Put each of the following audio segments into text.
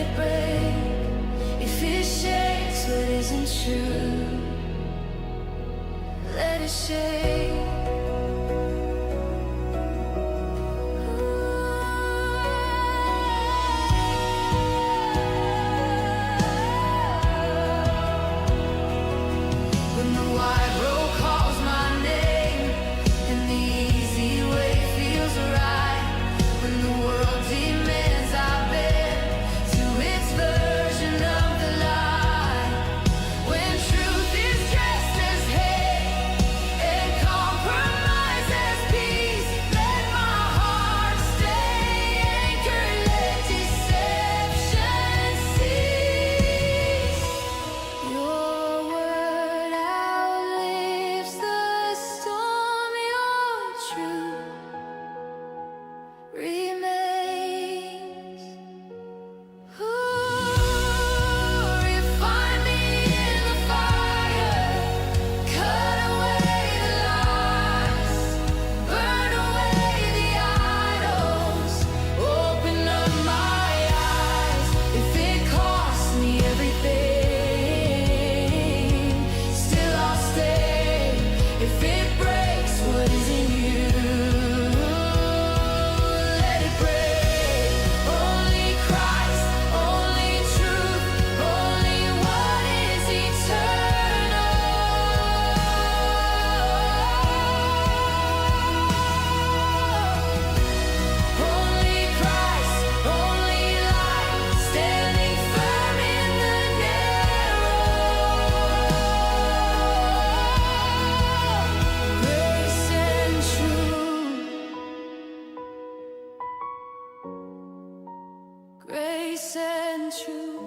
it break. If it shakes what isn't true, let it shake. Grace and truth,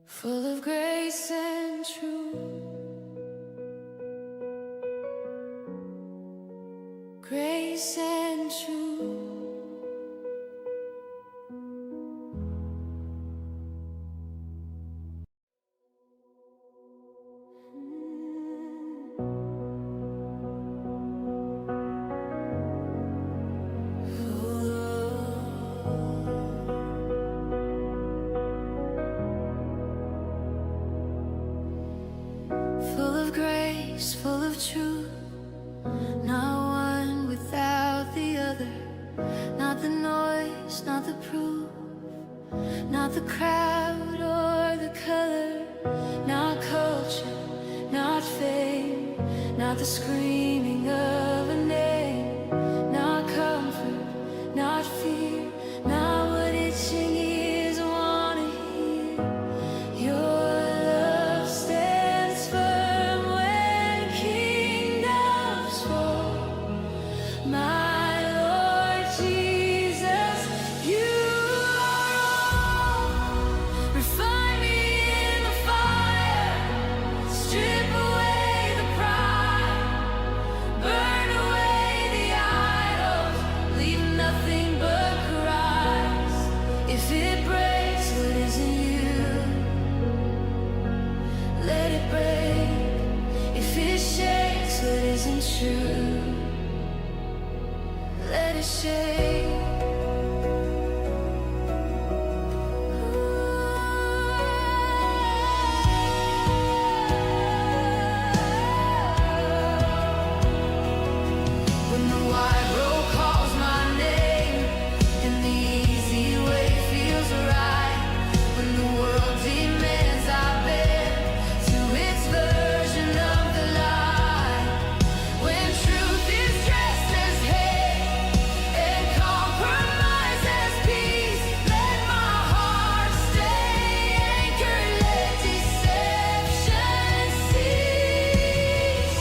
full of grace and truth. Grace and truth. Full of grace, full of truth, not one without the other. Not the noise, not the proof, not the crowd or the color, not culture, not fame, not the screaming of a name, not comfort, not fear, not what itching ears wanna hear. Your love stands firm when kingdoms fall. My Lord Jesus, you are all. Refine me in the fire, strip away the pride, burn away the idols, leave nothing but Christ. If it breaks what isn't you, let it break. If it shakes what isn't true, let it shake. When the wide road calls my name and the easy way feels right, when the world demands I bend to its version of the lie, when truth is dressed as hate and compromise as peace, let my heart stay anchored, let deception cease.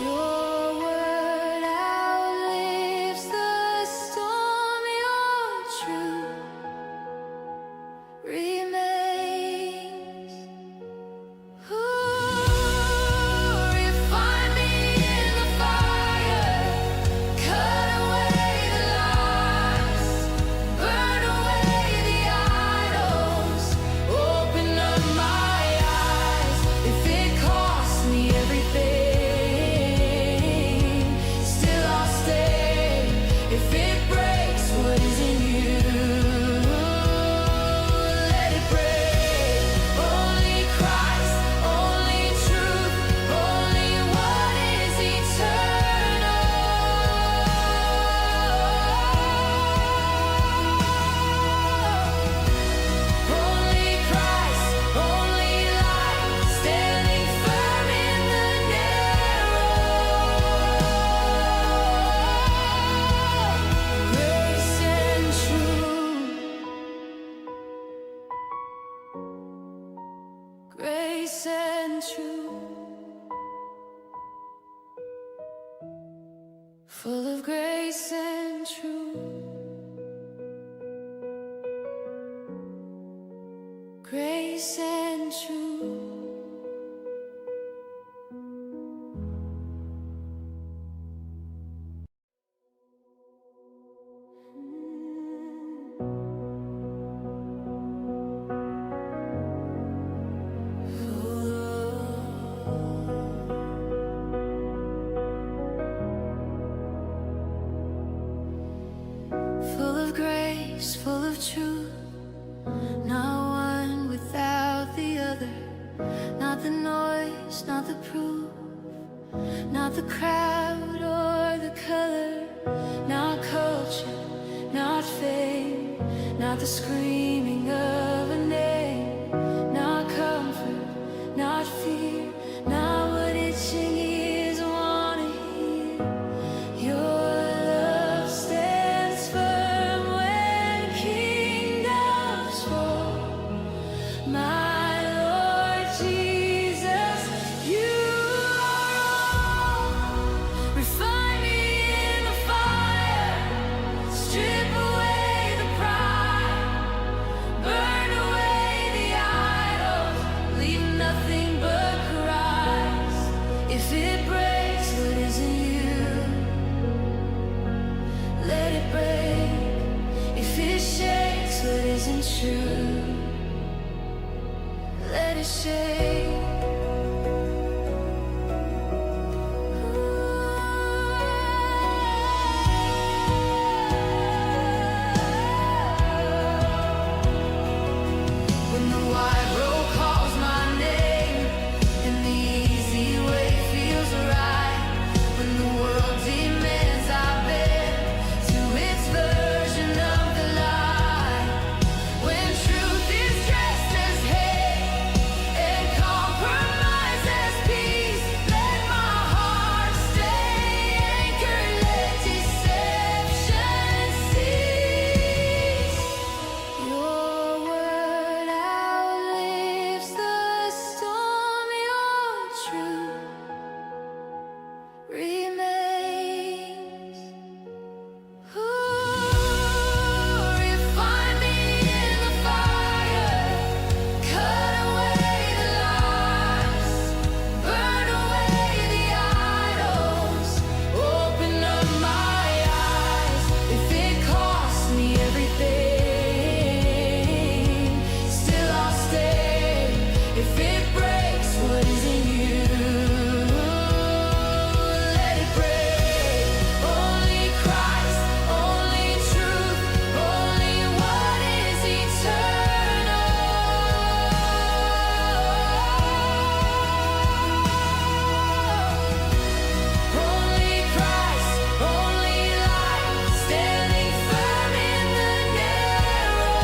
Your word outlives the storm, your truth remains. Refine me in the fire, cut away the lies, burn away the idols, open up my eyes. If it costs me everything, still I'll stay. If it breaks what grace and truth, grace and truth. Full of grace, full of truth, not one without the other. Not the noise, not the proof, not the crowd or the color, not culture, not fame, not the screaming of a name, not comfort, not fear, not what itching ears wanna hear. Your love stands firm when kingdoms fall. My Lord Jesus, you are all. Refine me in the fire, strip away the pride, burn away the idols, leave nothing but Christ. If it breaks what is in you, let it break. If it shakes what isn't true, let it shake. When the wide road calls my name and the easy way feels right, when the world demands I bend to its version of the lie, when truth is dressed as hate and compromise as peace, let my heart stay anchored, let deception cease. Your word outlives the storm, your truth remains. Refine me in the fire, cut away the lies, burn away the idols, open up my eyes. If it costs me everything, still I'll stay. If it breaks what is in you, let it break. Only Christ, only truth, only what is eternal. Only Christ, only light, standing firm in the narrow.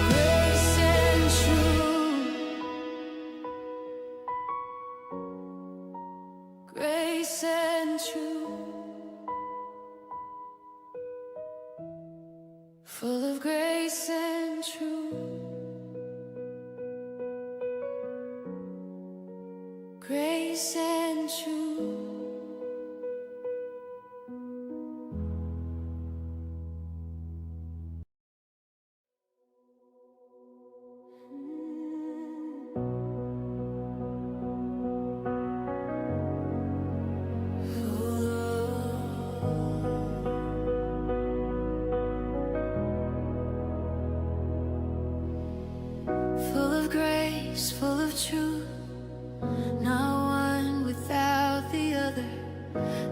Grace and truth, grace and truth, full of grace and truth, grace and truth. Full of grace, full of truth, not one without the other.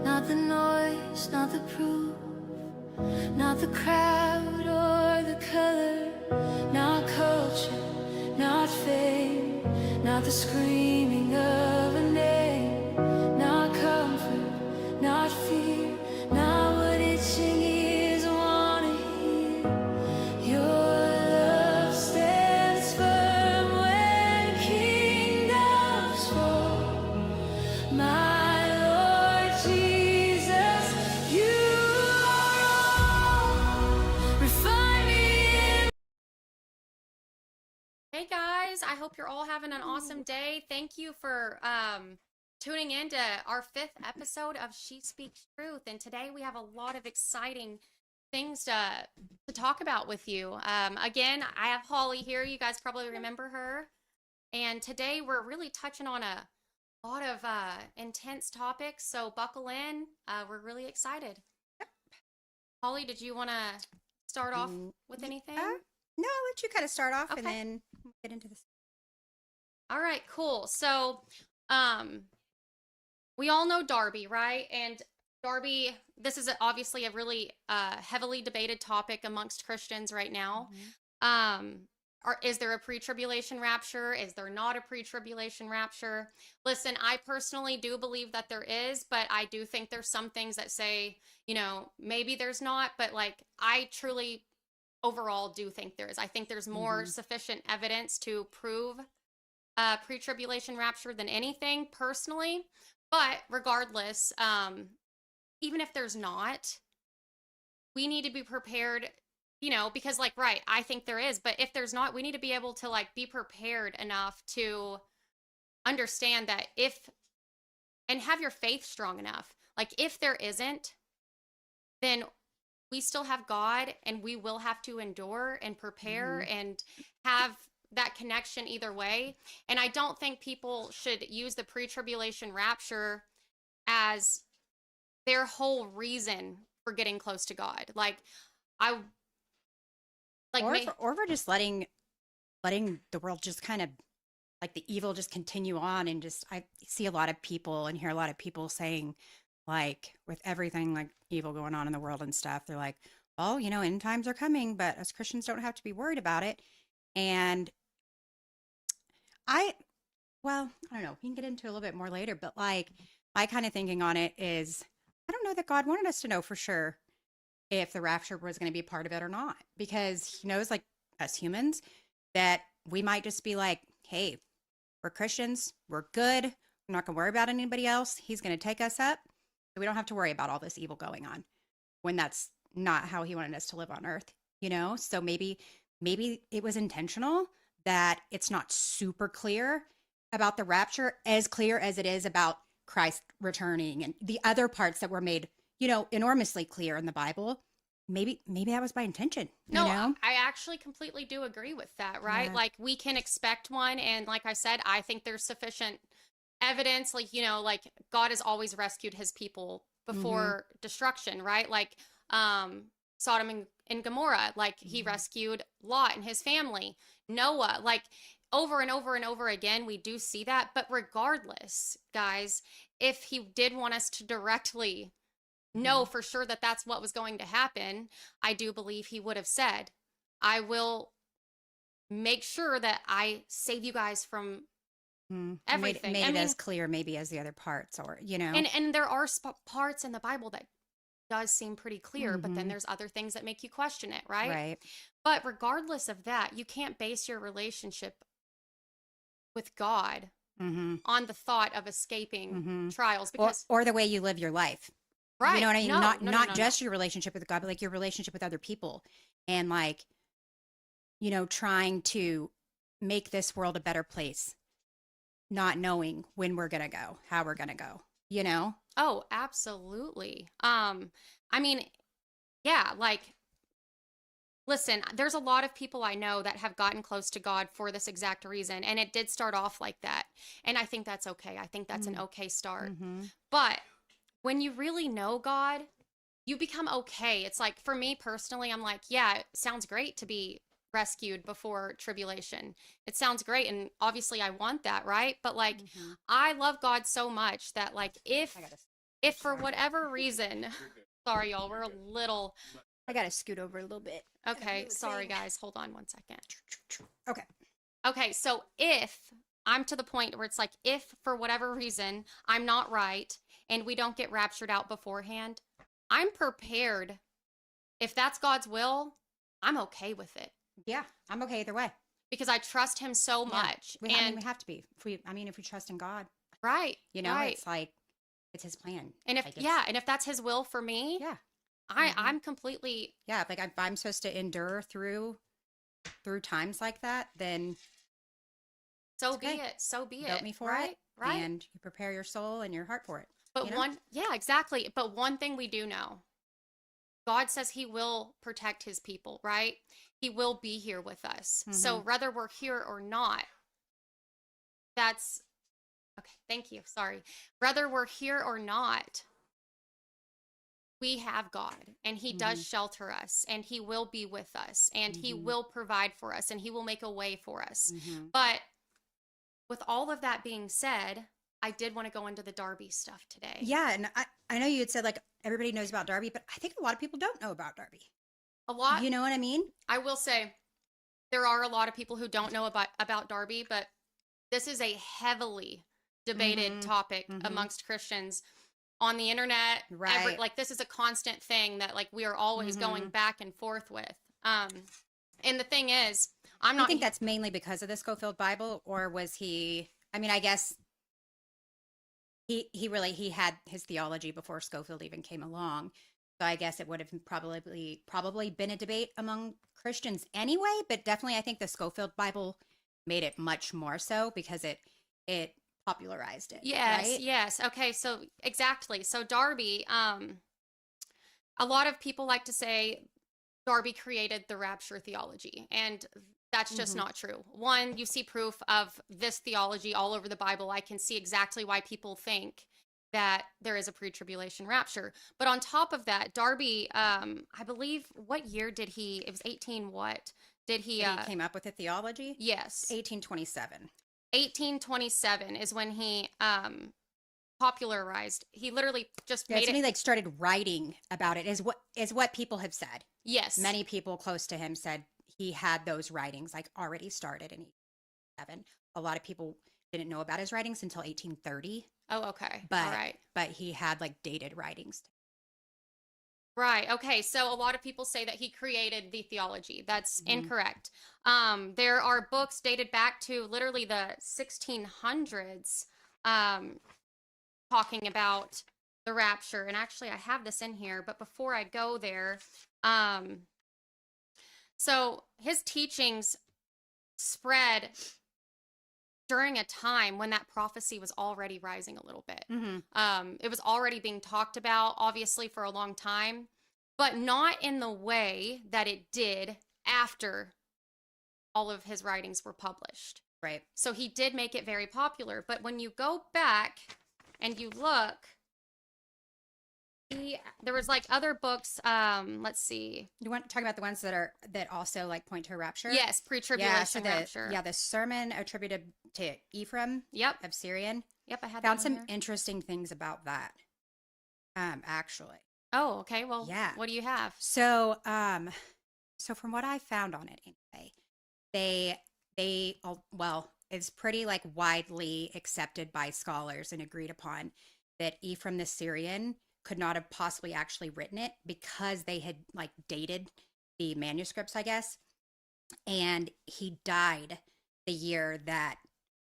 Not the noise, not the proof, not the crowd or the color, not culture, not fame, not the screaming of a name, not comfort, not fear, not what itching ears wanna hear. Your love stands firm when kingdoms fall. My Lord Jesus, you are all. Refine me in. Hey guys, I hope you're all having an awesome day. Thank you for tuning in to our fifth episode of She Speaks Truth. And today we have a lot of exciting things to talk about with you. Again, I have Holly here. You guys probably remember her. And today we're really touching on a lot of intense topics. So buckle in. We're really excited. Holly, did you want to start off with anything? No, I'll let you kind of start off and Okay. then we'll get into this. All right, cool. So, we all know Darby, right? And Darby, this is obviously a really heavily debated topic amongst Christians right now. Um, is there a pre-tribulation rapture? Is there not a pre-tribulation rapture? Listen, I personally do believe that there is, but I do think there's some things that say, maybe there's not, but like I truly overall do think there is. I think there's more sufficient evidence to prove pre-tribulation rapture than anything personally. But regardless, even if there's not, we need to be prepared, because like, right, I think there is, but if there's not, we need to be able to like be prepared enough to understand that and have your faith strong enough. Like if there isn't, then we still have God and we will have to endure and prepare and have that connection either way. And I don't think people should use the pre-tribulation rapture as their whole reason for getting close to God. Like I like Or we're just letting the world just kind of like the evil just continue on, and just I see a lot of people and hear a lot of people saying, like, with everything like evil going on in the world and stuff, they're like, well, end times are coming, but us Christians don't have to be worried about it. And I well, I don't know, we can get into it a little bit more later, but like my kind of thinking on it is I don't know that God wanted us to know for sure if the rapture was going to be part of it or not, because he knows, like us humans, that we might just be like, hey, we're Christians, we're good, we're not going to worry about anybody else, he's going to take us up, so we don't have to worry about all this evil going on, when that's not how he wanted us to live on earth. So maybe it was intentional that it's not super clear about the rapture, as clear as it is about Christ returning and the other parts that were made, enormously clear in the Bible. Maybe that was by intention. No, I actually completely do agree with that, right? Yeah. Like we can expect one, and like I said, I think there's sufficient evidence, like like God has always rescued his people before destruction, right? Like Sodom and Gomorrah, like he rescued Lot and his family. Noah, like over and over and over again, we do see that. But regardless, guys, if he did want us to directly know for sure that that's what was going to happen, I do believe he would have said, I will make sure that I save you guys from everything. Made it as clear maybe as the other parts, or and there are parts in the Bible that does seem pretty clear, but then there's other things that make you question it, right? Right. But regardless of that, you can't base your relationship with God on the thought of escaping trials, because or the way you live your life. right. You know what I mean? No, not just your relationship with God, but like your relationship with other people, and like, trying to make this world a better place, not knowing when we're going to go, how we're going to go, Oh, absolutely. I mean, yeah, like listen, there's a lot of people I know that have gotten close to God for this exact reason, and it did start off like that. And I think that's okay. I think that's an okay start. But when you really know God, you become okay. It's like, for me personally, I'm like, yeah, it sounds great to be rescued before tribulation. It sounds great. And obviously I want that, right? But like, I love God so much that like, if for whatever reason, sorry, y'all, we're a little, I got to scoot over a little bit. okay. Sorry guys. Hold on one second. Okay. Okay. So if I'm to the point where it's like, if for whatever reason I'm not right and we don't get raptured out beforehand, I'm prepared. If that's God's will, I'm okay with it. Yeah, I'm okay either way. Because I trust him so much. We have to be. If we trust in God. Right. Right. It's like, it's his plan. And if that's his will for me, yeah. I'm completely. Yeah, like if I'm supposed to endure through times like that, then so be it. So be it. Vote me for right? it. Right. And you prepare your soul and your heart for it. But you know? yeah, exactly. But one thing we do know, God says he will protect his people, right? He will be here with us. So whether we're here or not, that's okay. Thank you. Sorry. Whether we're here or not, we have God and he does shelter us and he will be with us and he will provide for us and he will make a way for us. But with all of that being said, I did want to go into the Darby stuff today. Yeah, and I know you had said like everybody knows about Darby, but I think a lot of people don't know about Darby. A lot. You know what I mean? I will say there are a lot of people who don't know about Darby, but this is a heavily debated topic amongst Christians on the internet. Right. Like this is a constant thing that like we are always going back and forth with. And the thing is, I think that's mainly because of the Scofield Bible, or was he? I mean, I guess he had his theology before Scofield even came along. So I guess it would have probably been a debate among Christians anyway. But definitely, I think the Scofield Bible made it much more so because it popularized it. Yes, right? yes. Okay, so exactly. So Darby, a lot of people like to say Darby created the rapture theology, and that's just not true. One, you see proof of this theology all over the Bible. I can see exactly why people think that there is a pre-tribulation rapture. But on top of that, Darby, I believe, what year did he, it was 18 what? Did he came up with the theology? Yes. 1827. 1827 is when he popularized. He literally just made when it. he like started writing about it is what people have said. Yes. Many people close to him said he had those writings like already started in 1827. A lot of people didn't know about his writings until 1830. Oh, okay. But all right. But he had like dated writings. Right. Okay. So a lot of people say that he created the theology. That's incorrect. There are books dated back to literally the 1600s talking about the rapture. And actually, I have this in here. But before I go there, so his teachings spread during a time when that prophecy was already rising a little bit. It was already being talked about, obviously, for a long time, but not in the way that it did after all of his writings were published. Right. So he did make it very popular. But when you go back and you look, there was like other books. Let's see. You want to talk about the ones that also like point to a rapture? Yes, pre-tribulation rapture. Yeah, the sermon attributed to Ephraim. Yep. Of Syrian. Yep, I had found that some here. interesting things about that. Actually. Oh, okay. Well, yeah. What do you have? So from what I found on it anyway, it's pretty like widely accepted by scholars and agreed upon that Ephraim the Syrian could not have possibly actually written it because they had like dated the manuscripts, I guess. And he died the year that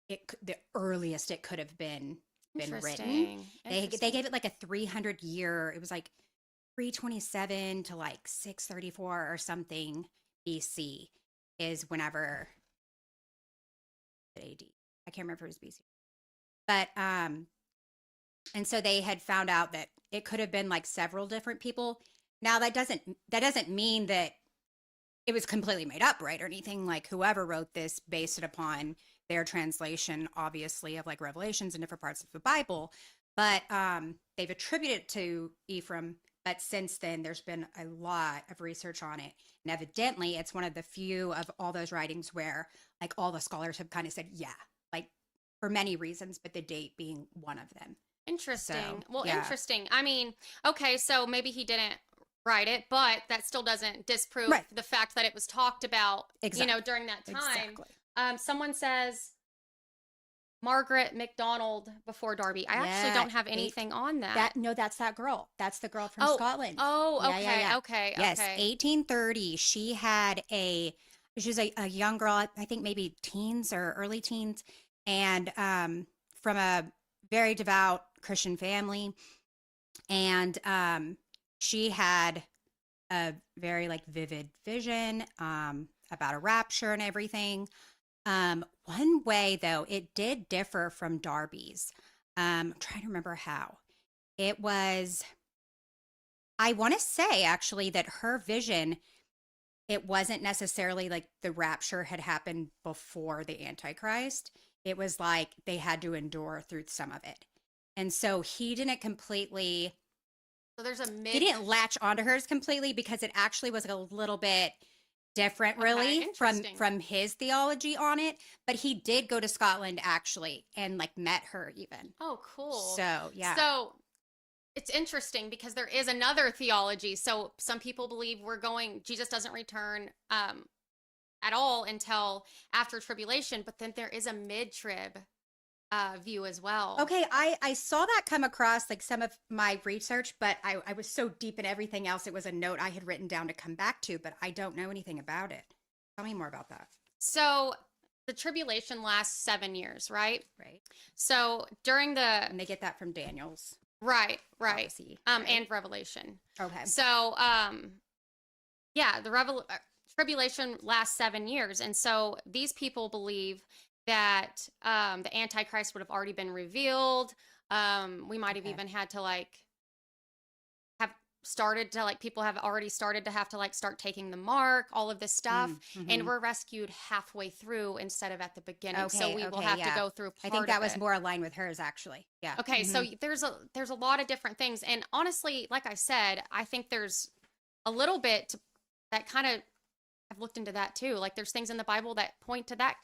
the earliest it could have been written. They gave it like a 300 year, it was like 327 to like 634 or something BC is whenever AD. I can't remember if it was BC. But and so they had found out that it could have been like several different people. Now that doesn't mean that it was completely made up, right? Or anything. Like whoever wrote this based it upon their translation, obviously, of like Revelations and different parts of the Bible. But they've attributed it to Ephraim. But since then, there's been a lot of research on it. And evidently, it's one of the few of all those writings where like all the scholars have kind of said, yeah, like for many reasons, but the date being one of them. Interesting. So, well, yeah. Interesting. I mean, okay, so maybe he didn't write it, but that still doesn't disprove Right. the fact that it was talked about, Exactly. during that time. Exactly. Someone says Margaret MacDonald before Darby. I actually Yeah, don't have anything on that. That's that girl. That's the girl from Scotland. Oh, Yeah, okay, yeah, yeah. okay, Yes, okay. 1830. She was a young girl, I think maybe teens or early teens, and from a very devout Christian family. And she had a very like vivid vision about a rapture and everything. One way though, it did differ from Darby's. I'm trying to remember how. It was, I want to say actually that her vision, it wasn't necessarily like the rapture had happened before the Antichrist. It was like they had to endure through some of it. And so he didn't completely, So there's a he didn't latch onto hers completely because it actually was like a little bit different really interesting. from his theology on it, but he did go to Scotland actually and like met her even. Oh, cool. So, yeah. So it's interesting because there is another theology. So some people believe Jesus doesn't return at all until after tribulation, but then there is a mid-trib view as well. Okay, I saw that come across like some of my research, but I was so deep in everything else. It was a note I had written down to come back to, but I don't know anything about it. Tell me more about that. So the tribulation lasts 7 years, right? Right. So during the And they get that from Daniel's right, prophecy, right? and Revelation. Okay. So yeah, the tribulation lasts 7 years, and so these people believe that the Antichrist would have already been revealed. We might have Okay. even had to like have started to like people have already started to have to like start taking the mark, all of this stuff, and Mhm. we're rescued halfway through instead of at the beginning. So Okay, we will okay, have yeah. to go through I part think that of was it. more aligned with hers actually. Yeah. Okay, so Mhm. there's a lot of different things, and honestly, like I said, I think there's a little bit that kind of I've looked into that too. Like there's things in the Bible that point to that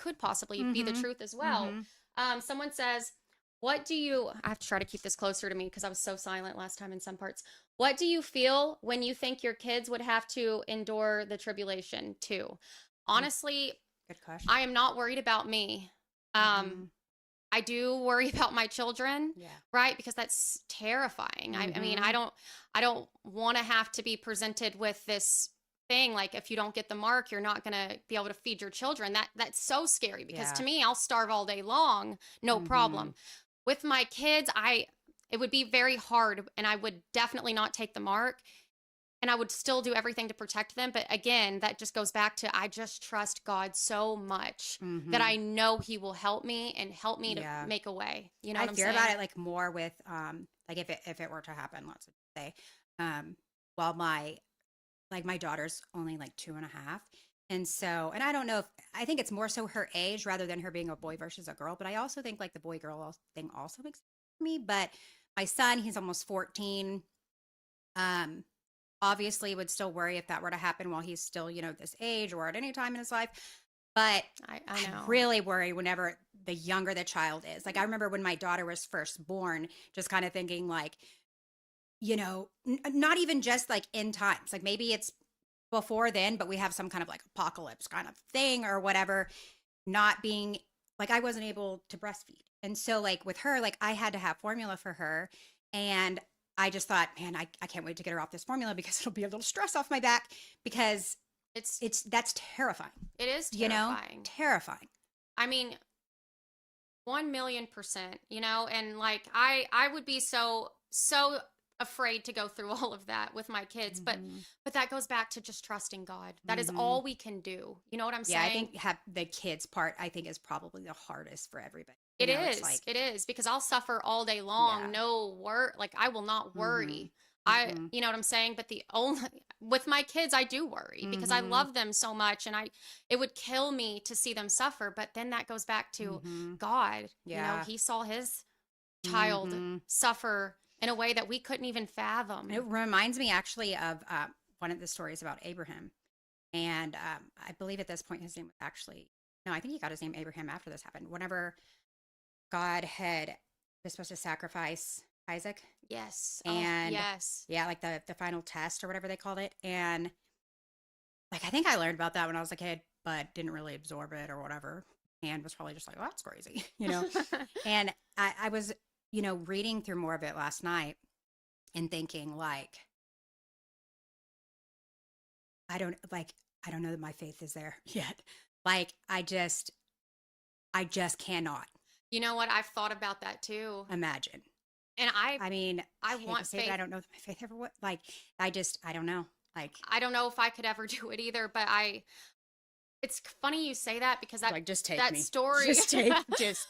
could possibly be the Mhm. truth as well. Mhm. Someone says, "What do you?" I have to try to keep this closer to me because I was so silent last time in some parts. What do you feel when you think your kids would have to endure the tribulation too? Mm, Honestly, good question. I am not worried about me. Um, Mhm. I do worry about my children, Yeah. right? Because that's terrifying. I mean, Mhm. I don't want to have to be presented with this thing like if you don't get the mark, you're not going to be able to feed your children. That's so scary because Yeah. to me, I'll starve all day long, no Mhm. problem. With my kids, it would be very hard and I would definitely not take the mark and I would still do everything to protect them. But again, that just goes back to I just trust God so much that I Mhm. know He will help me and help me to Yeah. make a way. You know I what I'm fear about saying? it like more with like if it were to happen, let's say, um, while my daughter's only like 2.5. And so, and I don't know if I think it's more so her age rather than her being a boy versus a girl. But I also think like the boy girl thing also makes me. But my son, he's almost 14. Um, obviously would still worry if that were to happen while he's still, this age or at any time in his life. But I I know. really worry whenever the younger the child is. Like I remember when my daughter was first born, just kind of thinking like, not even just like end times. Like maybe it's before then, but we have some kind of like apocalypse kind of thing or whatever, not being like I wasn't able to breastfeed. And so like with her, like I had to have formula for her. And I just thought, man, I can't wait to get her off this formula because it'll be a little stress off my back because It's that's terrifying, it is terrifying. terrifying. I mean, 1,000,000%, and like I would be so afraid to go through all of that with my kids, but Hmm. that goes back to just trusting God. That is Hmm. all we can do. You know what I'm Yeah, I saying? think have the kids part, I think is probably the hardest for everybody. It's like, It is because I'll suffer all day long. yeah. No work, like I will not Hmm. worry. Hmm. You know what I'm saying? But the only with my kids, I do worry because I Hmm. love them so much, and it would kill me to see them suffer. But then that goes back to Hmm. God. Yeah. He saw His child Hmm. suffer in a way that we couldn't even It fathom. reminds me actually of one of the stories about Abraham. And I believe at this point his name was actually, no, I think he got his name Abraham after this happened. Whenever God was supposed to sacrifice Isaac, Yes. Oh, and yes. yeah, like the final test or whatever they called it. And like I think I learned about that when I was a kid, but didn't really absorb it or whatever. And was probably just like, oh, that's crazy, And I was, reading through more of it last night and thinking like, I don't know that my faith is there yet. Like I just cannot You know what? I've thought about that too. imagine. And I mean, I I hate to want say that faith. I don't know that my faith ever would. Like, I don't know. Like, I don't know if I could ever do it either, but It's funny you say that because Like, just take that me. story Just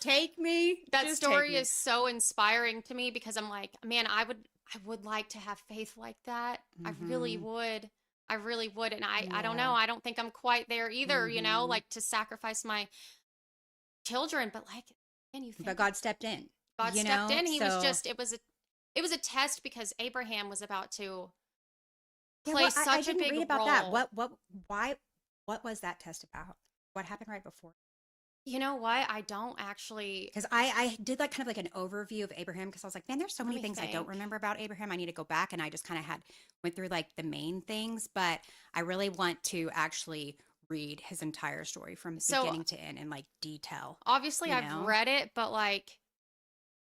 take me. that Just story take me. is so inspiring to me because I'm like, man, I would like to have faith like that. I really Mhm. would. I really would. And I don't Yeah. know. I don't think I'm quite there either, Mhm. like to sacrifice my children, but like, man, you But think God stepped in, God stepped in. He was So, just it was a test because Abraham was about to yeah, play well, I such a didn't big read about that. role. Why, what was that test about? What happened right before? You know what? I don't actually. Because I did like kind of like an overview of Abraham because I was like, man, there's so Let many me things I don't think. remember about Abraham. I need to go back, and I just kind of went through like the main things, but I really want to actually read his entire story from So beginning to end in like detail, obviously you I've know? read it, but like,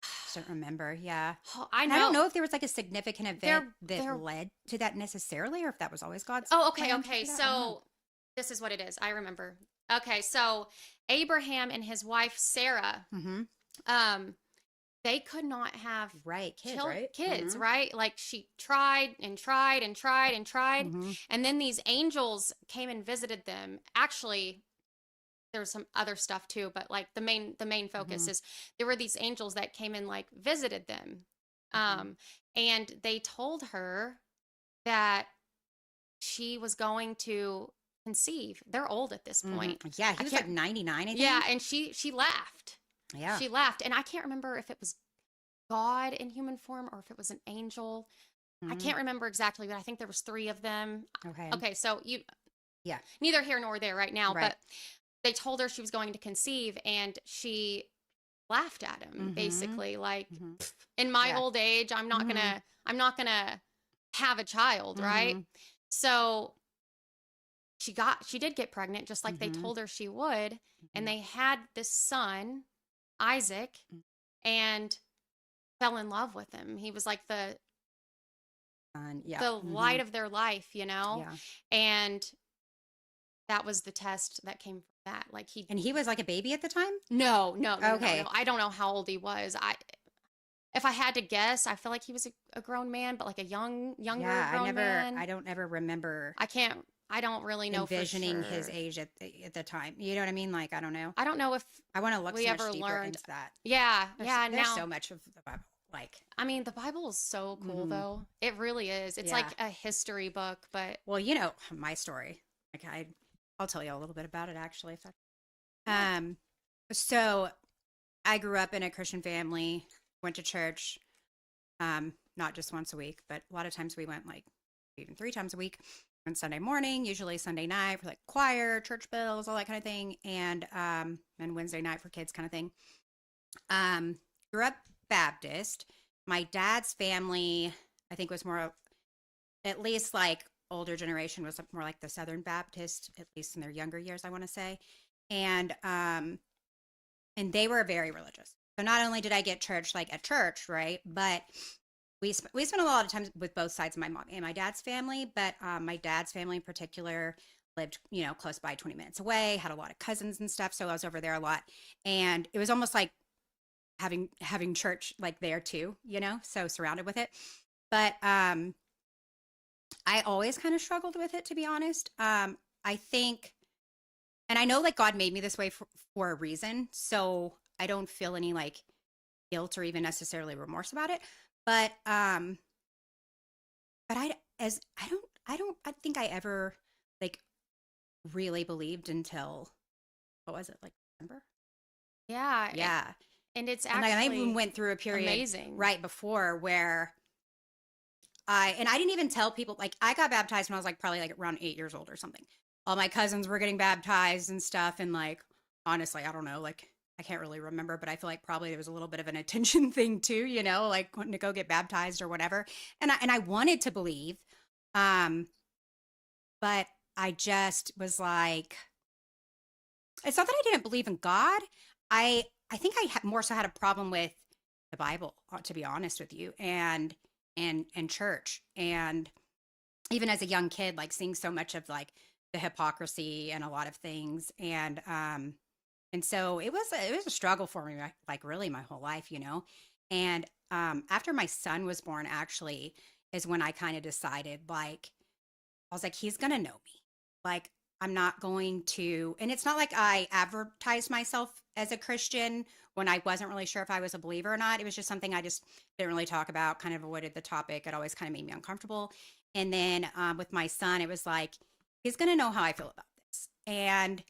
Just don't remember. Yeah. I And I don't know know if there was like a significant event that they're led to that necessarily, or if that was always God's Oh, okay, plan to okay. do that. I don't know. So this is what it is. I remember. Okay, so Abraham and his wife Sarah, Mm-hmm. um, they could not have Right. Kids, right? kids, Mm-hmm. right? Like she tried and tried and tried and tried, Mm-hmm. and then these angels came and visited them. Actually, there's some other stuff too, but like the main Mm-hmm. focus is there were these angels that came and like visited them, Mm-hmm. and they told her that she was going to conceive. They're old at this Mm-hmm. point. Yeah. I He was like can't 99, I Yeah, think. and she laughed. Yeah. She laughed and I can't remember if it was God in human form or if it was an angel. I Mm-hmm. can't remember exactly, but I think there was 3 of them. Okay. Okay, so you Yeah. neither here nor there right now, Right. but they told her she was going to conceive and she laughed at him Mm-hmm. basically like Mm-hmm. in my Yeah. old age Mm-hmm. I'm not going to have a child, right? Mm-hmm. So she did get pregnant just like they Mm-hmm. told her she would, Mm-hmm. and they had this son, Isaac, and fell in love with him. He was like Yeah. the Mm-hmm. light of their life, Yeah. And that was the test that came from that. Like he And he was like a baby at the time? No, no, no, no, no, no. Okay. I don't know how old he was. If I had to guess, I feel like he was a grown man, but like a younger Yeah. grown man. I don't ever remember I don't really know for envisioning his sure. age at the time. You know what I mean? Like, I don't know. I don't know if I want to look we so much ever deeper learned. into that. Yeah, yeah. There's Now so much of the Bible. Like, I mean, the Bible is so cool, mhm. though. It really is. It's like Yeah. a history book, but Well, my story. Like, I'll tell you a little bit about it actually. If that, yeah. um, so I grew up in a Christian family, went to church, not just once a week, but a lot of times we went like even 3 times a week. On Sunday morning, usually Sunday night for like choir, church bells, all that kind of thing, and Wednesday night for kids kind of thing. Um, Grew up Baptist. My dad's family, I think, was more, at least like older generation, was more like the Southern Baptist, at least in their younger years, I want to say, and they were very religious. So not only did I get church like at church, right, but we spent a lot of time with both sides of my mom and my dad's family, but my dad's family in particular lived, close by, 20 minutes away, had a lot of cousins and stuff. So I was over there a lot. And it was almost like having church like there too, so surrounded with it. But I always kind of struggled with it, to be honest. I think, and I know like God made me this way for a reason. So I don't feel any like guilt or even necessarily remorse about it. But I think I ever like really believed until, what was it, like December? Yeah. Yeah. And it's And like, I even actually went through a period amazing. right before where I didn't even tell people, like I got baptized when I was like probably like around 8 years old or something. All my cousins were getting baptized and stuff. And like, honestly, I don't know, like I can't really remember, but I feel like probably there was a little bit of an attention thing too, like wanting to go get baptized or whatever. And I wanted to believe, but I just was like, it's not that I didn't believe in God. I think I more so had a problem with the Bible, to be honest with you, and church, and even as a young kid, like seeing so much of like the hypocrisy and a lot of things, and so it was a struggle for me, like really my whole life, And after my son was born, actually, is when I kind of decided, like, I was like, he's gonna know me. Like, I'm not going to, and it's not like I advertised myself as a Christian when I wasn't really sure if I was a believer or not. It was just something I just didn't really talk about, kind of avoided the topic. It always kind of made me uncomfortable. And then with my son, it was like, he's going to know how I feel about this. And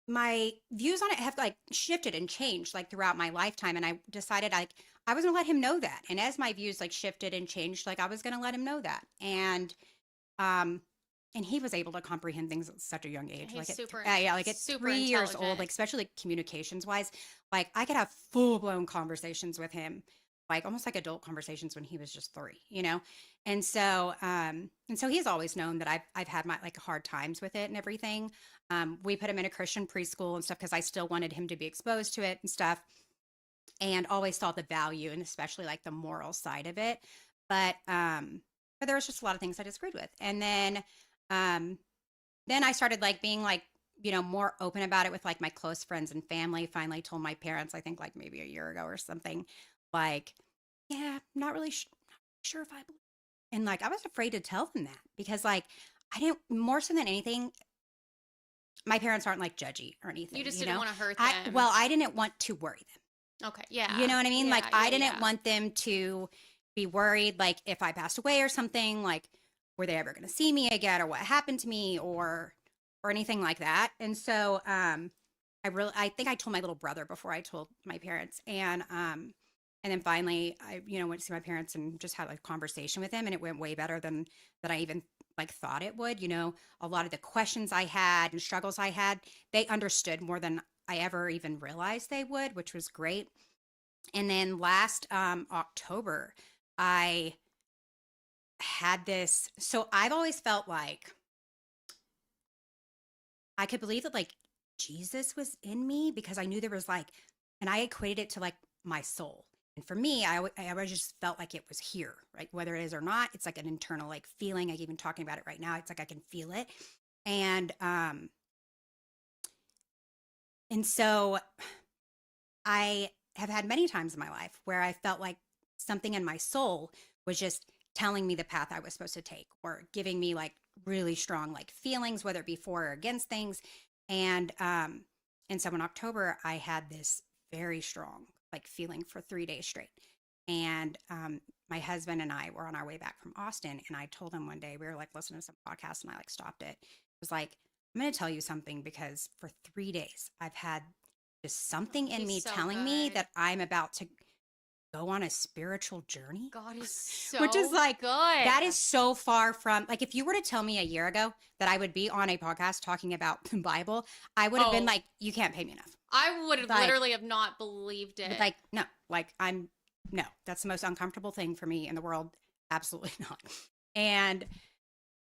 my views on it have like shifted and changed like throughout my lifetime. And I decided like I was gonna let him know that. And as my views like shifted and changed, like I was gonna let him know that. Um and he was able to comprehend things at such a young age. He's Like at super, yeah, like at super 3 years old, intelligent. like especially like communications wise, like I could have full blown conversations with him, like almost like adult conversations when he was just 3, you know? And so he's always known that I've had my like hard times with it and everything. We put him in a Christian preschool and stuff because I still wanted him to be exposed to it and stuff, and always saw the value and especially like the moral side of it. But there was just a lot of things I disagreed with. And then I started like being like, you know, more open about it with like my close friends and family. Finally told my parents, I think like maybe a year ago or something, like, yeah, not really sure if I believe. And like I was afraid to tell them that because like I didn't, more so than anything, my parents aren't like judgy or anything. You just you didn't know? want to hurt I them. well, I didn't want to worry them. Okay. Yeah. You know what I mean? Yeah, Like I yeah, didn't yeah. want them to be worried, like if I passed away or something, like were they ever going to see me again, or what happened to me, or anything like that. And so I think I told my little brother before I told my parents, and then finally I went to see my parents and just had like a conversation with them, and it went way better than I even like thought it would. You know, a lot of the questions I had and struggles I had, they understood more than I ever even realized they would, which was great. And then last October, I had this. So I've always felt like I could believe that like Jesus was in me because I knew there was like, and I equated it to like my soul. And for me, I always just felt like it was here, right? Whether it is or not, it's like an internal like feeling. Like even talking about it right now, it's like I can feel it. And so I have had many times in my life where I felt like something in my soul was just telling me the path I was supposed to take, or giving me like really strong like feelings, whether it be for or against things. And so in October, I had this very strong like feeling for 3 days straight. And my husband and I were on our way back from Austin, and I told him one day, we were like listening to some podcast, and I like stopped it. It was like, I'm going to tell you something, because for 3 days I've had just something in He's me so telling me good. that I'm about to go on a spiritual journey. God is so Which is like, good. that is so far from, like, if you were to tell me a year ago that I would be on a podcast talking about the Bible, I would have been Oh. like, you can't pay me enough. I would have like- literally have not believed it. Like, no, like no, that's the most uncomfortable thing for me in the world. Absolutely not.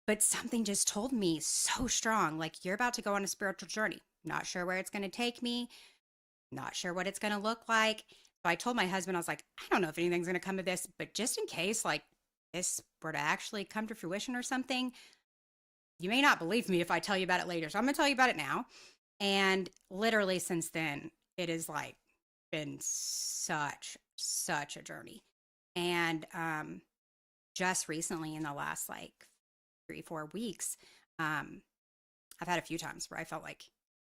But something just told me so strong, like, you're about to go on a spiritual journey. Not sure where it's going to take me. Not sure what it's going to look like. So I told my husband, I was like, I don't know if anything's going to come of this, but just in case, like, this were to actually come to fruition or something, you may not believe me if I tell you about it later. So I'm going to tell you about it now. And literally since then, it has like been such a journey. And just recently, in the last like 3-4 weeks, I've had a few times where I felt like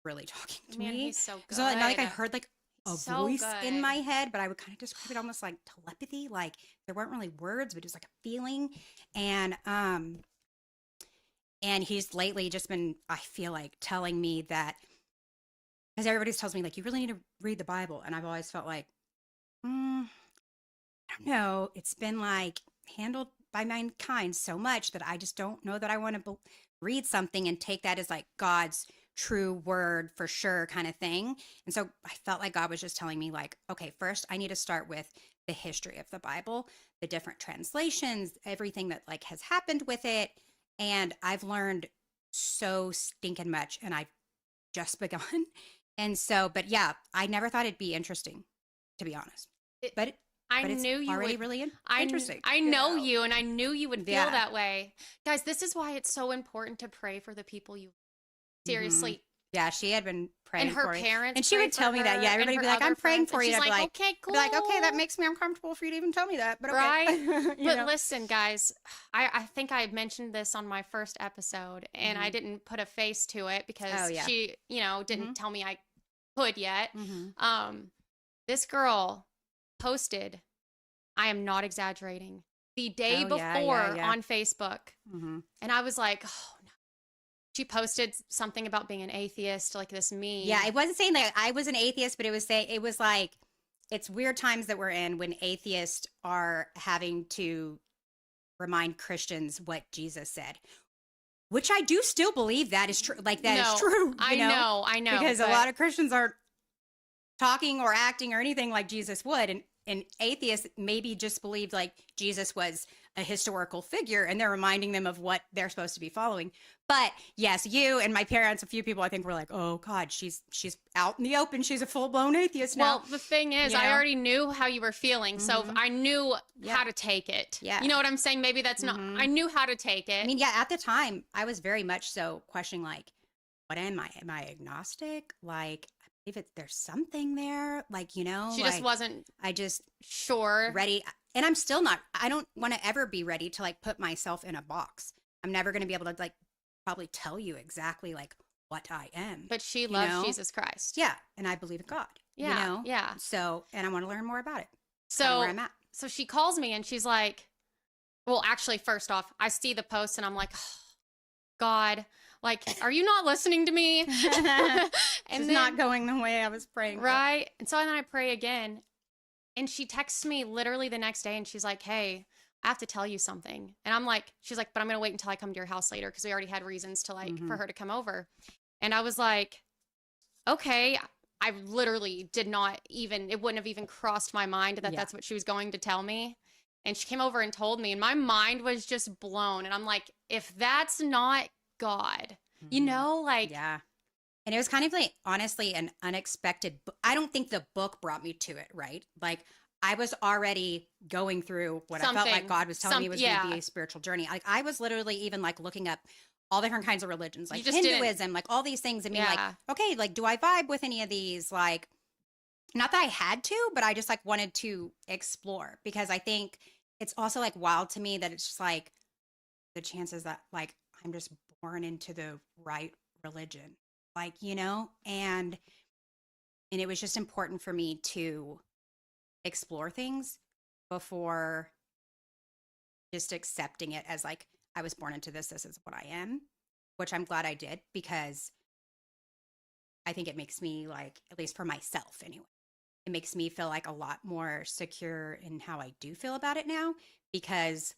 really talking to Man, me. he's so good. So not like I heard like a So voice in good. my head, but I would kind of describe it almost like telepathy. Like there weren't really words, but it was like a feeling. And he's lately just been, I feel like, telling me that, because everybody tells me like, you really need to read the Bible. And I've always felt like, I don't know. It's been like handled by mankind so much that I just don't know that I want to read something and take that as like God's true word for sure kind of thing. And so I felt like God was just telling me like, okay, first I need to start with the history of the Bible, the different translations, everything that like has happened with it. And I've learned so stinking much, and I've just begun. And so, but yeah, I never thought it'd be interesting, to be honest. But it's knew you already would. really I interesting. I know you, and I knew you would feel Yeah. that way, guys. This is why it's so important to pray for the people you. Seriously, Yeah, she had been praying And her for me. parents And she prayed would tell for me that. her, Yeah, and everybody would her be like, other I'm praying friends, for and you. she's And I'd be like, like, okay, cool. I'd be like, okay, that makes me uncomfortable for you to even tell me that. But okay. Right? You But know? listen, guys, I think I mentioned this on my first episode, and I didn't put a face to it because Oh, yeah. she, didn't tell me I could yet. Mhm. This girl posted, I am not exaggerating, the day Oh, yeah, before yeah. on Facebook. Mhm. And I was like, oh, no. She posted something about being an atheist, like this meme. Yeah, it wasn't saying that I was an atheist, but it was saying, it was like, it's weird times that we're in when atheists are having to remind Christians what Jesus said, which I do still believe that is true. Like, that is No, true. I know. Because a but- lot of Christians aren't talking or acting or anything like Jesus would. And atheists maybe just believed like Jesus was a historical figure and they're reminding them of what they're supposed to be following. But yes, you and my parents, a few people I think were like, oh God, she's out in the open. She's a full-blown atheist now. Well, the thing is, You I know? already knew how you were feeling, so Mhm. I knew Yeah. how to take it. Yeah. You know what I'm saying? Maybe that's not, Mhm. I knew how to take it. I mean, yeah, at the time I was very much so questioning like, what am I? Am I agnostic? Like, I believe there's something there. Like, she just like, wasn't I just sure. ready. And I'm still not, I don't want to ever be ready to like put myself in a box. I'm never going to be able to like probably tell you exactly like what I am. But she you loves know? Jesus Christ. Yeah. And I believe in God. Yeah, yeah. So, and I want to learn more about it. So where I'm at. So she calls me and she's like, well, actually, first off, I see the post and I'm like, oh, God, like, are you not listening to me? It's not going the way I was praying for. Right. And so then I pray again. And she texts me literally the next day and she's like, hey, I have to tell you something. And I'm like, she's like, but I'm going to wait until I come to your house later because we already had reasons to like for her to come over. And I was like, okay. I literally did not even, it wouldn't have even crossed my mind that that's what she was going to tell me. And she came over and told me, and my mind was just blown. And I'm like, if that's not God, you know, like. Yeah. And it was kind of like, honestly, an unexpected, I don't think the book brought me to it, right? Like, I was already going through what I felt like God was telling me was going to be a spiritual journey. Like, I was literally even like looking up all different kinds of religions, like Hinduism, like all these things. I mean, like, okay, like, do I vibe with any of these? Like, not that I had to, but I just like wanted to explore because I think it's also like wild to me that it's just like the chances that like I'm just born into the right religion, like, you know, and it was just important for me to explore things before just accepting it as like, I was born into this. This is what I am, which I'm glad I did because I think it makes me like, at least for myself anyway, it makes me feel like a lot more secure in how I do feel about it now because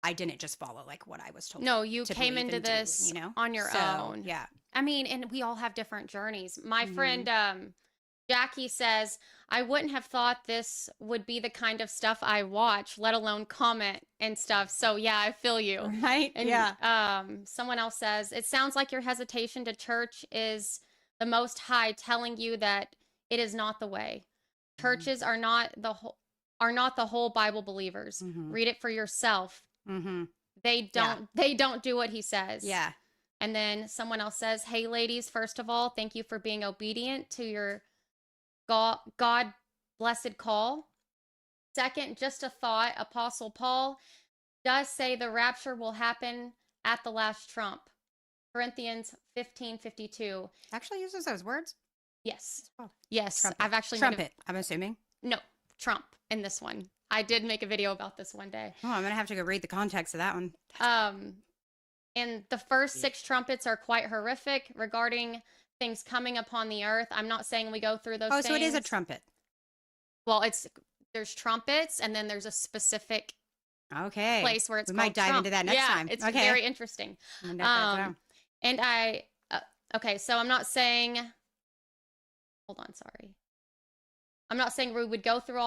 I didn't just follow like what I was told. No, you to came believe into and do, this you know? on your So, own. Yeah. I mean, and we all have different journeys. My friend Jackie says, I wouldn't have thought this would be the kind of stuff I watch, let alone comment and stuff. So yeah, I feel you. Right? And someone else says, it sounds like your hesitation to church is the Most High telling you that it is not the way. Churches are not the whole Bible believers. Read it for yourself. They don't do what he says. Yeah. And then someone else says, hey, ladies, first of all, thank you for being obedient to your God blessed call. Second, just a thought, Apostle Paul does say the rapture will happen at the last trump. Corinthians 15:52. Actually uses those words. Yes. Oh. Yes. Trumpet. I've actually Trumpet, I'm assuming. No, Trump in this one. I did make a video about this one day. Oh, I'm going to have to go read the context of that one. And the first 6 trumpets are quite horrific regarding things coming upon the earth. I'm not saying we go through those things. So it is a trumpet. Well, there's trumpets and then there's a specific place where it's we called might dive Trump. into that next time. It's okay. very interesting. And okay, so I'm not saying, hold on, sorry. I'm not saying we would go through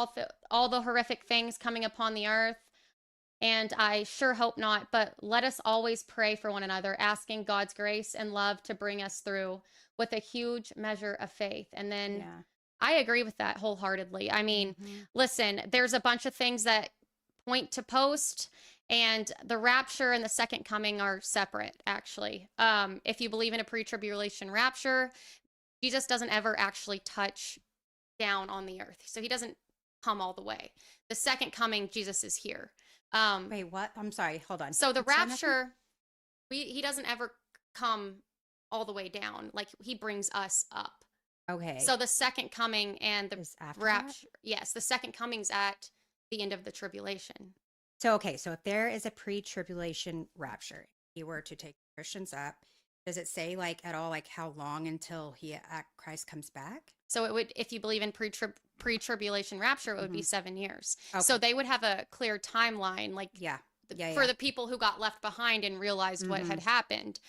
all the horrific things coming upon the earth, and I sure hope not, but let us always pray for one another, asking God's grace and love to bring us through with a huge measure of faith. And then I agree with that wholeheartedly. I mean, listen, there's a bunch of things that point to post, And the rapture and the second coming are separate, actually. If you believe in a pre-tribulation rapture, Jesus doesn't ever actually touch down on the earth. So he doesn't come all the way. The second coming, Jesus is here. Wait, what? I'm sorry. Hold on. So the Say nothing? rapture, he doesn't ever come all the way down. Like he brings us up. Okay. So the second coming and the Is after that? rapture, yes, the second coming's at the end of the tribulation. So, okay. So if there is a pre-tribulation rapture, he were to take Christians up, does it say like at all, like how long until Christ comes back? So it would, if you believe in pre-tribulation rapture, it would be Mhm. 7 years. Okay. So they would have a clear timeline, like Yeah. for the people who got left behind and realized what had happened.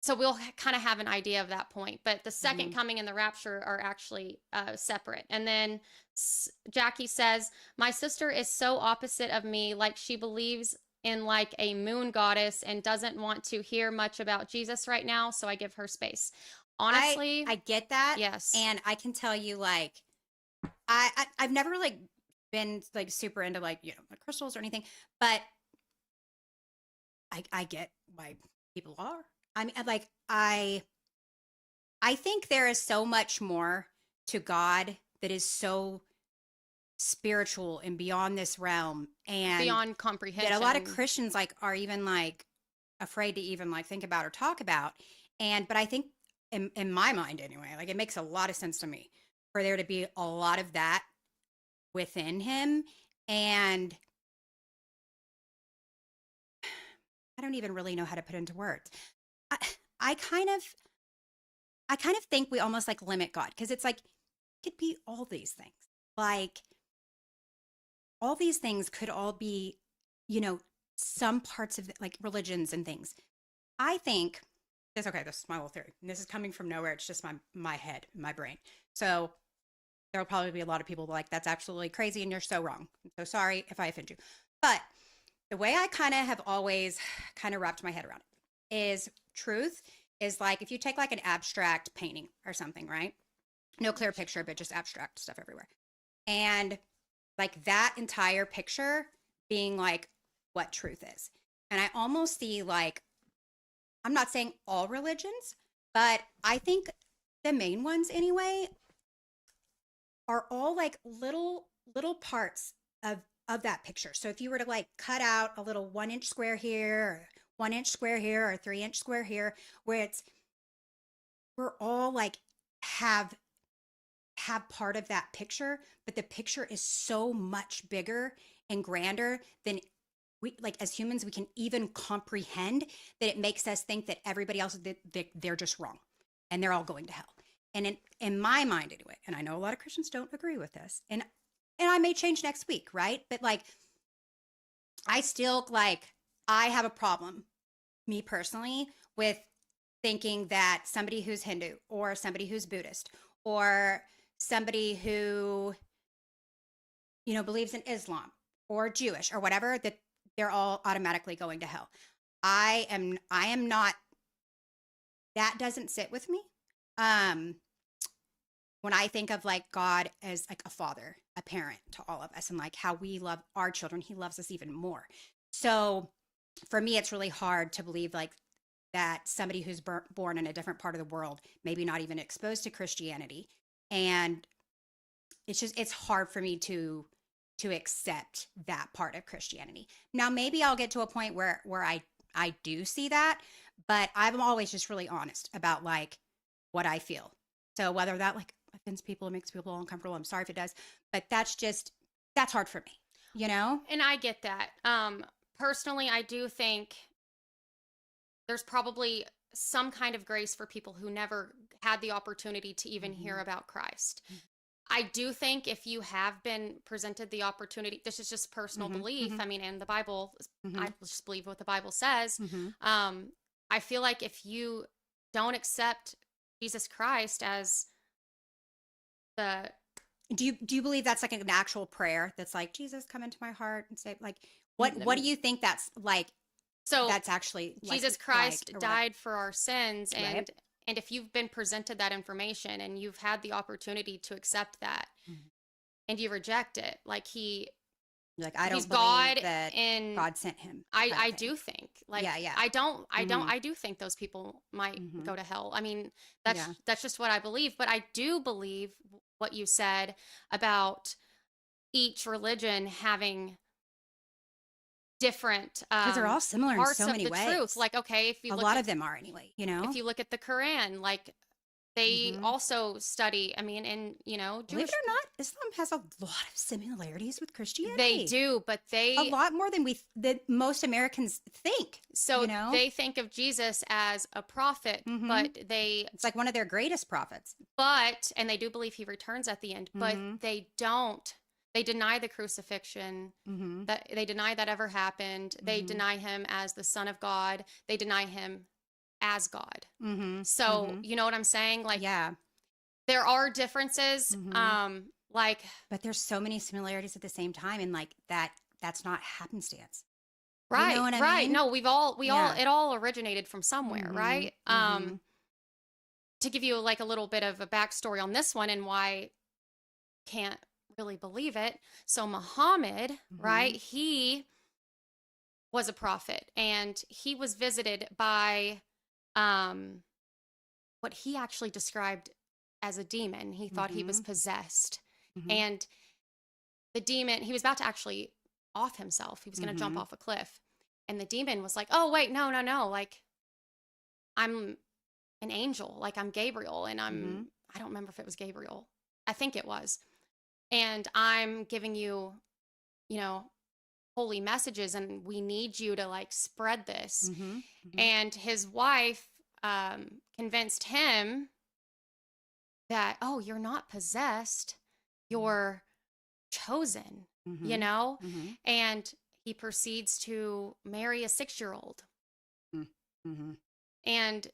So we'll kind of have an idea of that point. But the second coming and the rapture are actually separate. And then Jackie says, my sister is so opposite of me, like she believes in like a moon goddess and doesn't want to hear much about Jesus right now. So I give her space. Honestly, I get that. yes. And I can tell you, like, I've never like been like super into like, like crystals or anything, but I get why people are. I mean, like, I think there is so much more to God that is so spiritual and beyond this realm and beyond comprehension. that a lot of Christians like are even like afraid to even like think about or talk about. But I think in my mind anyway, like it makes a lot of sense to me for there to be a lot of that within him. And I don't even really know how to put into words. I kind of think we almost like limit God because it's like it could be all these things. Like all these things could all be, some parts of like religions and things. I think this is my little theory. And this is coming from nowhere. It's just my head, my brain. So there'll probably be a lot of people like, that's absolutely crazy and you're so wrong. I'm so sorry if I offend you. But the way I kind of have always kind of wrapped my head around it is truth is like if you take like an abstract painting or something, right? No clear picture, but just abstract stuff everywhere. And like that entire picture being like what truth is. And I almost see like, I'm not saying all religions, but I think the main ones anyway are all like little parts of that picture. So if you were to like cut out a little 1 inch square here, or 1 inch square here, or 3 inch square here, where we're all like have part of that picture, but the picture is so much bigger and grander than we like as humans we can even comprehend, that it makes us think that everybody else they're just wrong and they're all going to hell. And in my mind anyway, and I know a lot of Christians don't agree with this, and I may change next week, right? But like I still like I have a problem, me personally, with thinking that somebody who's Hindu or somebody who's Buddhist or somebody who believes in Islam or Jewish or whatever, that they're all automatically going to hell. I am not, that doesn't sit with me. When I think of like God as like a father, a parent to all of us, and like how we love our children, he loves us even more. So for me, it's really hard to believe like that somebody who's born in a different part of the world, maybe not even exposed to Christianity, and it's hard for me to accept that part of Christianity. Now, maybe I'll get to a point where I do see that, but I'm always just really honest about like what I feel. So whether that like offends people or makes people uncomfortable, I'm sorry if it does, but that's hard for me, And I get that. Personally, I do think there's probably some kind of grace for people who never had the opportunity to even hear about Christ. I do think if you have been presented the opportunity, this is just personal belief. I mean, in the Bible, I just believe what the Bible says. I feel like if you don't accept Jesus Christ as the... Do you believe that's like an actual prayer that's like, Jesus, come into my heart and say, like, what do you think that's like? So that's actually Jesus Christ like, died for our sins, Right. and if you've been presented that information and you've had the opportunity to accept that and you reject it, like Like, I he's don't God, believe that and God sent him. I kind of I thing. do think, like, Yeah, yeah. I do think those people might Mhm. go to hell. I mean, Yeah. that's just what I believe, but I do believe what you said about each religion having different Because they're all similar in parts so of many the truth. ways. Like, okay, A lot of them are anyway, you know? if you look at the Quran, like, they Mhm. also study, I mean, and Believe it Jewish or not, Islam has a lot of similarities with they Christianity. do, but A lot more than that most Americans think, so you know? they think of Jesus as a prophet, Mhm. but they It's like one of their greatest prophets. and they do believe he returns at the end, but Mhm. they deny the crucifixion, Mhm. that they deny that ever happened. They Mhm. deny him as the son of God. They deny him as God. Mhm. So, Mhm. you know what I'm saying? Like, Yeah. there are differences. Mhm. Like, But there's so many similarities at the same time, and like that's not happenstance. You know right, what I right. mean? No, Yeah. it all originated from somewhere, Mhm. right? Mhm. To give you like a little bit of a backstory on this one and why can't really believe it. So Muhammad, right? Mhm. He was a prophet, and he was visited by um what he actually described as a demon. He thought he was Mhm. possessed. Mhm. And the demon, he was about to actually off himself. He was going to jump Mhm. off a cliff. And the demon was like, "Oh, wait, no, no, no. Like, I'm an angel. Like, I'm Gabriel, and Mhm. I don't remember if it was Gabriel. I think it was. And I'm giving you, you know, holy messages, and we need you to like spread this." Mhm. Mhm. And his wife convinced him that, "Oh, you're not possessed, you're chosen," you Mhm. know? Mhm. And he proceeds to marry a 6-year-old. Mhm. Mhm. And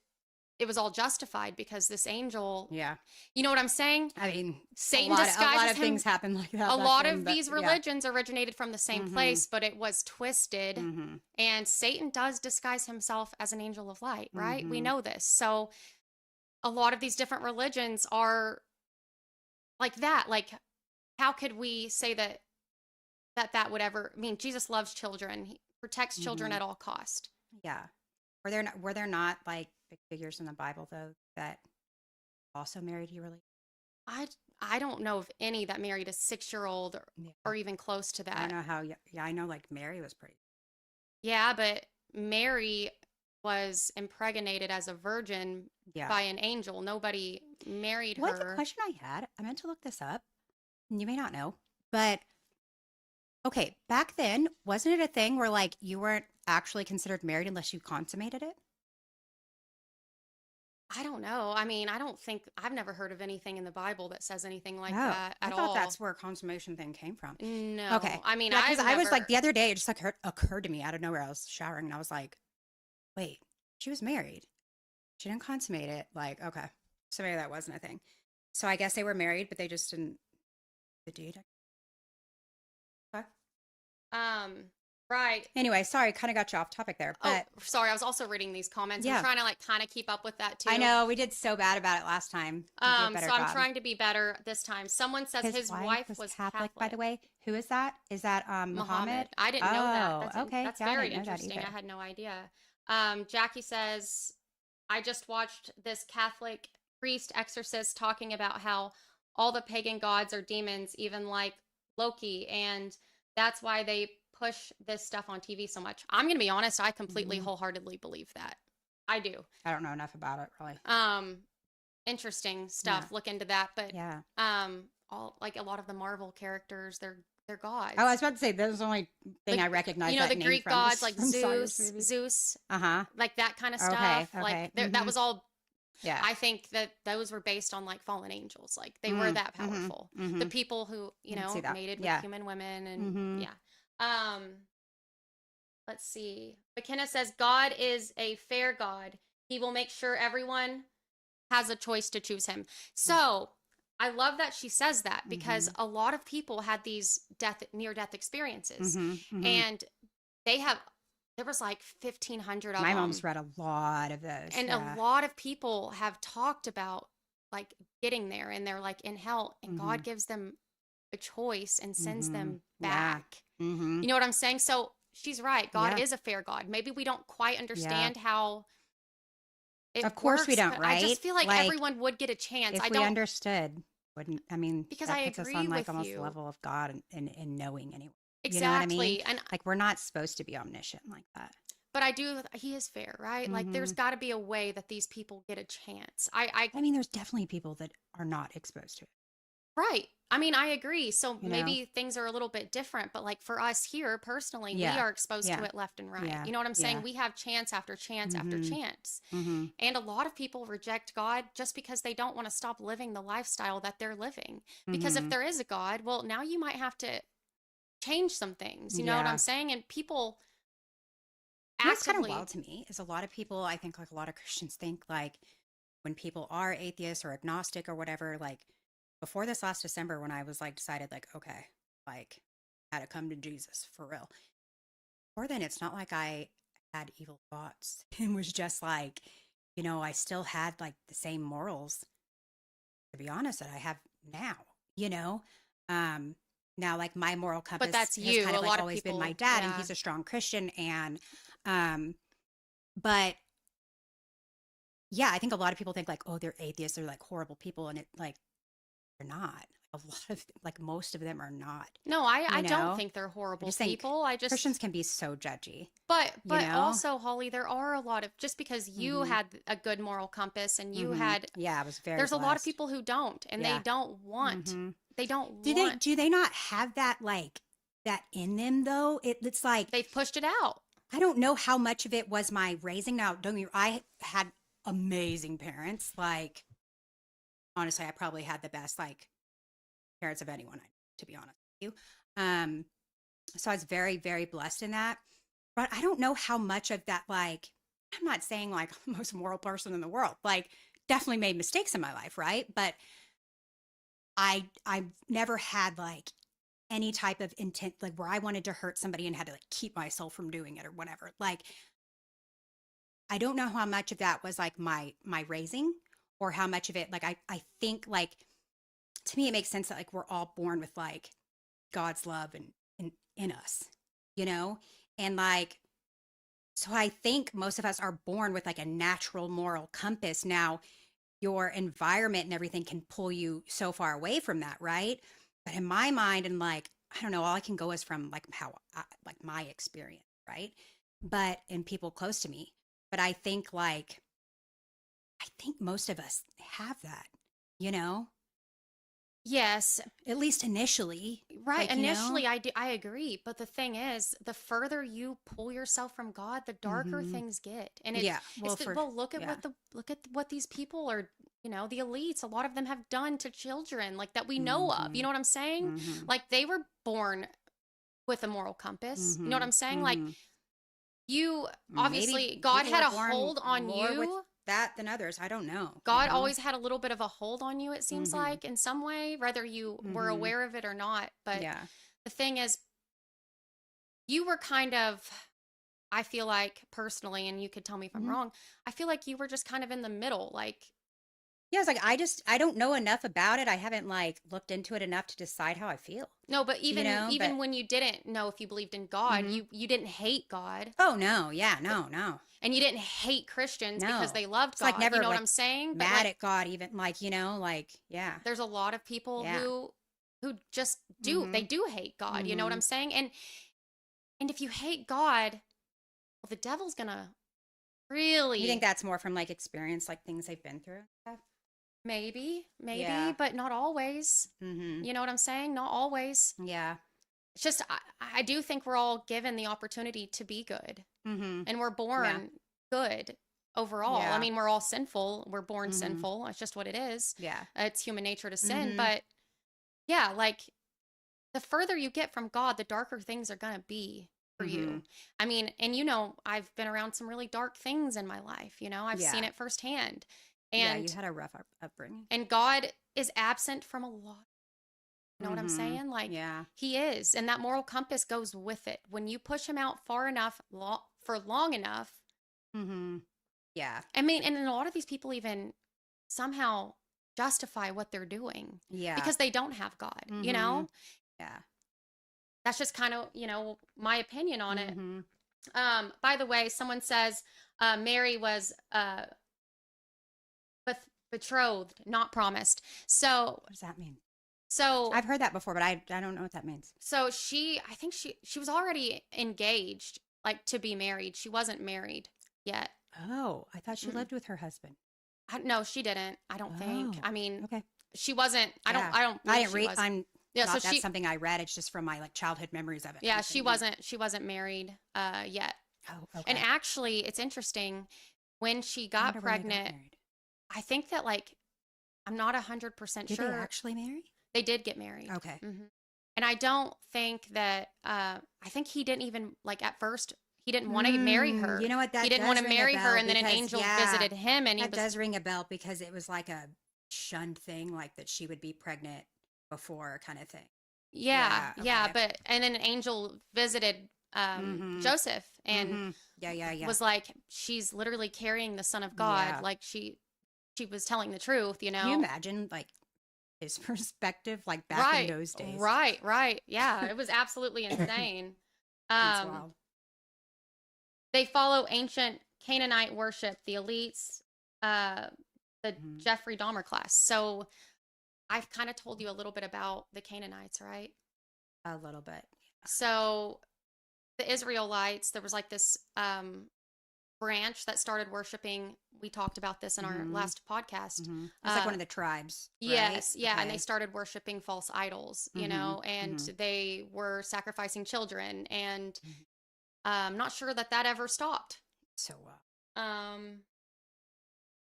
it was all justified because this angel, Yeah. you know what I'm saying? I mean, Satan a lot disguises of him. things happen like that A back lot then, of but these yeah. religions originated from the same Mhm. place, but it was twisted. Mhm. And Satan does disguise himself as an angel of light, right? We Mhm. know this. So a lot of these different religions are like that. Like, how could we say that would ever, I mean, Jesus loves children. He protects children Mhm. at all cost. Yeah. Were there not like big figures in the Bible though that also married you really? I I don't know of any that married a 6-year-old, Yeah. or even close to I don't that. know how. Yeah, I know. Like Mary was pretty. Yeah, but Mary was impregnated as a virgin Yeah. by an angel. Nobody married What's a her. question I had? I meant to look this up. And you may not know, but okay, back then, wasn't it a thing where like you weren't actually considered married unless you consummated it? I don't know. I mean, I don't think I've never heard of anything in the Bible that says anything like Oh, that I at thought all. that's where consummation thing came from. No. Okay. I mean, Yeah, because I've I was like never. the other day, it just like occurred to me out of nowhere. I was showering and I was like, wait, she was married. She didn't consummate it. Like, okay. So maybe that wasn't a thing. So I guess they were married, but they just didn't the deed. Okay. um right. Anyway, sorry, kind of got you off topic there, Oh, but sorry. I was also reading these comments. I'm yeah, trying to like kind of keep up with that I too. know we did so bad about it last time. You do a better So I'm job. trying to be better this time. Someone says His his wife wife was was Catholic, by the Catholic. way. Who is that? Is that Muhammad. Muhammad? I didn't know that. Oh, okay. That's Yeah, I very didn't know that interesting. I either. had no idea. Jackie says, I just watched this Catholic priest exorcist talking about how all the pagan gods are demons, even like Loki, and that's why they push this stuff on TV so much. I'm gonna be honest, I completely Mhm. wholeheartedly believe that. I do. I don't know enough about it, really. Interesting Yeah. stuff. Look into that. But Yeah. all like a lot of the Marvel characters, they're Oh, I gods. was about to say, that was the only thing The I recognize the that name Greek from gods is like from Cyrus movies. Zeus, Uh-huh. like that kind of Okay. stuff. Like Okay. that was all. Yeah. I think that those were based on like fallen angels. Like they were Mm. that Mhm. powerful. The Mhm. people who I can see that. mated with Yeah. human women, and Mhm. yeah. Um, let's see. McKenna says God is a fair God. He will make sure everyone has a choice to choose him. So I love that she says that, because Mhm. a lot of people had these near death experiences, Mhm. Mhm. and they have, there was like 1,500 of My mom's them. read a lot of those. And a Yeah. lot of people have talked about like getting there, and they're like in hell, and God Mhm. gives them a choice and sends Mhm. them Yeah. back. Mm-hmm. You know what I'm saying? So she's right. God Yeah. is a fair God. Maybe we don't quite Yeah. understand how it Of course we works, don't, but I just right? feel like Like, everyone would get a chance. I if we don't, understood, wouldn't, I mean, because that I puts us agree on like with almost the you. level of God and knowing anyway. You know what I mean? Exactly. And Like, we're not supposed to be omniscient like that. but I do, he is fair, right? Like Mm-hmm. there's got to be a way that these people get a chance. I I mean, there's definitely people that are not exposed to it, Right. I mean, I agree. So you know? maybe things are a little bit different, but like for us here personally, we Yeah. are exposed to Yeah. it left and right. Yeah. You know what I'm saying? Yeah. We have chance after chance after Mm-hmm. chance. Mm-hmm. And a lot of people reject God just because they don't want to stop living the lifestyle that they're living. Because if Mm-hmm. there is a God, well, now you might have to change some things. You know what I'm Yeah. saying? And people You know what's kind of wild actively, to me is a lot of people, I think like a lot of Christians think like when people are atheists or agnostic or whatever, like before this last December when I was like decided like, okay, like I had to come to Jesus for real. Before then, it's not like I had evil thoughts. It was just like, I still had like the same morals, to be honest, that I have now, you know? Um, Now like my moral but compass that's has you. kind A of like lot of always been my people, dad and yeah. he's a strong Christian and um but yeah, I think a lot of people think like, oh, they're atheists, they're like horrible people, and it like they're not. A lot of like most of them are not. No, You I don't know, think they're I horrible just think people. I just Christians can be so judgy. But You but know. also, Holly, there are a lot of just because you Mm-hmm. had a good moral compass and you Mm-hmm. had Yeah, I was very there's a lot of blessed. people who don't and Yeah. Mm-hmm. they don't Do they want do they not have that like that in them though? It's like they've pushed it out. I don't know how much of it was my raising. Now, don't get me, I had amazing parents. Like honestly, I probably had the best like parents of anyone, to be honest with you. Um, so I was very, very blessed in that. But I don't know how much of that, like, I'm not saying like I'm the most moral person in the world. Like, definitely made mistakes in my life, right? But I've never had like any type of intent, like where I wanted to hurt somebody and had to like keep myself from doing it or whatever. Like, I don't know how much of that was like my raising or how much of it, like, I think like to me, it makes sense that like we're all born with like God's love and in us, you know? And like, so I think most of us are born with like a natural moral compass. Now, your environment and everything can pull you so far away from that, right? But in my mind, and like, I don't know, all I can go is from like like my experience, right? But in people close to me. But I think most of us have that, you know? Yes, At least initially. right. Like, Initially, I agree, but the thing is, the further you pull yourself from God, the darker Mhm. things get. And Yeah. it's the, well, look at Yeah. what these people are, the elites, a lot of them have done to children like that we know of. You know what I'm saying? Mhm. Like they were born with a moral compass. You know what Mhm. I'm saying? Like Mhm. you Maybe obviously God people had are a born hold on more with you. that than others. I don't know. God always had a little bit of a hold on you, it seems Mhm. like, in some way, whether you were Mhm. aware of it or not. But Yeah. the thing is, you were kind of, I feel like personally, and you could tell me if I'm Mhm. wrong, I feel like you were just kind of in the middle. Like, Yeah, it's like I don't know enough about it. I haven't like looked into it enough to decide how I feel. no, but You know, even but when you didn't know if you believed in God, Mhm. you didn't hate God. Oh no, yeah, But no, no. and you didn't hate Christians because No. they loved It's like God. You never know what like I'm saying? But mad like at God even like, like yeah. there's a lot of people Yeah. who just they Mhm. do hate God. You know what I'm Mhm. saying? And if you hate God, well, the devil's gonna You think really that's more from like experience, like things they've been through? Stuff? maybe, Yeah. but not always. Mhm. You know what I'm saying? Not always. Yeah. It's just I do think we're all given the opportunity to be good, Mhm. and we're Yeah. born good overall. I Yeah. mean, we're all sinful. We're born Mhm. sinful. It's just what it is. Yeah. It's human nature to sin. Mhm. But yeah, like the further you get from God, the darker things are going to be for you. Mhm. I mean, and I've been around some really dark things in my life, I've seen Yeah. it firsthand. Yeah, you And had a rough upbringing. God is absent from a lot. You know what I'm Mhm. saying? Like Yeah. he is, and that moral compass goes with it. When you push him out far enough, for long enough, Mhm. Yeah. I mean, and a lot of these people even somehow justify what they're doing Yeah. because they don't have God, Mhm. Yeah. that's just kind of, my opinion on it. Mm-hmm. By the way, someone says Mary was betrothed, not promised. So, What does that mean? so I've heard that before, but I don't know what that means. So I think she was already engaged, like to be married. She wasn't married yet. Oh, I thought she Mm-mm. lived with her husband. No, she didn't. I don't think. Oh, I mean, okay. she wasn't. I Yeah. don't. I believe didn't she read. was. I'm Yeah. not. So That's she. something I read. It's just from my like childhood memories of it. Yeah, I'm she thinking, wasn't. She wasn't married yet. Oh, And okay. actually, it's interesting when she I got wonder when they got pregnant. married. I think that like I'm not 100% Did they sure. actually marry? They did get married. Okay. And I don't think that, I think he didn't even, like, at first, he didn't want to marry her. You know what? That He didn't want does to ring a marry her, bell and then an because, angel yeah, visited him, and he that was, does ring a bell because it was like a shunned thing, like that she would be pregnant before kind of thing. yeah, Yeah, okay. but, and then an angel visited Mhm. Joseph and Mhm. Yeah. was like, she's literally carrying the Son of God. Yeah. Like, she was telling the truth, Can you imagine like his perspective, like back in Right, those days? right. Yeah, it was absolutely insane. That's Um, wild. They follow ancient Canaanite worship, the elites, uh, the Mhm. Jeffrey Dahmer class. So I've kind of told you a little bit about the Canaanites, right? A little bit. So the Israelites, there was like this branch that started worshiping. We talked about this in our Mhm. last podcast. Mhm. It's like one of the tribes, right? Yes, yeah, and they Okay. started worshiping false idols, Mhm. and Mhm. they were sacrificing children, and Mhm. I'm not sure that ever stopped. So wild. Um,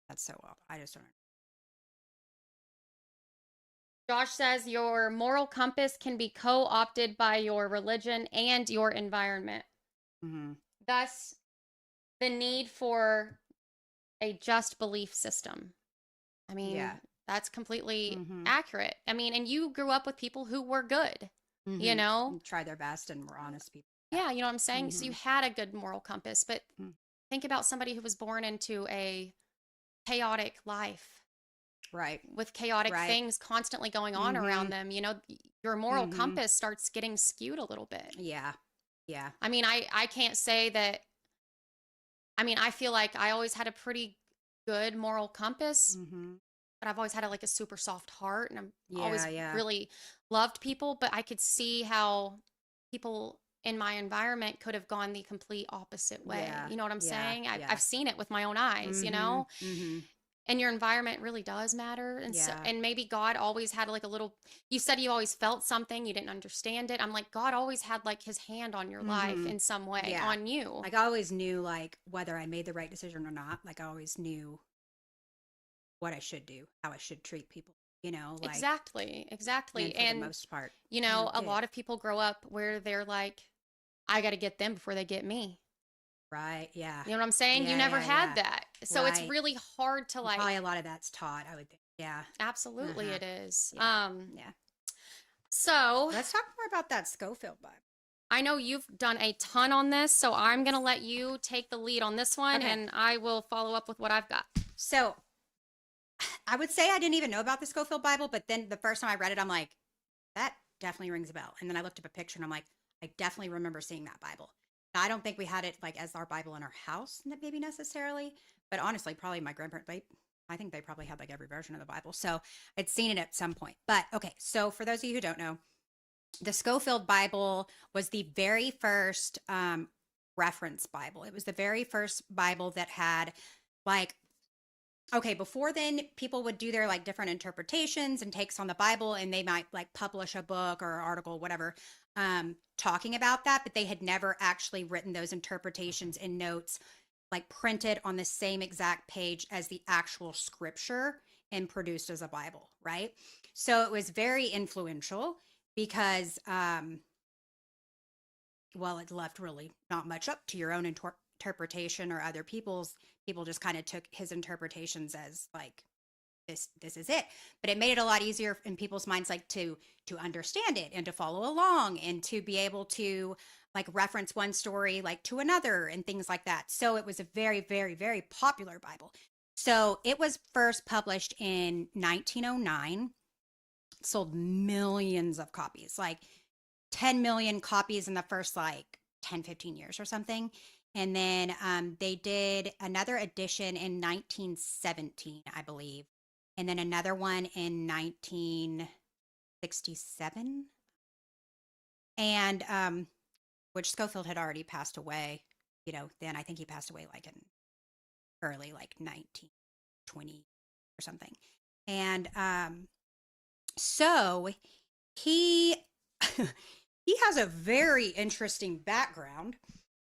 That's so wild. I just don't. Josh says your moral compass can be co opted by your religion and your environment. Mhm. Thus, the need for a just belief system. I mean, Yeah. that's completely Mhm. accurate. I mean, and you grew up with people who were good, you Mhm. know? And try their best and were honest people. Yeah, you know what I'm saying? So you Mhm. had a good moral compass, but Mm. think about somebody who was born into a chaotic life Right. with chaotic Right. things constantly going on around Mhm. them. Your moral Mhm. compass starts getting skewed a little bit. Yeah. Yeah. I mean, I can't say that. I mean, I feel like I always had a pretty good moral compass, Mhm. but I've always had like a super soft heart, and I'm Yeah, always yeah. really loved people, but I could see how people in my environment could have gone the complete opposite way. Yeah. You know what I'm Yeah. saying? Yeah. I've seen it with my own eyes, Mhm. Mhm. and your environment really does matter. And so, Yeah. and maybe God always had like a little, you said you always felt something, you didn't understand it. I'm like, God always had like his hand on your life Mhm. in some way, Yeah. on you. Like I always knew like whether I made the right decision or not. Like I always knew what I should do, how I should treat people, like Exactly, exactly. and for the And, most part, a did. lot of people grow up where they're like, I got to get them before they get me. Right. Yeah. You know what I'm saying? You Yeah, never yeah, had yeah. that. So it's Right. really hard to And probably like, a lot of that's taught, I would think. Yeah. absolutely Uh-huh. it is. Yeah. Yeah. So Let's talk more about that Scofield Bible. I know you've done a ton on this, so I'm going to let you take the lead on this one, Okay. and I will follow up with what I've got. So I would say I didn't even know about the Scofield Bible, but then the first time I read it, I'm like, that definitely rings a bell. And then I looked up a picture and I'm like, I definitely remember seeing that Bible. Now, I don't think we had it like as our Bible in our house, maybe necessarily, but honestly, probably my grandparents, I think they probably had like every version of the Bible. So I'd seen it at some point. But okay, so for those of you who don't know, the Scofield Bible was the very first reference Bible. It was the very first Bible that had like, okay, before then, people would do their like different interpretations and takes on the Bible, and they might like publish a book or article, whatever, talking about that, but they had never actually written those interpretations in notes, like printed on the same exact page as the actual scripture and produced as a Bible, right? So it was very influential because, well, it left really not much up to your own interpretation or other people's. People just kind of took his interpretations as like this is it, but it made it a lot easier in people's minds like to understand it and to follow along and to be able to like reference one story like to another and things like that. So it was a very, very, very popular Bible. So it was first published in 1909, sold millions of copies. Like 10 million copies in the first like 10, 15 years or something. And then they did another edition in 1917, I believe. And then another one in 1967. And which Scofield had already passed away, then I think he passed away like in early like 1920 or something. And so he he has a very interesting background.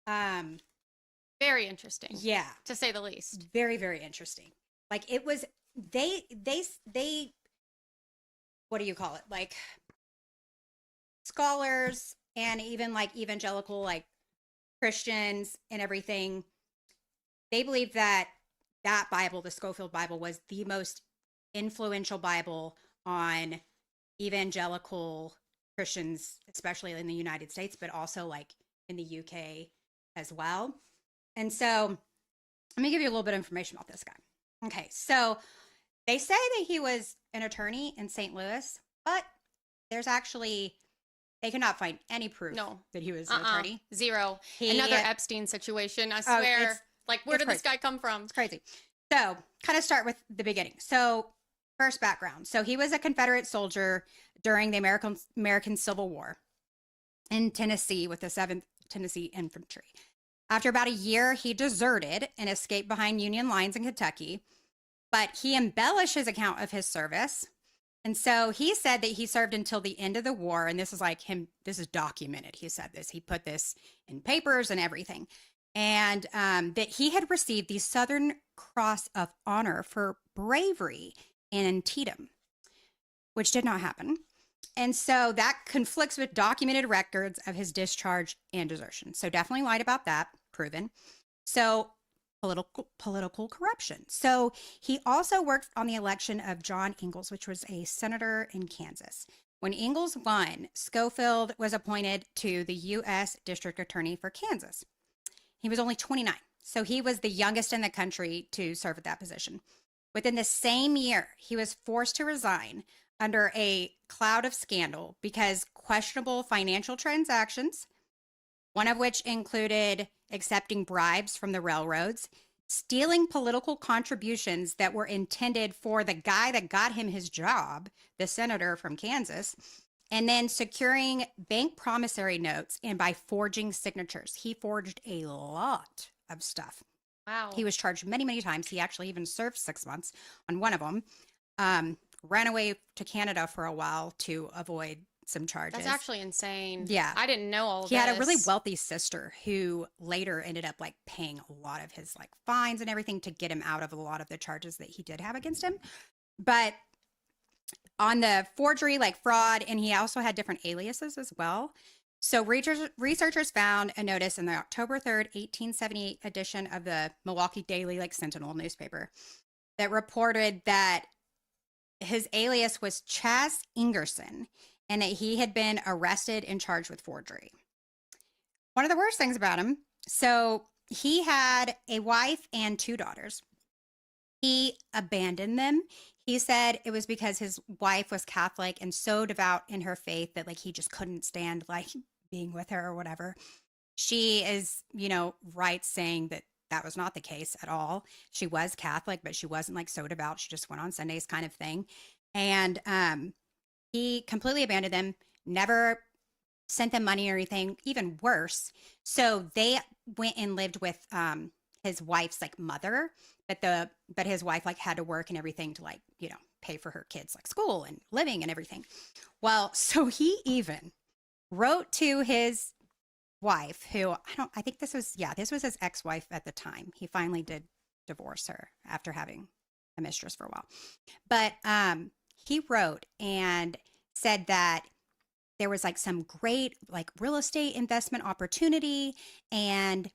Very interesting. Yeah. To say the least. Very, very interesting. Like it was they what do you call it? Like scholars and even like evangelical like Christians and everything, they believe that Bible, the Scofield Bible, was the most influential Bible on evangelical Christians, especially in the United States, but also like in the UK as well. And so let me give you a little bit of information about this guy. Okay, so they say that he was an attorney in St. Louis, but there's actually, they cannot find any proof that he was an attorney. Zero. Another Epstein situation, I swear. Like, where did this guy come from? It's crazy. So, kind of start with the beginning. So, first background. So, he was a Confederate soldier during the American Civil War in Tennessee with the 7th Tennessee Infantry. After about a year, he deserted and escaped behind Union lines in Kentucky. But he embellished his account of his service. And so he said that he served until the end of the war. And this is like him, this is documented. He said this, he put this in papers and everything. And that he had received the Southern Cross of Honor for bravery in Antietam, which did not happen. And so that conflicts with documented records of his discharge and desertion. So definitely lied about that, proven. So political corruption. So he also worked on the election of John Ingalls, which was a senator in Kansas. When Ingalls won, Scofield was appointed to the U.S. District Attorney for Kansas. He was only 29, so he was the youngest in the country to serve at that position. Within the same year, he was forced to resign under a cloud of scandal because questionable financial transactions, one of which included accepting bribes from the railroads, stealing political contributions that were intended for the guy that got him his job, the senator from Kansas, and then securing bank promissory notes and by forging signatures. He forged a lot of stuff. Wow. He was charged many, many times. He actually even served 6 months on one of them. Ran away to Canada for a while to avoid some charges. That's actually insane. Yeah. I didn't know all of He this. had a really wealthy sister who later ended up like paying a lot of his like fines and everything to get him out of a lot of the charges that he did have against him. But on the forgery, like fraud, and he also had different aliases as well. So researchers found a notice in the October 3rd, 1878 edition of the Milwaukee Daily like Sentinel newspaper that reported that his alias was Chas Ingerson and that he had been arrested and charged with forgery. One of the worst things about him, so he had a wife and 2 daughters. He abandoned them. He said it was because his wife was Catholic and so devout in her faith that like he just couldn't stand like being with her or whatever. She is, right saying that that was not the case at all. She was Catholic, but she wasn't like so devout. She just went on Sundays kind of thing. And he completely abandoned them, never sent them money or anything, even worse. So they went and lived with his wife's like mother, but his wife like had to work and everything to like, pay for her kids like school and living and everything. Well, so he even wrote to his wife who I think this was his ex-wife at the time. He finally did divorce her after having a mistress for a while. But he wrote and said that there was like some great like real estate investment opportunity and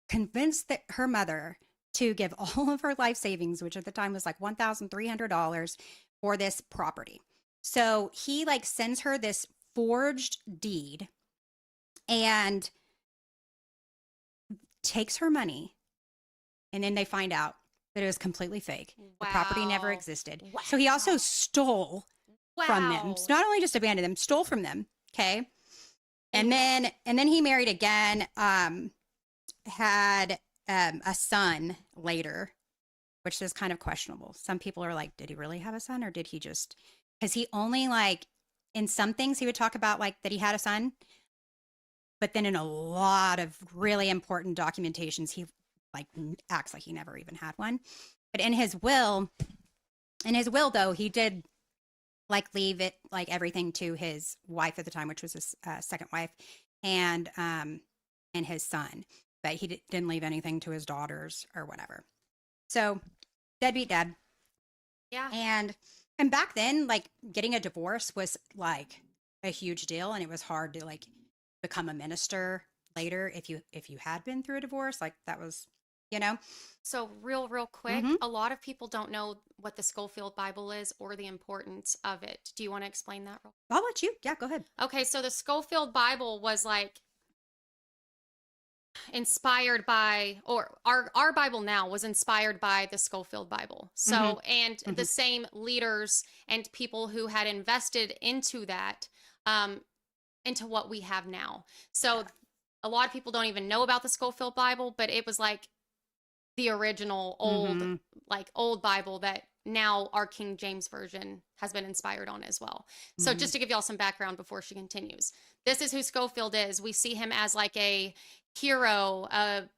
convinced her mother to give all of her life savings, which at the time was like $1,300 for this property. So he like sends her this forged deed and takes her money. And then they find out that it was completely fake. Wow. The property never existed. Wow. So he also stole from them. So not only just abandoned them, stole from them. Okay. And then he married again, had a son later, which is kind of questionable. Some people are like, did he really have a son, or did he just, because he only like, in some things he would talk about like that he had a son, but then in a lot of really important documentations, he like acts like he never even had one. But in his will though, he did like leave it like everything to his wife at the time, which was his second wife, and his son, but he didn't leave anything to his daughters or whatever. So deadbeat dad. Yeah. And back then, like getting a divorce was like a huge deal, and it was hard to like become a minister later if you had been through a divorce. Like that was, you know. So real quick, a lot of people don't know what the Scofield Bible is or the importance of it. Do you want to explain that? I'll let you. Yeah, go ahead. Okay, so the Scofield Bible was like inspired by, or our Bible now was inspired by the Scofield Bible. So, and the same leaders and people who had invested into that, into what we have now. So a lot of people don't even know about the Scofield Bible, but it was like the original old, like old Bible that now our King James Version has been inspired on as well. So just to give y'all some background before she continues, this is who Scofield is. We see him as like a hero.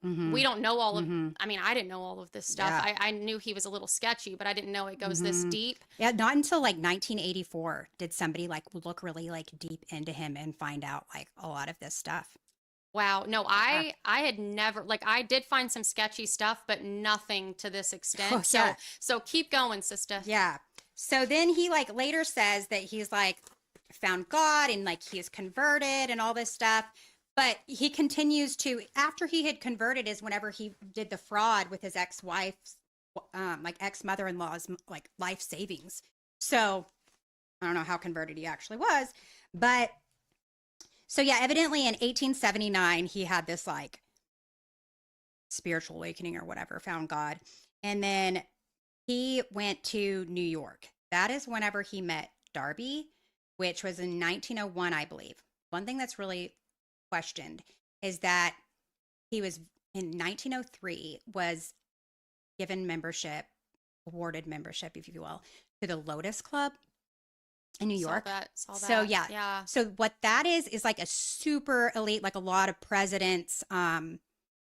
We don't know all of, I mean, I didn't know all of this stuff. Yeah. I knew he was a little sketchy, but I didn't know it goes this deep. Yeah, not until like 1984 did somebody like look really like deep into him and find out like a lot of this stuff. Wow. No, I had never, like, I did find some sketchy stuff, but nothing to this extent. Oh, yeah. So keep going, sister. Yeah. So then he like later says that he's like found God and like he's converted and all this stuff. But he continues to, after he had converted is whenever he did the fraud with his ex-wife's, like ex-mother-in-law's like life savings. So I don't know how converted he actually was, but so yeah, evidently in 1879, he had this like spiritual awakening or whatever, found God. And then he went to New York. That is whenever he met Darby, which was in 1901, I believe. One thing that's really questioned is that he was in 1903 was given membership, awarded membership, if you will, to the Lotus Club in New York. Saw that. So yeah. So what that is like a super elite, like a lot of presidents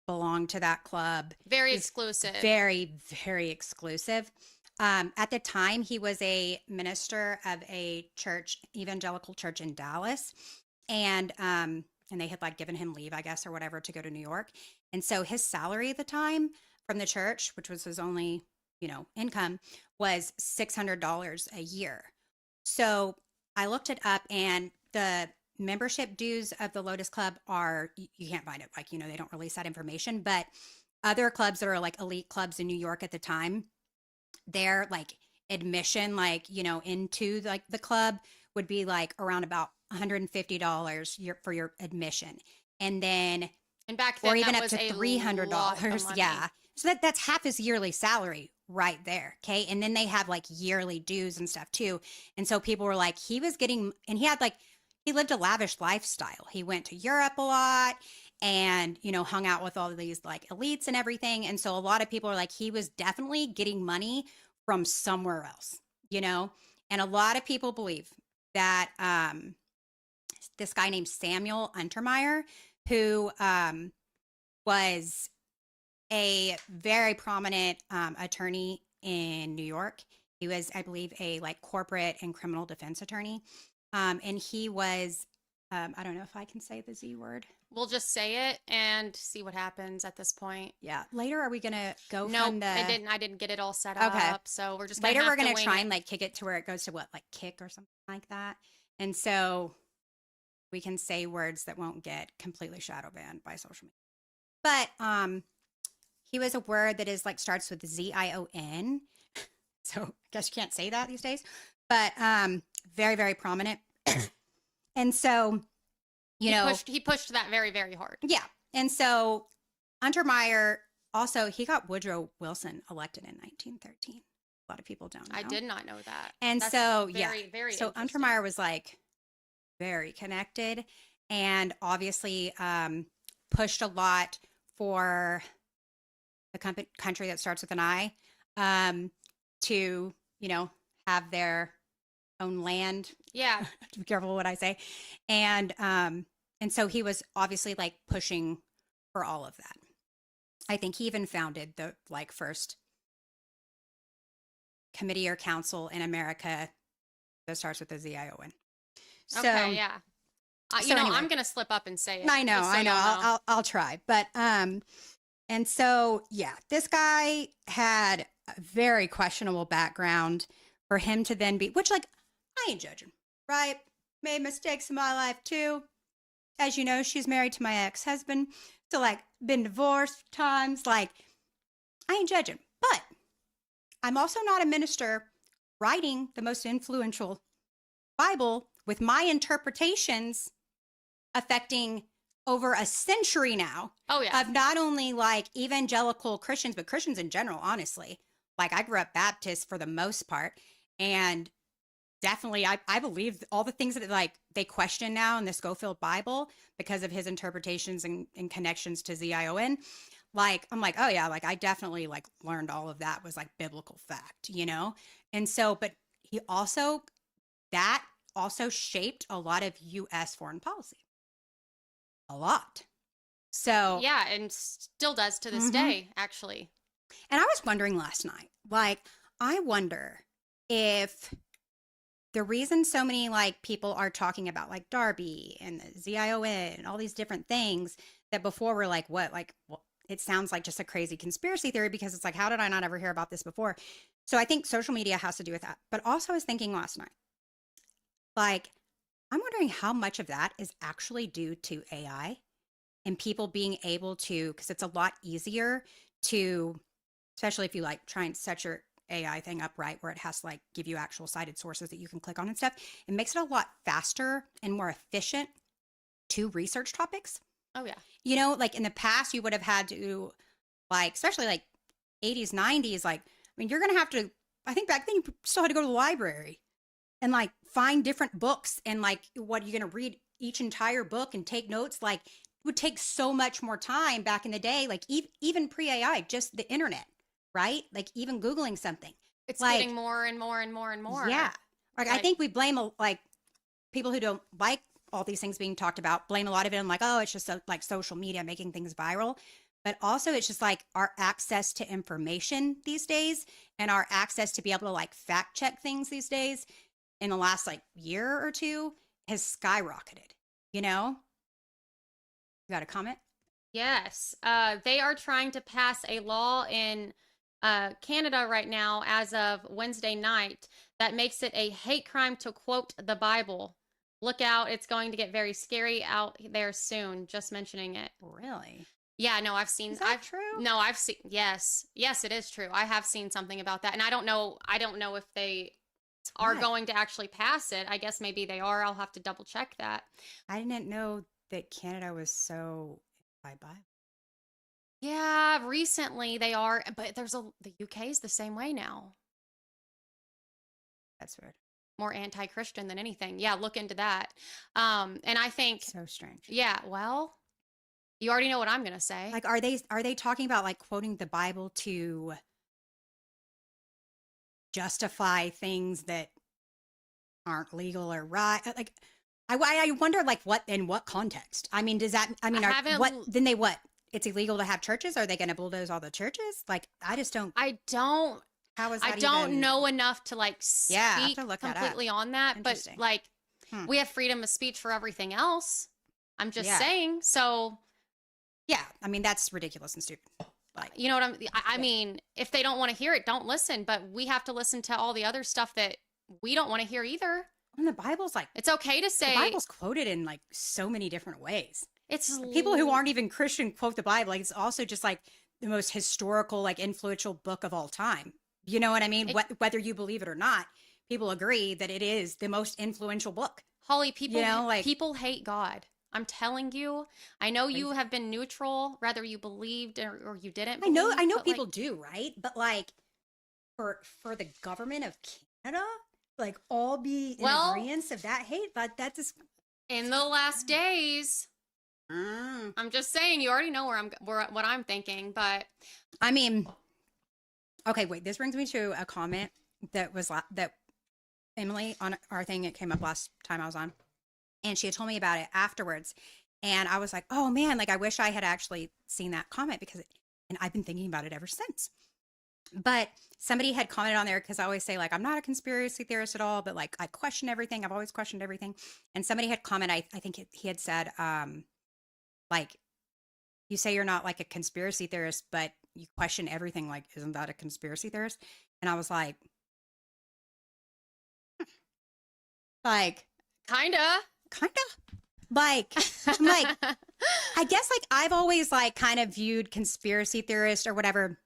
belong to that club. Very exclusive. Very, very exclusive. At the time, he was a minister of a church, evangelical church in Dallas. And they had like given him leave, I guess, or whatever, to go to New York. And so his salary at the time from the church, which was his only, income, was $600 a year. So I looked it up, and the membership dues of the Lotus Club are, you can't find it, like, they don't release that information, but other clubs that are like elite clubs in New York at the time, their like admission, like, into like the club would be like around about $150 for your admission. And then, and back then, or even that up to was $300. Yeah. So that's half his yearly salary right there. Okay. And then they have like yearly dues and stuff too. And so people were like, he was getting, and he lived a lavish lifestyle. He went to Europe a lot and, hung out with all of these like elites and everything. And so a lot of people are like, he was definitely getting money from somewhere else, and a lot of people believe that, this guy named Samuel Untermeyer, who, was a very prominent attorney in New York. He was, I believe, a like corporate and criminal defense attorney. And he was, I don't know if I can say the Z word. We'll just say it and see what happens at this point. Yeah. Later, are we going to go no, from the... I didn't get it all set Okay. up. So we're just going Later, we're going to try and like kick it to where it goes to what, like kick or something like that. And so we can say words that won't get completely shadow banned by social media. But he was a word that is like starts with Z-I-O-N. So I guess you can't say that these days. But very, very prominent. And so, he pushed that very, very hard. Yeah. And so Untermeyer also, he got Woodrow Wilson elected in 1913. A lot of people don't know. I did not know that. And That's so, very, very so interesting. Untermeyer was like very connected. and obviously pushed a lot for the country that starts with an I, to, have their own land. Yeah. Be careful what I say. And so he was obviously like pushing for all of that. I think he even founded the like first committee or council in America that starts with a ZION. So, Okay, yeah. so anyway. I'm gonna slip up and say it. I know, just so I know. y'all know. I'll try. But and so yeah, this guy had a very questionable background for him to then be, which like I ain't judging, right? Made mistakes in my life too. As you know, she's married to my ex-husband, so like been divorced times. Like I ain't judging, but I'm also not a minister writing the most influential Bible with my interpretations affecting over a century now. Oh yeah. Of not only like evangelical Christians, but Christians in general, honestly. Like I grew up Baptist for the most part. And definitely I believe all the things that like they question now in the Scofield Bible because of his interpretations and connections to ZION. Like, I'm like, oh yeah, like I definitely like learned all of that was like biblical fact, And so, but that also shaped a lot of US foreign policy. A lot. So yeah, and still does to this day, actually. And I was wondering last night, like, I wonder if the reason so many like people are talking about like Darby and the ZION and all these different things that before we're like, what? Like, well, it sounds like just a crazy conspiracy theory because it's like, how did I not ever hear about this before? So I think social media has to do with that. But also I was thinking last night, like, I'm wondering how much of that is actually due to AI and people being able to, because it's a lot easier to, especially if you like try and set your AI thing up right, where it has to like give you actual cited sources that you can click on and stuff. It makes it a lot faster and more efficient to research topics. Oh yeah. Like in the past, you would have had to, like, especially like 80s, 90s, like, I mean, you're going to have to, I think back then you still had to go to the library and like find different books and like what you're going to read each entire book and take notes. Like, it would take so much more time back in the day, like even pre-AI, just the internet, right? Like even Googling something. It's like, getting more and more and more and more. Yeah. Like I think we blame like people who don't like all these things being talked about, blame a lot of it on like, oh, it's just like social media making things viral. But also it's just like our access to information these days and our access to be able to like fact check things these days in the last like year or two has skyrocketed, You got a comment? Yes. They are trying to pass a law in Canada right now as of Wednesday night that makes it a hate crime to quote the Bible. Look out. It's going to get very scary out there soon. Just mentioning it. Really? Yeah, no, I've seen. Is that true? No, I've seen. Yes, it is true. I have seen something about that, and I don't know if they are going to actually pass it. I guess maybe they are. I'll have to double check that. I didn't know that Canada was so Bible. Yeah, recently they are, but the UK is the same way now. That's weird. More anti-Christian than anything. Yeah, look into that. And I think so strange. Yeah, well, you already know what I'm gonna say. Like, are they talking about like quoting the Bible to justify things that aren't legal or right? Like, I wonder like in what context? I mean, does that? I mean, what? It's illegal to have churches? Are they going to bulldoze all the churches? Like, I just don't. I don't. How is that? I don't know enough to like speak completely on that, but like we have freedom of speech for everything else. I'm just saying. So yeah, I mean that's ridiculous and stupid. Like, you know what I mean, if they don't want to hear it, don't listen. But we have to listen to all the other stuff that we don't want to hear either. And the Bible's like, it's okay to say the Bible's quoted in like so many different ways. It's people who aren't even Christian quote the Bible. Like, it's also just like the most historical, like influential book of all time. You know what I mean? Whether you believe it or not, people agree that it is the most influential book. Holly, people hate God. I'm telling you. I know you have been neutral, whether you believed or you didn't. I know people do, right? But like for the government of Canada, like all be in agreement of that hate, but that's just In the last days. I'm just saying, you already know what I'm thinking, but I mean, okay, wait. This brings me to a comment that was that Emily on our thing. It came up last time I was on, and she had told me about it afterwards, and I was like, oh man, like I wish I had actually seen that comment and I've been thinking about it ever since. But somebody had commented on there because I always say like I'm not a conspiracy theorist at all, but like I question everything. I've always questioned everything. And somebody had commented, I think he had said, like, you say you're not like a conspiracy theorist, but you question everything. Like, isn't that a conspiracy theorist? And I was like, like, kinda. Like, I'm like, I guess like I've always like kind of viewed conspiracy theorists or whatever,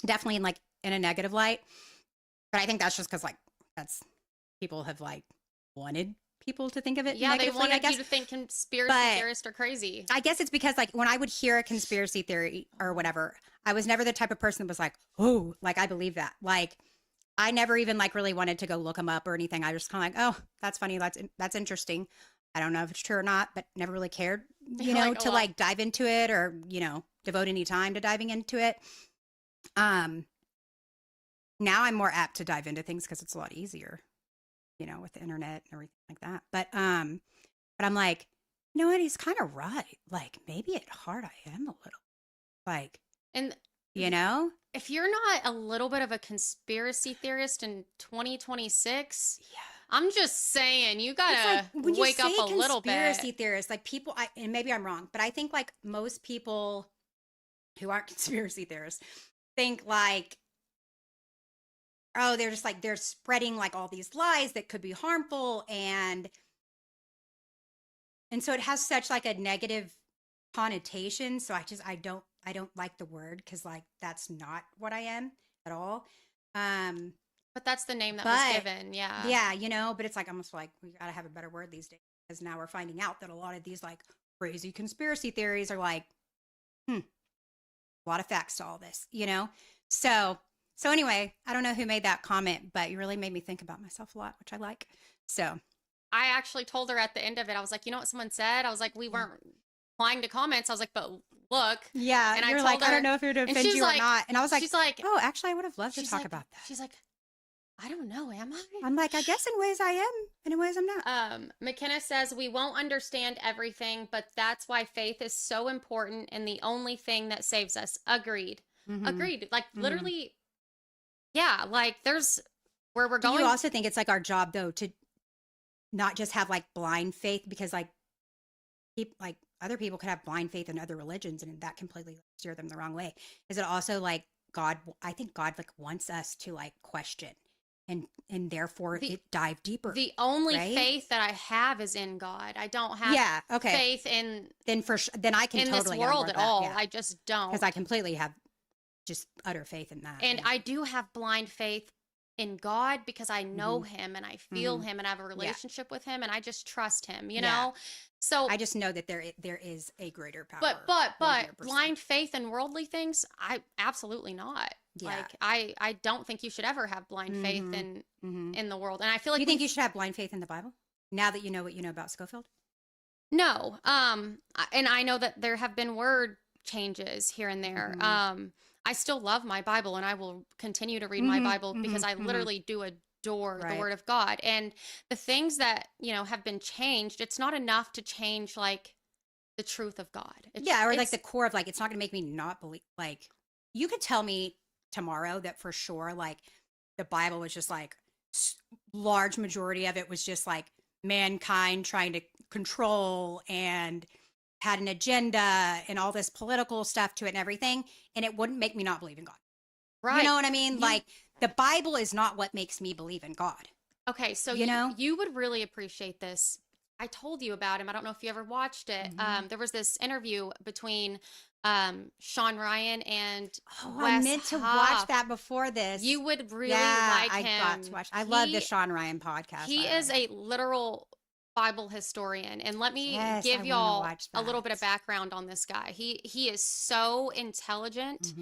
definitely in a negative light. But I think that's just because like that's people have like wanted people to think of it. Yeah, they negatively, I wanted guess. you to think conspiracy theorists are crazy. I guess it's because like when I would hear a conspiracy theory or whatever, I was never the type of person that was like, oh, like I believe that. Like I never even like really wanted to go look them up or anything. I just kind of like, oh, that's funny. That's interesting. I don't know if it's true or not, but never really cared, you know, like, to like dive into it or, you know, devote any time to diving into it. Now I'm more apt to dive into things because it's a lot easier, you know, with the internet and everything like that. But I'm like, you know what? He's kind of right. Like maybe at heart I am a little like, And you know, if you're not a little bit of a conspiracy theorist in 2026, yeah. I'm just saying you It's gotta like, when you wake up say a little conspiracy bit. theorists, like people, and maybe I'm wrong, but I think like most people who aren't conspiracy theorists think like, oh, they're just like, they're spreading like all these lies that could be harmful. And so it has such like a negative connotation. So I don't like the word because like, that's not what I am at all. But that's the name that But was given. Yeah. yeah, you know, but it's like almost like we got to have a better word these days because now we're finding out that a lot of these like crazy conspiracy theories are like, a lot of facts to all this, you know? So anyway, I don't know who made that comment, but you really made me think about myself a lot, which I like. So I actually told her at the end of it, I was like, you know what someone said? I was like, we weren't replying to comments. I was like, but look. yeah, And you're I like, told I her, don't know if it would and offend she's you or like, not. And I was like, she's like, oh, actually, I would have loved to she's talk like, about that. she's like, I don't know, am I? I'm like, I guess in ways I am, and in ways I'm not. McKenna says we won't understand everything, but that's why faith is so important and the only thing that saves us. Agreed. Mhm. Agreed. Like Mhm. literally, yeah, like there's where we're Do going. you also think it's like our job though to not just have like blind faith because like like other people could have blind faith in other religions and that completely steer them the wrong way? Is it also like God? I think God like wants us to like question and therefore dive deeper. The only right? faith that I have is in God. I don't have Yeah, okay. faith in Then then I can in totally this world at all. Yeah. I just don't. Because I completely have just utter faith in that. And I do have blind faith in God because I know him and I feel him and I have a relationship with him and I just trust him, you know? So I just know that there is a greater power. But 100%. blind faith in worldly things, I absolutely not. Yeah. Like I don't think you should ever have blind faith in the world. And I feel like you think you should have blind faith in the Bible now that you know what you know about Scofield? No. And I know that there have been word changes here and there. I still love my Bible and I will continue to read my Bible because I literally do adore the word of God. And the things that, you know, have been changed, it's not enough to change like the truth of God. Or like the core of like, it's not going to make me not believe. Like you could tell me tomorrow that for sure, like the Bible was just like large majority of it was just like mankind trying to control and had an agenda and all this political stuff to it and everything. And it wouldn't make me not believe in God. Right. You know what I mean? Like the Bible is not what makes me believe in God. Okay. So you know, you would really appreciate this. I told you about him. I don't know if you ever watched it. There was this interview between Sean Ryan and Wes I meant to watch that before this. You would really like him. I got to watch. I love the Sean Ryan podcast. He is a literal Bible historian, and let me Yes, give I y'all wanna watch a little bit that. of background on this guy. He is so intelligent.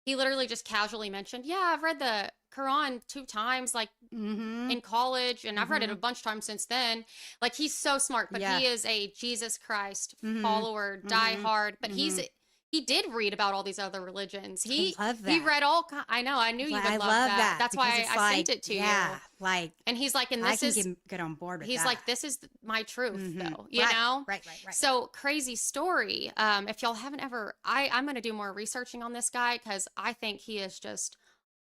he literally just casually mentioned, yeah, I've read the Quran 2 times, like in college, and I've read it a bunch of times since then. Like, he's so smart, but Yeah. he is a Jesus Christ Mhm. follower, Mhm. diehard. But Mhm. he did read about all these other religions. He love he that. read all. I know. I knew you would I love love that. that That's because why it's I like, sent it to yeah, you. like And he's like, and I this can is. get on board with He's that. like, this is my truth, Mhm. though. You Right, know. right. So crazy story. If y'all haven't ever, I'm gonna do more researching on this guy because I think he is just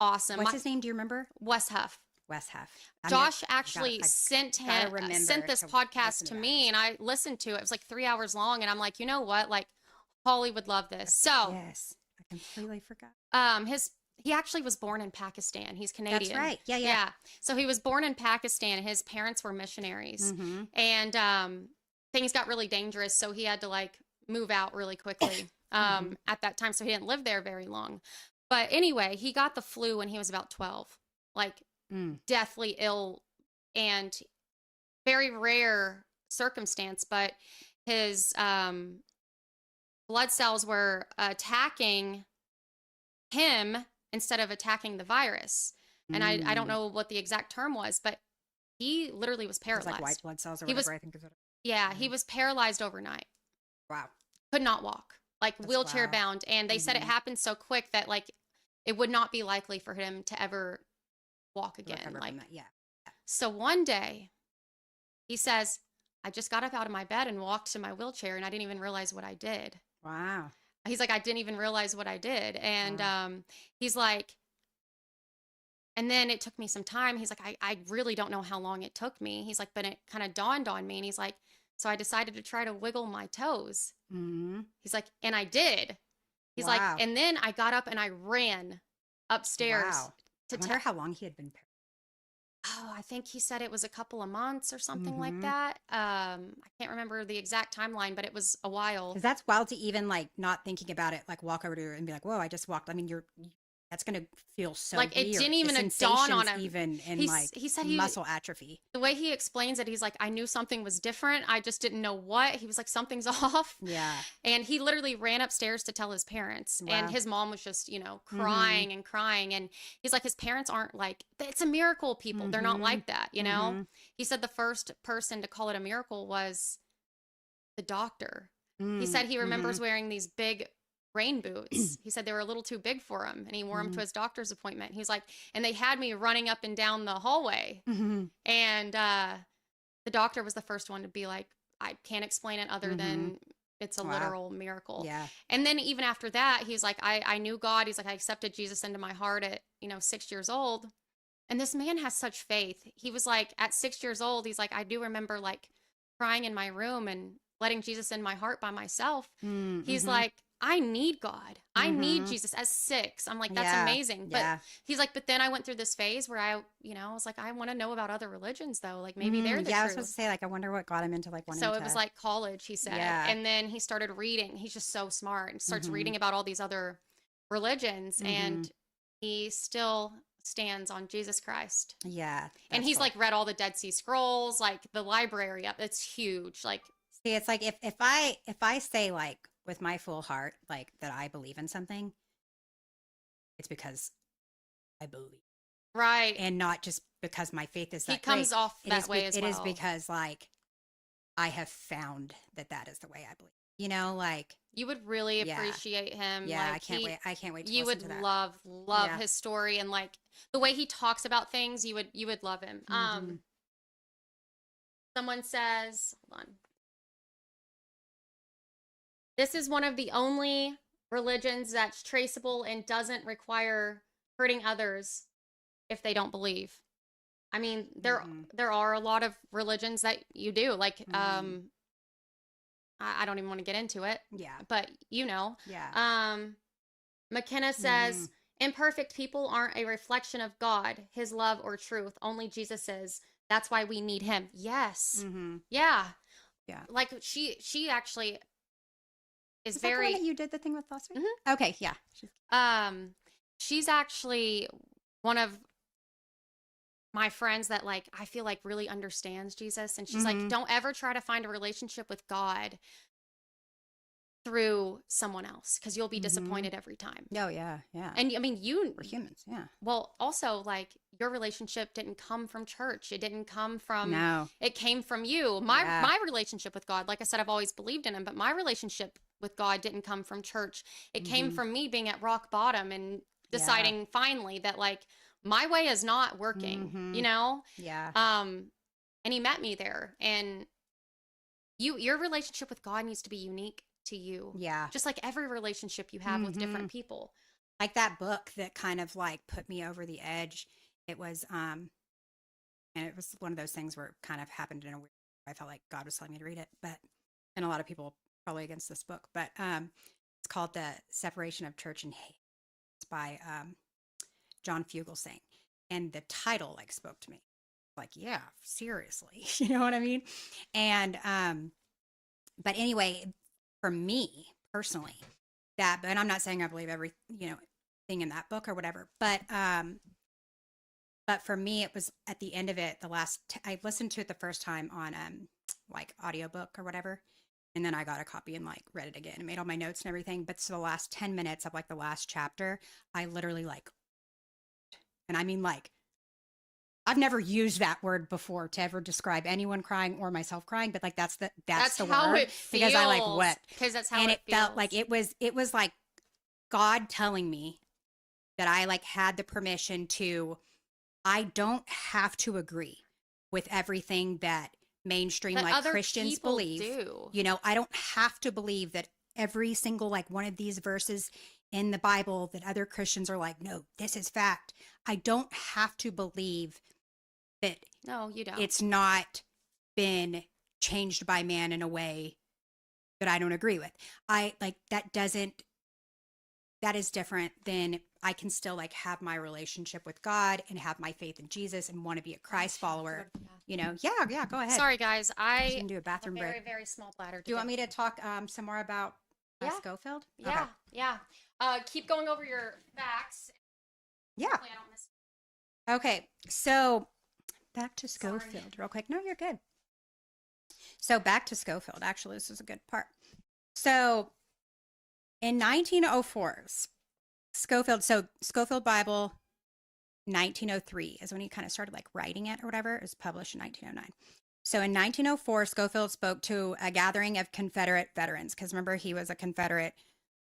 awesome. What's his name? Do you remember? Wes Huff. Wes Huff. Josh actually I sent gotta this to podcast listen to that. me, and I listened to it. It was like 3 hours long, and I'm like, you know what? Like, Holly would love this. So, Yes, I completely forgot. he actually was born in Pakistan. He's Canadian. That's right. Yeah. So he was born in Pakistan. His parents were missionaries, Mhm. and things got really dangerous, so he had to like move out really quickly at that time. So he didn't live there very long. But anyway, he got the flu when he was about 12. Like, deathly ill, and very rare circumstance, but his blood cells were attacking him instead of attacking the virus. And I don't know what the exact term was, but he literally was It's paralyzed. like white blood cells or He was- whatever, I think is what. Yeah, he was paralyzed overnight. Wow. Could not walk, like That's wheelchair wow. bound. And they said it happened so quick that like it would not be likely for him to ever walk again. Recover Like, from that. Yeah. so one day he says, I just got up out of my bed and walked to my wheelchair, and I didn't even realize what I did. Wow. He's like, I didn't even realize what I did. And he's like, and then it took me some time. He's like, I really don't know how long it took me. He's like, but it kind of dawned on me. And he's like, so I decided to try to wiggle my toes. He's like, and I did. He's Wow. like, and then I got up and I ran upstairs. Wow. I wonder how long he had been paralyzed. Oh, I think he said it was a couple of months or something like that. I can't remember the exact timeline, but it was a while. Because that's wild to even like not thinking about it, like walk over to it and be like, whoa, I just walked. I mean, that's going to feel so Like, it weird. didn't The even dawn on sensations him. even in He said muscle atrophy. the way he explains it, he's like, I knew something was different. I just didn't know what. He was like, something's off. Yeah. And he literally ran upstairs to tell his parents. Wow. And his mom was just, crying and crying. And he's like, his parents aren't like, it's a miracle, people. They're not like that, you know? He said the first person to call it a miracle was the doctor. He said he remembers wearing these big rain boots. He said they were a little too big for him, and he wore them to his doctor's appointment. He's like, and they had me running up and down the hallway. And the doctor was the first one to be like, I can't explain it other than it's a literal miracle. Yeah. And then even after that, he's like, I knew God. He's like, I accepted Jesus into my heart at 6 years old. And this man has such faith. He was like, at 6 years old, he's like, I do remember like crying in my room and letting Jesus in my heart by myself. He's like, I need God. I need Jesus at 6. I'm like, that's amazing. But he's like, but then I went through this phase where I was like, I want to know about other religions though. Like, maybe they're the I was truth. supposed to say, like, I wonder what got him into like wanting So to. it was like college, he said. Yeah. And then he started reading. He's just so smart, and starts reading about all these other religions. And he still stands on Jesus Christ. Yeah. And he's like read all the Dead Sea Scrolls, like the library up. It's huge. Like, see, it's like if I say like with my full heart like that I believe in something, it's because I believe, right. and not just because my faith is that He comes great. off It that is way as It well. is because like I have found that is the way I believe. Like You would really Yeah. appreciate him. yeah, Like, I can't wait. I can't wait to You listen would to that. love Yeah. his story, and like the way he talks about things. You would love him. Someone says, hold on. This is one of the only religions that's traceable and doesn't require hurting others if they don't believe. I mean, there are a lot of religions that you do. Like, I don't even want to get into it. Yeah. But Yeah. McKenna says, imperfect people aren't a reflection of God, his love or truth. Only Jesus is. That's why we need him. Yes. Yeah. Yeah. Like she actually is Is that the very, one that you did the thing with last week? Okay. Yeah. she's actually one of my friends that like I feel like really understands Jesus, and she's like, don't ever try to find a relationship with God through someone else because you'll be Mhm. disappointed every time. Oh yeah, yeah. And I mean, We're humans, yeah. well, also like your relationship didn't come from church. It didn't come from, No. it came from you. Yeah. My relationship with God, like I said, I've always believed in him, but my relationship with God didn't come from church. It came Mhm. from me being at rock bottom and Yeah. deciding finally that like my way is not working, you Mhm. know? Yeah. And he met me there. And your relationship with God needs to be unique to you. Yeah. Just like every relationship you have with different Mhm. people. Like that book that kind of like put me over the edge. It was and it was one of those things where it kind of happened in a weird I felt like God was telling me to read it, but and a lot of people probably against this book, but it's called The Separation of Church and Hate. It's by John Fugelsang. And the title like spoke to me. Like, yeah, seriously. You know what I mean? And but anyway, for me personally, that and I'm not saying I believe every, thing in that book or whatever, but for me it was at the end of it, I listened to it the first time on like audiobook or whatever. And then I got a copy and like read it again and made all my notes and everything. But so the last 10 minutes of like the last chapter, I literally like, and I mean like I've never used that word before to ever describe anyone crying or myself crying, but like that's the how word it feels. because I like wept. Because that's how And it it felt feels. like it was like God telling me that I like had the permission to I don't have to agree with everything that mainstream That like other Christians people believe. do. I don't have to believe that every single like one of these verses in the Bible that other Christians are like, no, this is fact. I don't have to believe that No, you don't. it's not been changed by man in a way that I don't agree with. I like that is different than I can still like have my relationship with God and have my faith in Jesus and want to be a Christ follower. Yeah, go ahead. Sorry, guys. I I can do a have a bathroom very, break. very small bladder. Do you want me to talk some more about Yeah. Scofield? Yeah, yeah. Keep going over your facts. Yeah. Hopefully I don't miss. Okay. So back to Sorry. Scofield real quick. No, you're good. So back to Scofield. Actually, this is a good part. So in 1904, Scofield Bible 1903 is when he kind of started like writing it or whatever. It was published in 1909. So in 1904, Scofield spoke to a gathering of Confederate veterans because remember he was a Confederate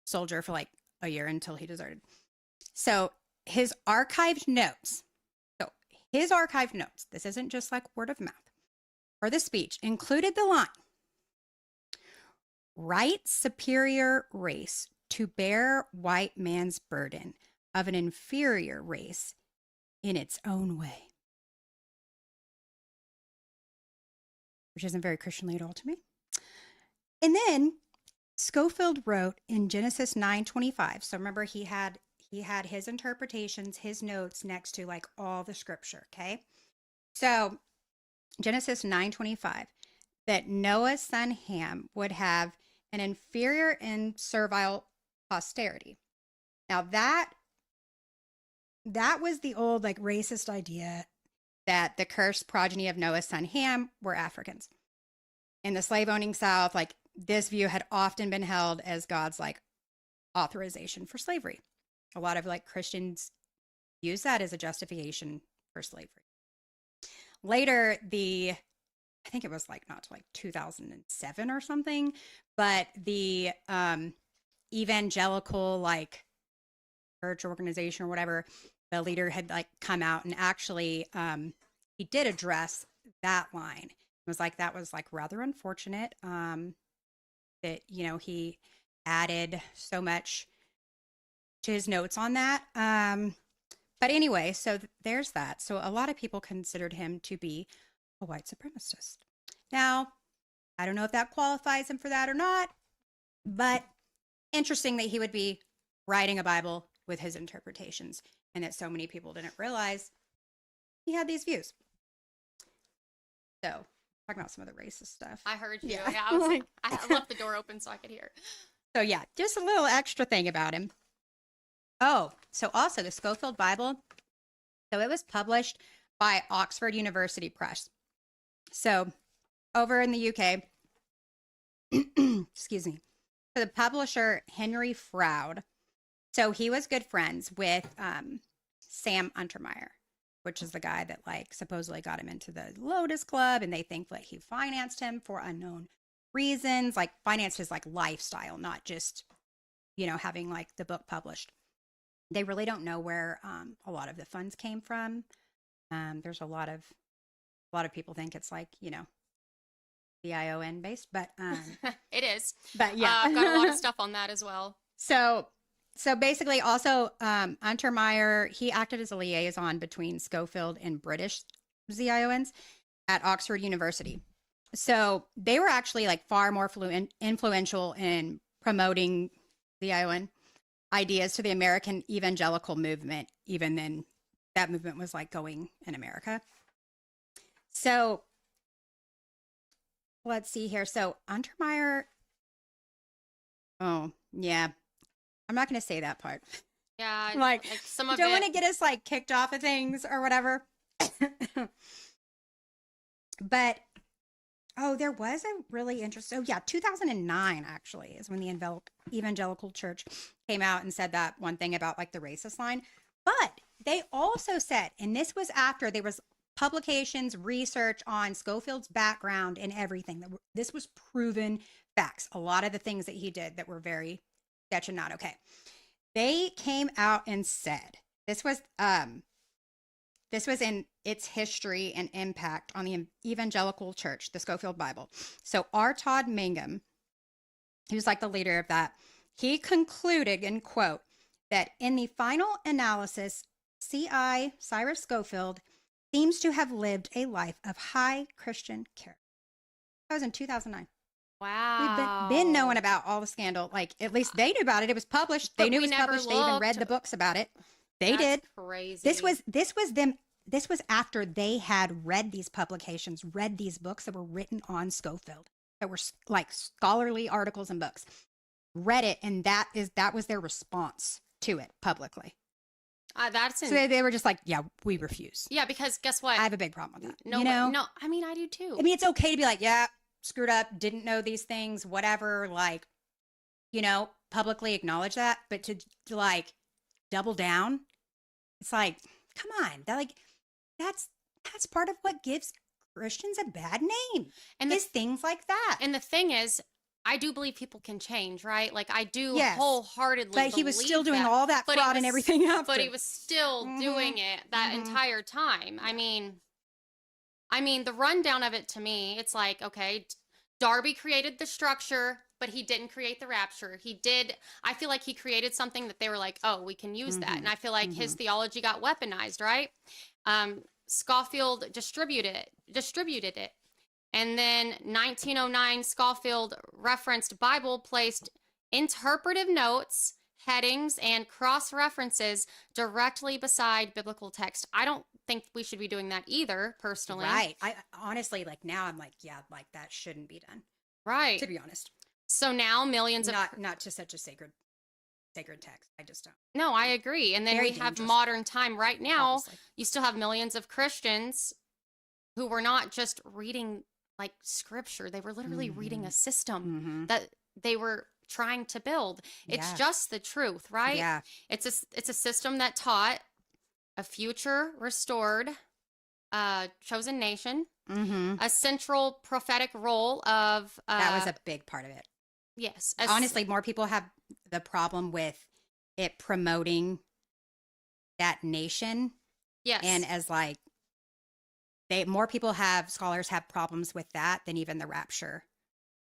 soldier for like a year until he deserted. So his archived notes, this isn't just like word of mouth, or the speech included the line, "Right superior race to bear white man's burden of an inferior race in its own way," which isn't very Christianly at all to me. And then Scofield wrote in Genesis 9:25. So remember he had his interpretations, his notes next to like all the scripture, okay? So Genesis 9:25, that Noah's son Ham would have an inferior and servile posterity. Now that was the old like racist idea that the cursed progeny of Noah's son Ham were Africans. In the slave owning South, like this view had often been held as God's like authorization for slavery. A lot of like Christians use that as a justification for slavery. Later, I think it was like not to like 2007 or something, but the evangelical like church organization or whatever, the leader had like come out and actually he did address that line. It was like that was like rather unfortunate that he added so much to his notes on that. But anyway, so there's that. So a lot of people considered him to be a white supremacist. Now, I don't know if that qualifies him for that or not, but interesting that he would be writing a Bible with his interpretations and that so many people didn't realize he had these views. So, talking about some of the racist stuff. I heard you. Yeah. Yeah, I left the door open so I could hear. So, yeah, just a little extra thing about him. Oh, so also the Scofield Bible. So it was published by Oxford University Press. So over in the UK, excuse me, So the publisher, Henry Froud. So he was good friends with Sam Untermeyer, which is the guy that like supposedly got him into the Lotus Club, and they think that he financed him for unknown reasons, like financed his like lifestyle, not just, you know, having like the book published. They really don't know where a lot of the funds came from. There's a lot of people think it's like, you know, the ION based, but It is. but yeah, I've got a lot of stuff on that as well. So basically, also Untermeyer, he acted as a liaison between Scofield and British ZIONs at Oxford University. So they were actually like far more influential in promoting ZION ideas to the American evangelical movement, even then that movement was like going in America. So let's see here. So Untermeyer, oh yeah, I'm not going to say that part. Yeah, Like some of don't it. want to get us like kicked off of things or whatever. But oh, there was a really interesting. Oh yeah, 2009 actually is when the evangelical church came out and said that one thing about like the racist line. But they also said, and this was after there was publications, research on Scofield's background and everything. This was proven facts. A lot of the things that he did that were very sketch and not okay. They came out and said this was in its history and impact on the evangelical church, the Scofield Bible. So R. Todd Mangum, who's like the leader of that, he concluded, and quote, that in the final analysis, C.I. Cyrus Scofield seems to have lived a life of high Christian character. That was in 2009. Wow. We've been knowing about all the scandal. Like, at least they knew about it. It was published. They But knew it we was never published. They even read looked. the books about it. They That's did. crazy. This was them. This was after they had read these publications, read these books that were written on Scofield, that were like scholarly articles and books. Read it, and that was their response to it publicly. That's So they were just like, yeah, we refuse. yeah, because guess what? I have a big problem with that. No, you know? no. I mean, I do too. I mean, it's okay to be like, yeah, screwed up, didn't know these things, whatever. Like, you know, publicly acknowledge that, but to like double down, it's like, come on, that's part of what gives Christians a bad name, and is things like that. And the thing is, I do believe people can change, right? Like I do Yes. wholeheartedly. But he was believe still doing that. all that But he fraud and was- everything after. But he was still doing it that Mhm. entire time. I mean, the rundown of it to me, it's like, okay, Darby created the structure, but he didn't create the rapture. I feel like he created something that they were like, oh, we can use that. And I feel like his theology got weaponized, right? Scofield distributed it. And then 1909, Scofield referenced Bible placed interpretive notes, headings, and cross-references directly beside biblical text. I don't think we should be doing that either, personally. Right. I honestly, like now I'm like, yeah, like that shouldn't be done, Right. to be honest. So now millions of... Not to such a sacred text. I just don't. No, I agree. And then Very we have dangerous. modern time right now. Obviously. You still have millions of Christians who were not just reading like scripture. They were literally reading a system that they were trying to build. It's Yeah. just the truth, right? Yeah. It's a system that taught a future restored chosen nation, a central prophetic role of That was a big part of it. yes. Honestly, more people have the problem with it promoting that nation. yes. And as like, more scholars have problems with that than even the rapture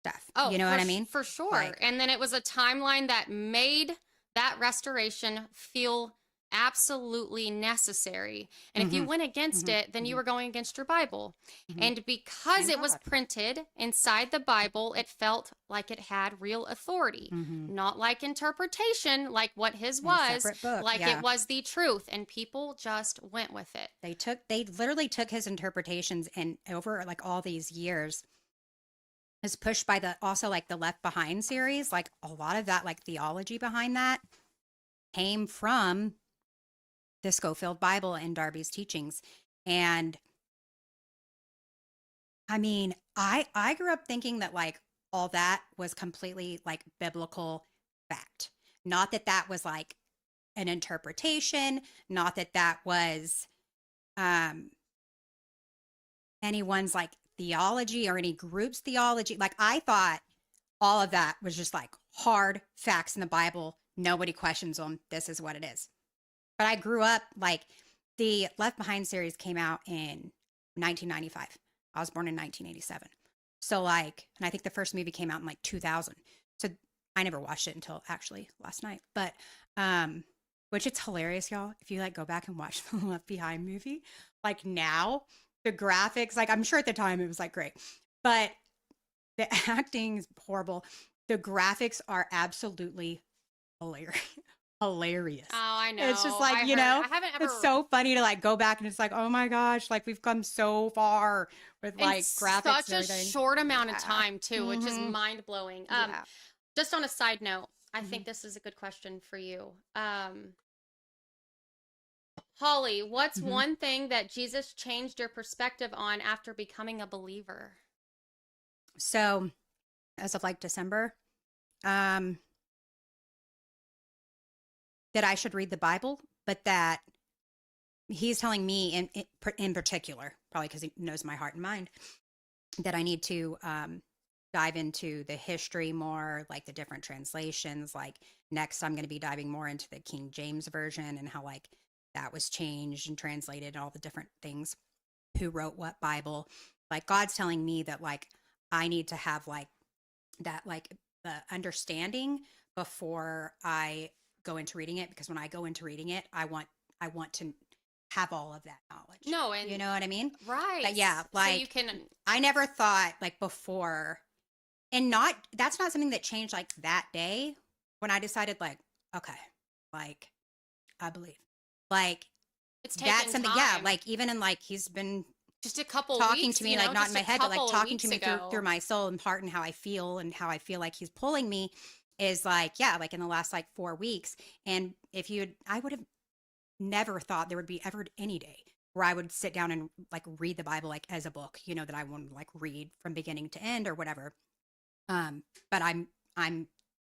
stuff. Oh, you know what I mean? For sure. Like- And then it was a timeline that made that restoration feel absolutely necessary. And if you went against it, then you were going against your Bible. And because Thank it was God. printed inside the Bible, it felt like it had real authority, not like interpretation, like what his In a was, separate book, like yeah. it was the truth. And people just went with it. They literally took his interpretations, and over like all these years is pushed by also like the Left Behind series. Like a lot of that, like theology behind that came from the Scofield Bible and Darby's teachings. And I mean, I grew up thinking that like all that was completely like biblical fact. Not that that was like an interpretation, not that that was um anyone's like theology or any group's theology. Like I thought all of that was just like hard facts in the Bible. Nobody questions them. This is what it is. But I grew up like the Left Behind series came out in 1995. I was born in 1987. So like, and I think the first movie came out in like 2000. So I never watched it until actually last night. But which it's hilarious, y'all. If you like go back and watch the Left Behind movie, like now the graphics, like I'm sure at the time it was like great, but the acting is horrible. The graphics are absolutely hilarious. Hilarious. Oh, I know. It's just like, I you heard. know, I haven't ever. it's so funny to like go back and it's like, oh my gosh, like we've come so far with in like graphics such and a everything. short amount of Yeah. time too, which is Mhm. mind blowing. Yeah. Just on a side note, I Mhm. think this is a good question for you. Holly, what's Mhm. one thing that Jesus changed your perspective on after becoming a believer? So as of like December, that I should read the Bible, but that he's telling me in particular, probably because he knows my heart and mind, that I need to dive into the history more, like the different translations. Like next, I'm going to be diving more into the King James version and how like that was changed and translated, and all the different things. Who wrote what Bible? Like God's telling me that like I need to have like that like the understanding before I go into reading it, because when I go into reading it, I want to have all of that knowledge. No, and You know what I mean? right. But yeah, So you like can. I never thought like before, and not that's not something that changed like that day when I decided like, okay, like I believe. Like It's that's taken something, yeah, time. like even in like he's been Just a couple talking weeks, to me, you like know, not just in my a head, but like couple of talking to weeks me ago. through my soul and heart and how I feel he's pulling me is like, yeah, like in the last like 4 weeks. And if I would have never thought there would be ever any day where I would sit down and like read the Bible like as a book, you know, that I want to like read from beginning to end or whatever. But I'm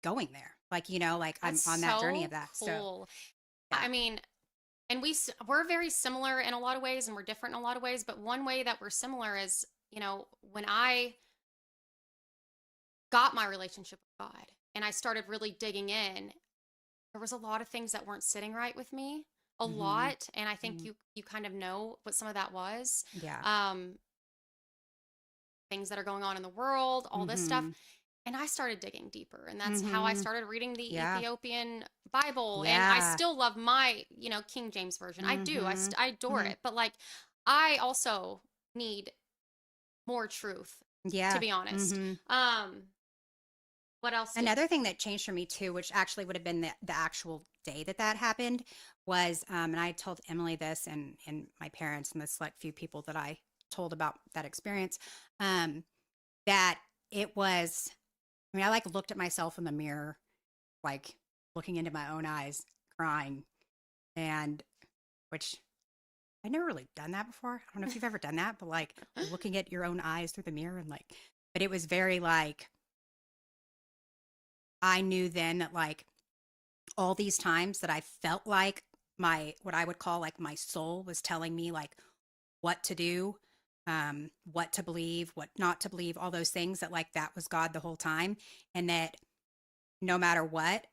going there, like, you know, like That's I'm on that journey so of that. So cool. yeah. I mean, and we're very similar in a lot of ways, and we're different in a lot of ways. But one way that we're similar is, you know, when I got my relationship with God and I started really digging in, there was a lot of things that weren't sitting right with me, a Mhm. lot, and I think Mhm. you kind of know what some of that was. Yeah. Things that are going on in the world, all this stuff. Mhm. And I started digging deeper, and that's how I Mhm. started reading the Yeah. Ethiopian Bible. And I Yeah. still love my, you know, King James version. I do. Mhm. I adore Mhm. it. But like, I also need more truth, to Yeah. be honest. Mhm. What else did? Another thing that changed for me too, which actually would have been the actual day that that happened, was, and I told Emily this and my parents and the select few people that I told about that experience, that it was, I mean, I like looked at myself in the mirror, like looking into my own eyes, crying, and which I'd never really done that before. I don't know if you've ever done that, but like looking at your own eyes through the mirror and like, but it was very like, I knew then that like all these times that I felt like what I would call like my soul was telling me like what to do, what to believe, what not to believe, all those things, that like that was God the whole time. And that no matter what,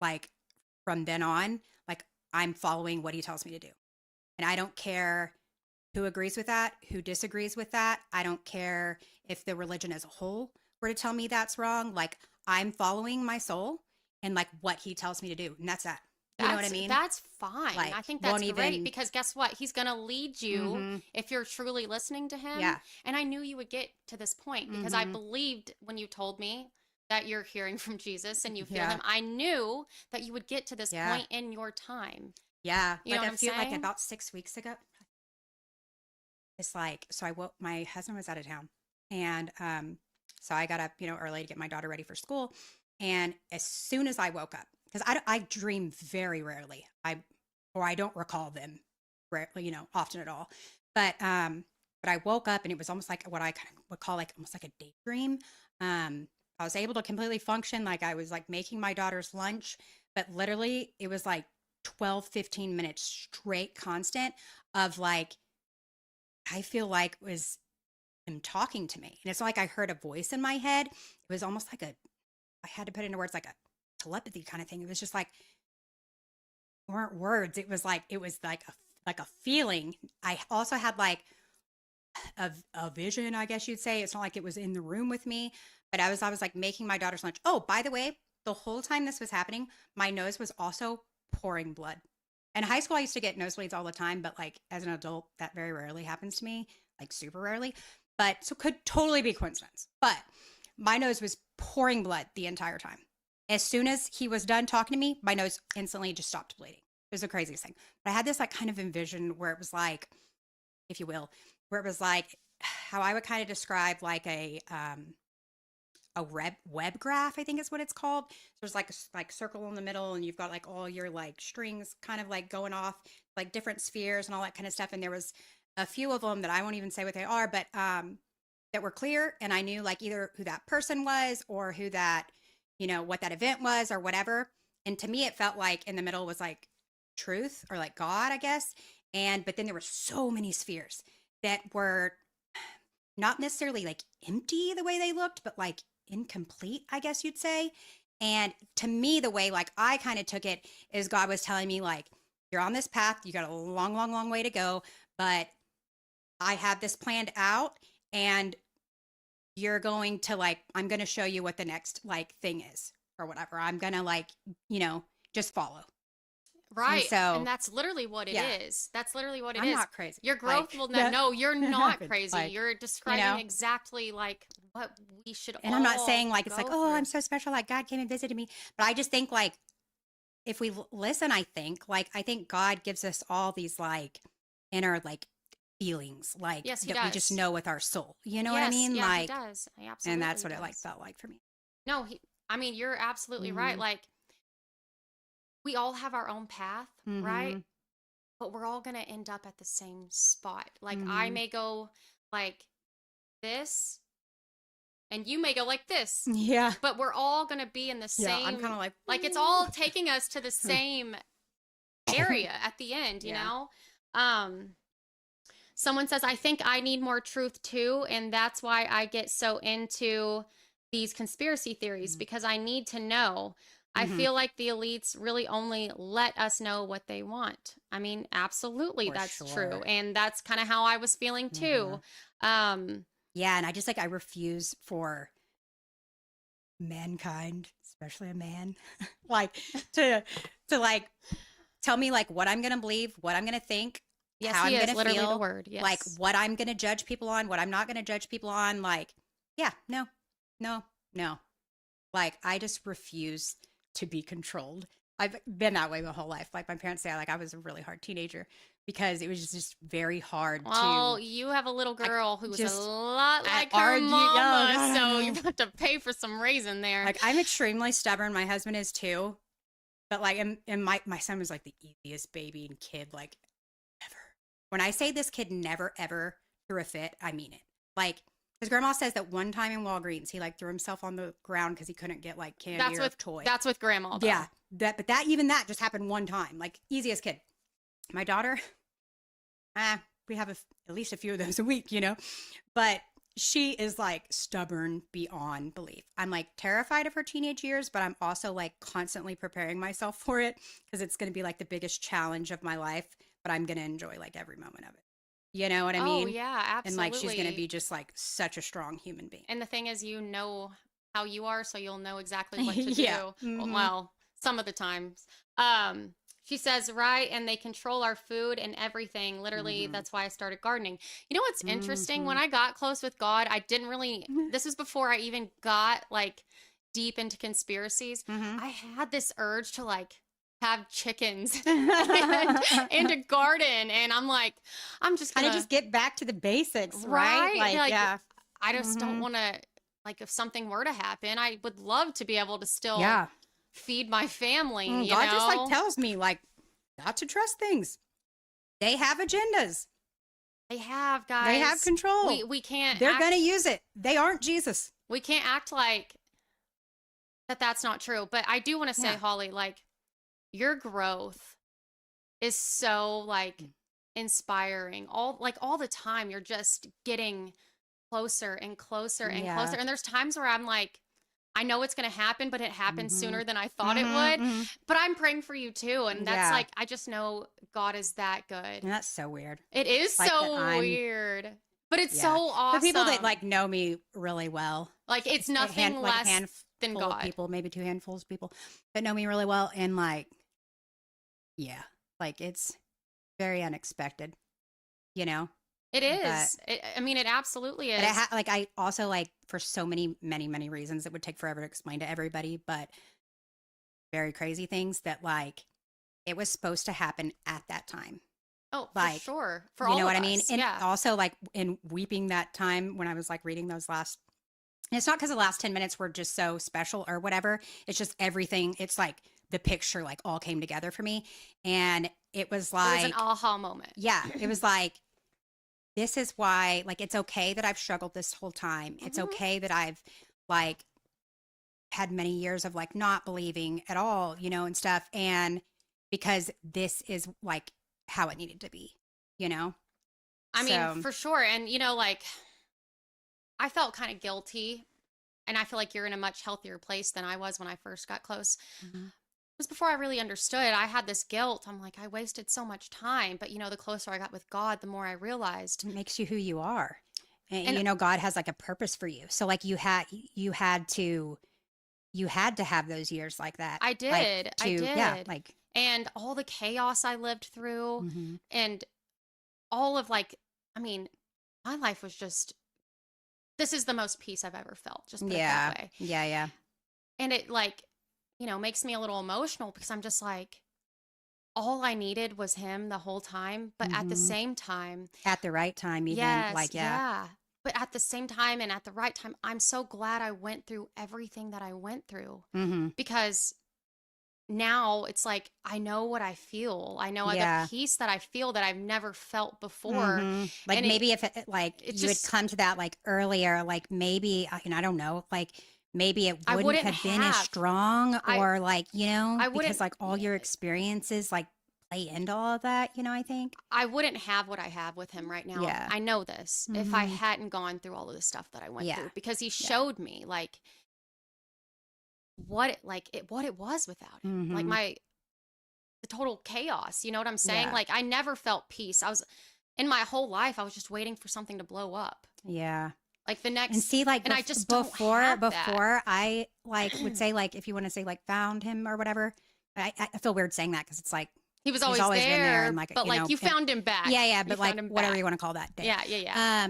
like from then on, like I'm following what he tells me to do. And I don't care who agrees with that, who disagrees with that. I don't care if the religion as a whole were to tell me that's wrong. Like I'm following my soul and like what he tells me to do. And that's that. You know what I mean? That's fine. Like I think won't that's great even because guess what? He's going to lead you Mhm. if you're truly listening to him. Yeah. And I knew you would get to this point because I Mhm. believed when you told me that you're hearing from Jesus and you feel Yeah. him. I knew that you would get to this Yeah. point in your time. Yeah. You know what I'm like saying? about 6 weeks ago. It's like, so my husband was out of town, and so I got up, you know, early to get my daughter ready for school. And as soon as I woke up, because I dream very rarely, or I don't recall them rarely, you know, often at all. But I woke up and it was almost like what I kind of would call like almost like a daydream. I was able to completely function. Like I was like making my daughter's lunch, but literally it was like 12, 15 minutes straight constant of like, I feel like was him talking to me. And it's not like I heard a voice in my head. It was almost like I had to put it into words, like a telepathy kind of thing. It was just like, weren't words. It was like a feeling. I also had like a vision, I guess you'd say. It's not like it was in the room with me, but I was like making my daughter's lunch. Oh, by the way, the whole time this was happening, my nose was also pouring blood. In high school, I used to get nosebleeds all the time, but like as an adult, that very rarely happens to me, like super rarely. But so could totally be coincidence. But my nose was pouring blood the entire time. As soon as he was done talking to me, my nose instantly just stopped bleeding. It was the craziest thing. But I had this like kind of envision where it was like, if you will, where it was like how I would kind of describe like a web graph, I think is what it's called. So there's like circle in the middle, and you've got like all your like strings kind of like going off, like different spheres and all that kind of stuff. And there was a few of them that I won't even say what they are, but that were clear, and I knew like either who that person was or who that, you know, what that event was or whatever. And to me, it felt like in the middle was like truth or like God, I guess. But then there were so many spheres that were not necessarily like empty the way they looked, but like incomplete, I guess you'd say. And to me, the way like I kind of took it is God was telling me like, you're on this path, you got a long, long, long way to go, but I have this planned out, and you're going to like, I'm going to show you what the next like thing is or whatever. I'm going to like, you know, just follow. Right. So, and that's literally what it is. That's literally what it is. I'm not crazy. Your growth Like, will not. No, you're not happened. crazy. Like, You're describing know? exactly like what we should And all I'm not saying like, it's go like, oh, through. I'm so special. Like God came and visited me. But I just think like, if we listen, I think God gives us all these like inner like feelings, like Yes, he that we just does. know with our soul. You know what I Yes, mean? yeah, Like, he does. He and absolutely that's what it like does. felt like for me. No, I mean, you're absolutely right. Mhm. Like, we all have our own path, right? Mhm. But we're all going to end up at the same spot. Like, I Mhm. may go like this, and you may go like this, Yeah. but we're all going to be in the Yeah. same, I'm kind of like it's all taking us to the same area at the end, you Yeah. know? Someone says, I think I need more truth too, and that's why I get so into these conspiracy theories, Mhm. because I need to know. I Mhm. feel like the elites really only let us know what they want. I mean, absolutely, For that's true. sure. And that's kind of how I was feeling too. Yeah, and I just like I refuse for mankind, especially a man, like to like tell me like what I'm gonna believe, what I'm gonna think, Yes, how he I'm is gonna literally the feel, word. Yes. like what I'm gonna judge people on, what I'm not gonna judge people on. Like, yeah, no, no, no. Like I just refuse to be controlled. I've been that way my whole life. Like my parents say, like I was a really hard teenager because it was just very hard Well, to you have a little girl who was a just lot like her argue. mama, Oh, God, I so know. you're about to pay for some raisin there. like I'm extremely stubborn. My husband is too. But like and my son was like the easiest baby and kid like ever. When I say this kid never ever threw a fit, I mean it. Like his grandma says that one time in Walgreens he like threw himself on the ground because he couldn't get like candy or a toy. That's with grandma, though. Yeah, but even that just happened one time. Like easiest kid. My daughter, we have at least a few of those a week, you know. But she is like stubborn beyond belief. I'm like terrified of her teenage years, but I'm also like constantly preparing myself for it because it's going to be like the biggest challenge of my life. But I'm going to enjoy like every moment of it. You know what I mean? Oh, yeah, absolutely. And like she's going to be just like such a strong human being. And the thing is, you know how you are, so you'll know exactly what to Yeah. do. Mhm. Well, some of the times. She says, right, and they control our food and everything. Literally, Mhm. that's why I started gardening. You know what's interesting? When Mhm. I got close with God, I didn't really, this was before I even got like deep into conspiracies. Mhm. I had this urge to like have chickens and to garden. And I'm like, I'm just Kind gonna of just get back to the basics, right? Right? Like, yeah. I just don't Mhm. want to, like, if something were to happen, I would love to be able to still Yeah. feed my family, you God know? just like tells me like not to trust things. They have agendas. They have, guys. They have control. We can't They're act- going to use it. They aren't Jesus. We can't act like that's not true. But I do want to say, Yeah. Holly, like your growth is so like inspiring. All the time you're just getting closer and closer and Yeah. closer. And there's times where I'm like, I know it's going to happen, but it happens Mhm. sooner than I thought it Mhm, would. mhm. But I'm praying for you too. And that's Yeah. like, I just know God is that good. And that's so weird. It is Like that so I'm weird, but it's yeah. so awesome. For people that like know me really well, like it's a nothing like a less than handful of God. people, maybe 2 handfuls of people that know me really well, and like, yeah, like it's very unexpected, you know. It But is. I mean, it absolutely but is. like I also like for so many reasons it would take forever to explain to everybody, but very crazy things that like it was supposed to happen at that time. Oh, for Like, sure. For you all know of what I mean? us. And Yeah. also like in weeping that time when I was like reading those last, and it's not because the last 10 minutes were just so special or whatever. It's just everything. It's like the picture like all came together for me. And it was It was an like, aha moment. yeah, it was like, this is why, like, it's okay that I've struggled this whole time. It's Mhm. okay that I've like had many years of like not believing at all, you know, and stuff. And because this is like how it needed to be, you know? I mean, So, for sure. And, like, I felt kind of guilty. And I feel like you're in a much healthier place than I was when I first got close. mhm. It was before I really understood. I had this guilt. I'm like, I wasted so much time. But, the closer I got with God, the more I realized. It makes you who you are. And And you know, God has like a purpose for you. So like you had to have those years like that. I Like did. I to, yeah, did. like, And all the chaos I lived through mhm. and all of like, I mean, my life was just, this is the most peace I've ever felt. Just put it Yeah. that way. Yeah. Yeah. And it like, makes me a little emotional because I'm just like, all I needed was him the whole time. But at the Mhm. same time, At the right time, even yes, like, yeah. yeah. But at the same time and at the right time, I'm so glad I went through everything that I went through Hmm. because now it's like I know what I feel. I know the Yeah. peace that I feel that I've never felt before. Hmm. Like And maybe if like it you had just, come to that like earlier, like maybe, I don't know, like maybe it I wouldn't wouldn't have been as have. strong I or like, you know, I because wouldn't like all your experiences like play into all of that, you know, I think. I wouldn't have what I have with him right now. Yeah. I know this if I Hmm. hadn't gone through all of the stuff that I went Yeah. through because he Yeah. showed me like what it was without him. Like Hmm. the total chaos, you know what I'm saying? Yeah. Like I never felt peace. I was in my whole life I was just waiting for something to blow up. Yeah. Like the And next see, like and I just don't have that. before I like would say like if you want to say like found him or whatever, I feel weird saying that because it's like He was he's always always been there there, and like but you know like you and, found him back. yeah, You but like found him whatever back. you want to call that day. Yeah, yeah, yeah.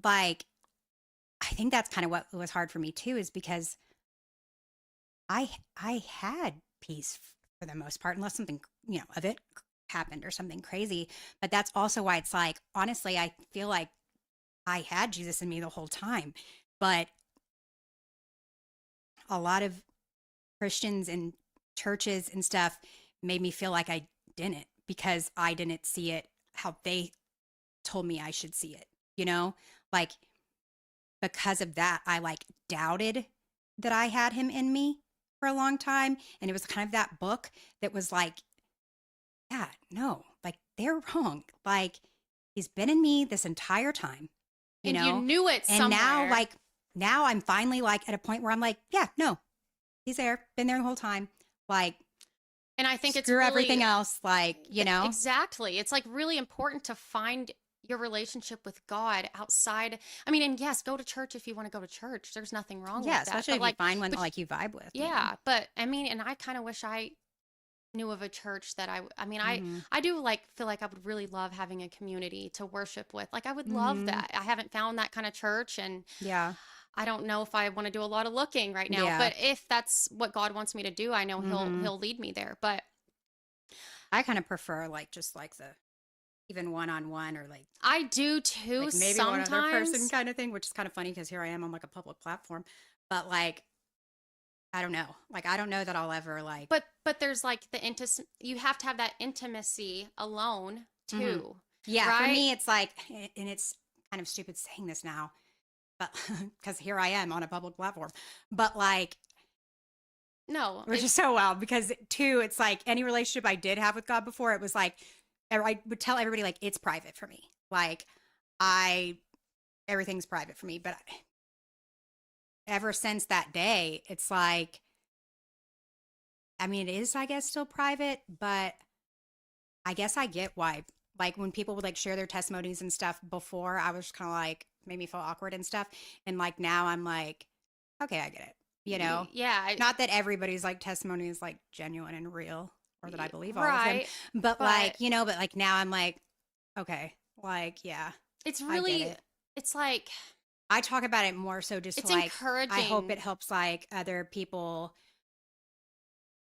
Like I think that's kind of what was hard for me too is because I had peace for the most part unless something you know of it happened or something crazy. But that's also why it's like honestly I feel like I had Jesus in me the whole time, but a lot of Christians and churches and stuff made me feel like I didn't because I didn't see it how they told me I should see it, you know? Like because of that, I like doubted that I had him in me for a long time. And it was kind of that book that was like, yeah, no, like they're wrong. Like he's been in me this entire time, you And you know? knew it And somewhere. now I'm finally like at a point where I'm like, yeah, no, he's there, been there the whole time. Like, And I think it's screw really everything else. Like, you know, exactly. It's like really important to find your relationship with God outside. I mean, and yes, go to church if you want to go to church. There's nothing wrong yeah, with that. especially But if like, you find one that but like you vibe with. You know? yeah, but I mean, and I kind of wish I knew of a church that I mean, Mhm. I do like feel like I would really love having a community to worship with. Like I would love Mhm. that. I haven't found that kind of church and Yeah. I don't know if I want to do a lot of looking right now, Yeah. but if that's what God wants me to do, I know Mhm. he'll lead me there. But I kind of prefer like just like the even one-on-one or I do too like maybe one other person sometimes. kind of thing, which is kind of funny because here I am on like a public platform. But like, I don't know. Like, I don't know that I'll ever like, But there's like you have to have that intimacy alone Mhm. too. yeah, for Right? me, it's like, and it's kind of stupid saying this now, but because here I am on a public platform. But like, No, which is so wild because too, it's like any relationship I did have with God before, it was like I would tell everybody like it's private for me. Like everything's private for me. But ever since that day, it's like, I mean, it is, I guess, still private, but I guess I get why. Like when people would like share their testimonies and stuff before, I was kind of like, made me feel awkward and stuff. And like now I'm like, okay, I get it. You know, yeah, not that everybody's like testimony is like genuine and real or that I believe all of them, right. but like, you know, but like now I'm like, okay, like, yeah, It's I get really, it. it's like, I talk about it more so just it's like, encouraging. I hope it helps like other people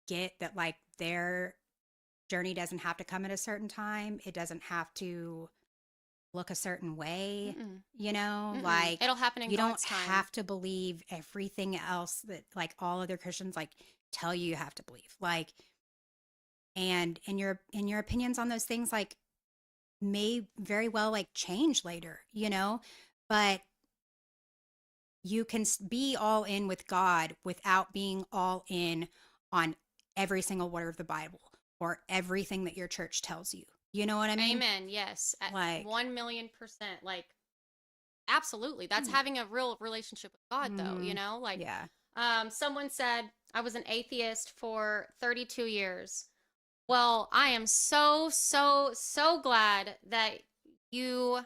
get that like their journey doesn't have to come at a certain time. It doesn't have to look a certain way, Mm-mm. you know, Mm-mm. like It'll happen in you God's don't time. have to believe everything else that like all other Christians like tell you have to believe. Like, and in your opinions on those things like may very well like change later, you know, but you can be all in with God without being all in on every single word of the Bible or everything that your church tells you. You know what I mean? Amen. Yes. At Like 1,000,000%. Like, absolutely. That's having a real relationship with God, though, you Mhm. know? Like, Yeah. someone said, I was an atheist for 32 years. Well, I am so, so, so glad that you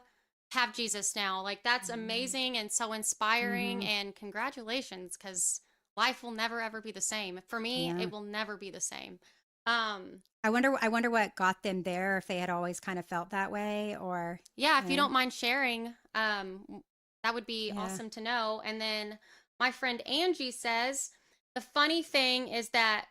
have Jesus now. Like, that's amazing and so inspiring. Mhm. And congratulations, because life will never, ever be the same. For me, Yeah. it will never be the same. I wonder what got them there, if they had always kind of felt that way or Yeah, if you yeah. don't mind sharing, that would be Yeah. awesome to know. And then my friend Angie says the funny thing is that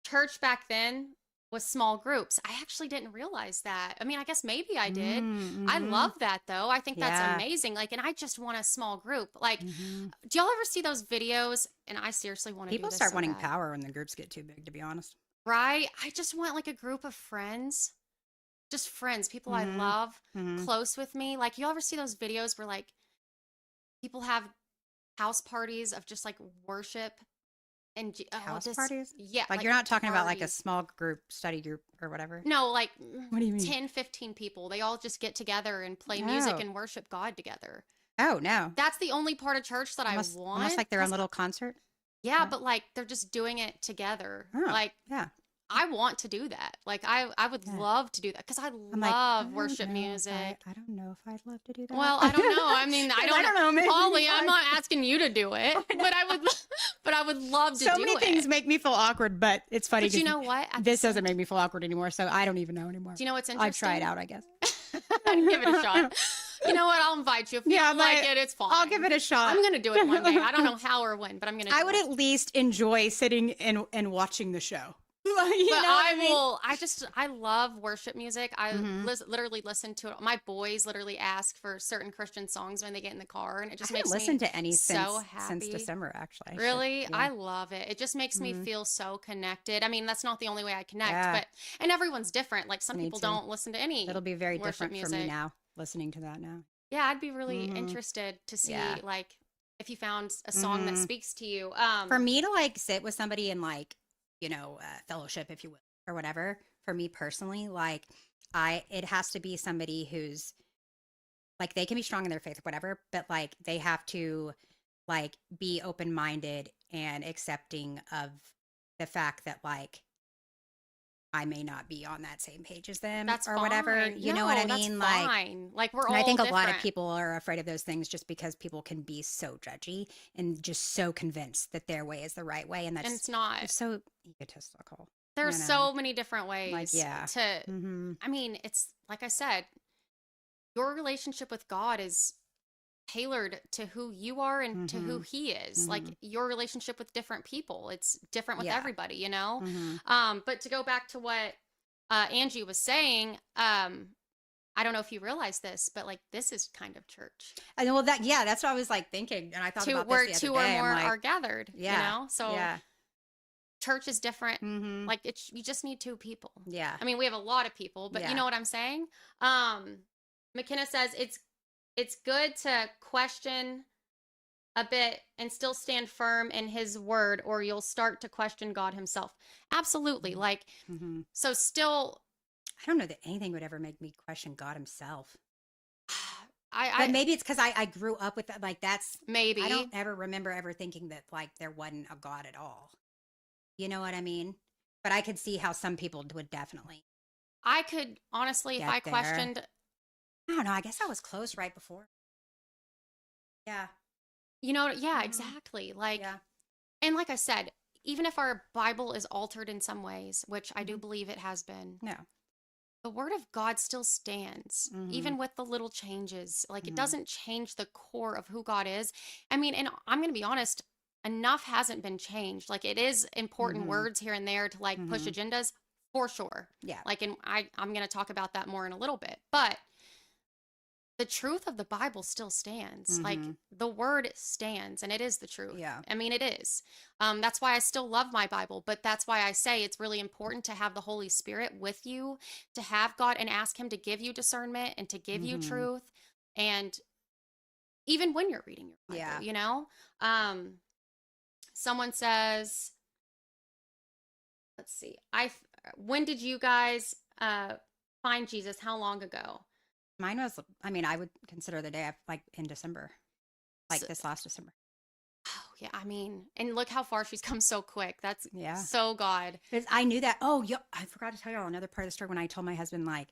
church back then was small groups. I actually didn't realize that. I mean, I guess maybe I did. I Mm-hmm. love that though. I think that's Yeah. amazing. Like, and I just want a small group. Like, Mm-hmm. do y'all ever see those videos? And I seriously want to do People this start so wanting bad. power when the groups get too big, to be honest. Right? I just want like a group of friends, just friends, people I Mm-hmm. love, Mm-hmm. close with me. Like, you ever see those videos where like people have house parties of just like worship and House just parties? yeah, Like like you're not talking about like a parties. small group, study group or whatever. No, like What do you mean? 10, 15 people. They all just get together and play music Oh. and worship God together. Oh no. That's the only part of church that Almost I almost want. like their own 'Cause little concert. yeah, Yeah. but like they're just doing it together. Oh, Like yeah. I want to do that. Like I would Yeah. love to do that because I I'm like, love worship know if music. I don't know if I'd love to do that. Well, I don't know. I mean, I 'Cause don't know. Maybe Holly, I'm I- not asking you to do it, but but I would love to so do many it. things make me feel awkward, but it's funny But you because know what? At the this doesn't same- make me feel awkward anymore, so I don't even know anymore. Do you know what's I'd interesting? try it out, I guess. Give it a shot. You know what? I'll invite you. If you Yeah, don't like but it, it's fine. I'll give it a shot. I'm gonna do it one day. I don't know how or when, but I'm gonna do I would it. at least enjoy sitting and watching the show. You But know what I mean? will. I love worship music. I Mhm. literally listen to it. My boys literally ask for certain Christian songs when they get in the car, and it just I makes haven't listened me to any so since happy. December. Actually, I should. Really, Yeah. I love it. It just makes me Mhm. feel so connected. I mean, that's not the only way I connect, Yeah. but and everyone's different. Like some Me people too. don't listen to any It'll be very worship different for me music. now. Listening to that now. Yeah, I'd be really Mhm. interested to see Yeah. like if you found a song that Mhm. speaks to you. For me to like sit with somebody and like, you know, fellowship, if you will, or whatever. For me personally, like it has to be somebody who's like, they can be strong in their faith, whatever, but like they have to like be open-minded and accepting of the fact that like I may not be on that same page as them That's or whatever. fine. You know what I No, mean? That's Like, fine. Like we're and all I think a different. lot of people are afraid of those things just because people can be so judgy and just so convinced that their way is the right way. And and that's it's not. it's so egotistical. There's you know? so many different ways Like, yeah. to Mm-hmm. I mean, it's like I said, your relationship with God is tailored to who you are and to who Mhm. he is. Like Mhm. your relationship with different people, it's different with Yeah. everybody, you know? Mm-hmm. But to go back to what Angie was saying, I don't know if you realize this, but like this is kind of church. I know, well, that's what I was like thinking. And I thought about Where this the two other or day. more I'm like, are gathered, you yeah. know? So Yeah. church is different. Mm-hmm. Like you just need two people. Yeah. I mean, we have a lot of people, but Yeah. you know what I'm saying? McKenna says it's good to question a bit and still stand firm in his word, or you'll start to question God himself. Absolutely. Like, Mm-hmm. so still, I don't know that anything would ever make me question God himself. I But maybe it's because I grew up with that. Like that's, I maybe don't ever remember ever thinking that like there wasn't a God at all. You know what I mean? But I could see how some people would definitely I could honestly, if get I there. questioned, I don't know. I guess I was close right before. Yeah. yeah, Mhm. exactly. Like, Yeah. and like I said, even if our Bible is altered in some ways, which I do Mhm. believe it has been, No. the word of God still stands, Mm-hmm. even with the little changes. Like, it Mm-hmm. doesn't change the core of who God is. I mean, and I'm going to be honest, enough hasn't been changed. Like, it is important Mm-hmm. words here and there to like push Mm-hmm. agendas for sure. Yeah. Like, and I'm going to talk about that more in a little bit. But the truth of the Bible still stands. Like, Mm-hmm. the word stands, and it is the truth. Yeah. I mean, it is. That's why I still love my Bible, but that's why I say it's really important to have the Holy Spirit with you, to have God and ask Him to give you discernment and to give you Mm-hmm. truth. And even when you're reading your Yeah. Bible, um, someone says, let's see, when did you guys find Jesus? How long ago? Mine was, I mean, I would consider the day like in December, like So, this last December. oh, yeah, I mean, and look how far she's come so quick. That's Yeah. so God. Because I knew that. Oh, yeah. I forgot to tell y'all another part of the story when I told my husband, like,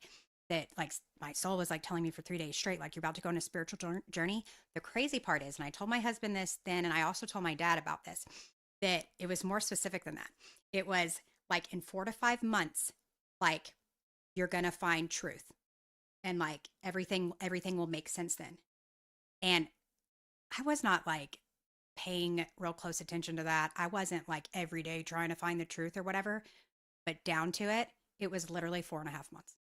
that, like, my soul was like telling me for 3 days straight, like, you're about to go on a spiritual journey. The crazy part is, and I told my husband this then, and I also told my dad about this, that it was more specific than that. It was like in 4 to 5 months, like, you're going to find truth and like everything will make sense then. And I was not like paying real close attention to that. I wasn't like every day trying to find the truth or whatever, but down to it, it was literally 4.5 months.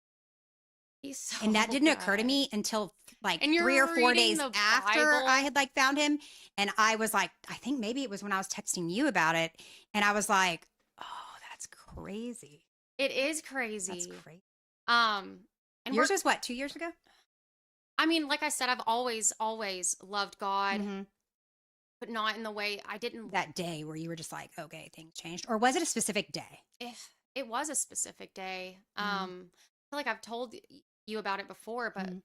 He's so And that didn't occur to good. me until like And 3 or 4 you're reading days the after I Bible. had like found him. And I was like, I think maybe it was when I was texting you about it. And I was like, oh, that's crazy. It is That's crazy. crazy. Um, and Yours was what, 2 years ago? I mean, like I said, I've always loved God, Mm-hmm. but not in the way I didn't. That day where you were just like, okay, things changed. Or was it a specific day? It was a specific day. Mm-hmm. I feel like I've told you about it before, but Mm-hmm.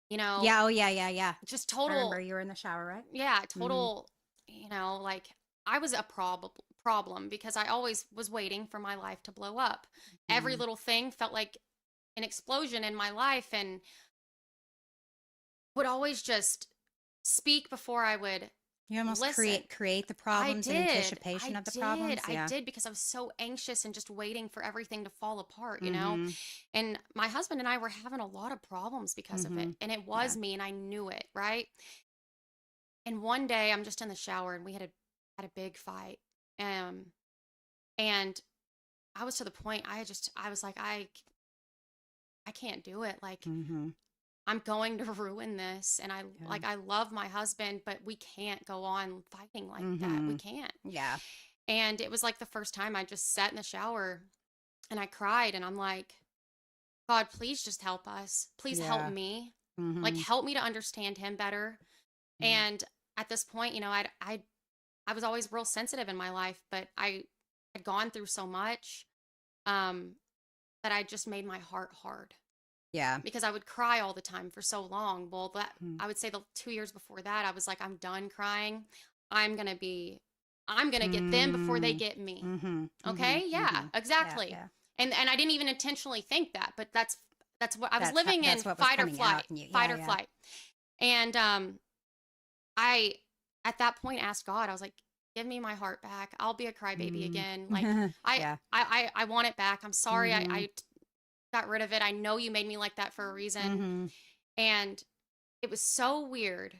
you know, Yeah. Oh, yeah. Yeah. Yeah. just I remember total, you were in the shower, right? yeah, Mm-hmm. total, like I was a problem because I always was waiting for my life to blow up. Every Mm-hmm. little thing felt like an explosion in my life, and would always just speak before I would You almost listen. create the I problems in did. anticipation I of the did. problems. I Yeah. did because I was so anxious and just waiting for everything to fall apart. Mm-hmm. And my husband and I were having a lot of problems because of it. Mm-hmm. And it Yeah. was me and I knew it, right? And one day I'm just in the shower and we had a big fight. And I was to the point I was like I can't do it. Like Mm-hmm. I'm going to ruin this. And Yeah. I love my husband, but we can't go on fighting like that. We Mm-hmm. can't. Yeah. And it was like the first time I just sat in the shower and I cried and I'm like, God, please just help us. Please help Yeah. me. Like Mm-hmm. help me to understand him better. Yeah. And at this point, I was always real sensitive in my life, but I had gone through so much um that I just made my heart hard Yeah. because I would cry all the time for so long. Well, that Mm-hmm. I would say the 2 years before that, I was like, I'm done crying. I'm gonna be, I'm gonna get them before they get me. Mm-hmm. Mm-hmm. Okay, yeah, Mm-hmm. Yeah. exactly. Yeah. And I didn't even intentionally think that, but that's what I was living in, That's what was coming out in you. fight Yeah. or Yeah. flight. And I at that point asked God, I was like, give me my heart back. I'll be a crybaby again. Like Mm-hmm. Yeah. I want it back. I'm sorry Mm-hmm. I got rid of it. I know you made me like that for a reason. Mm-hmm. And it was so weird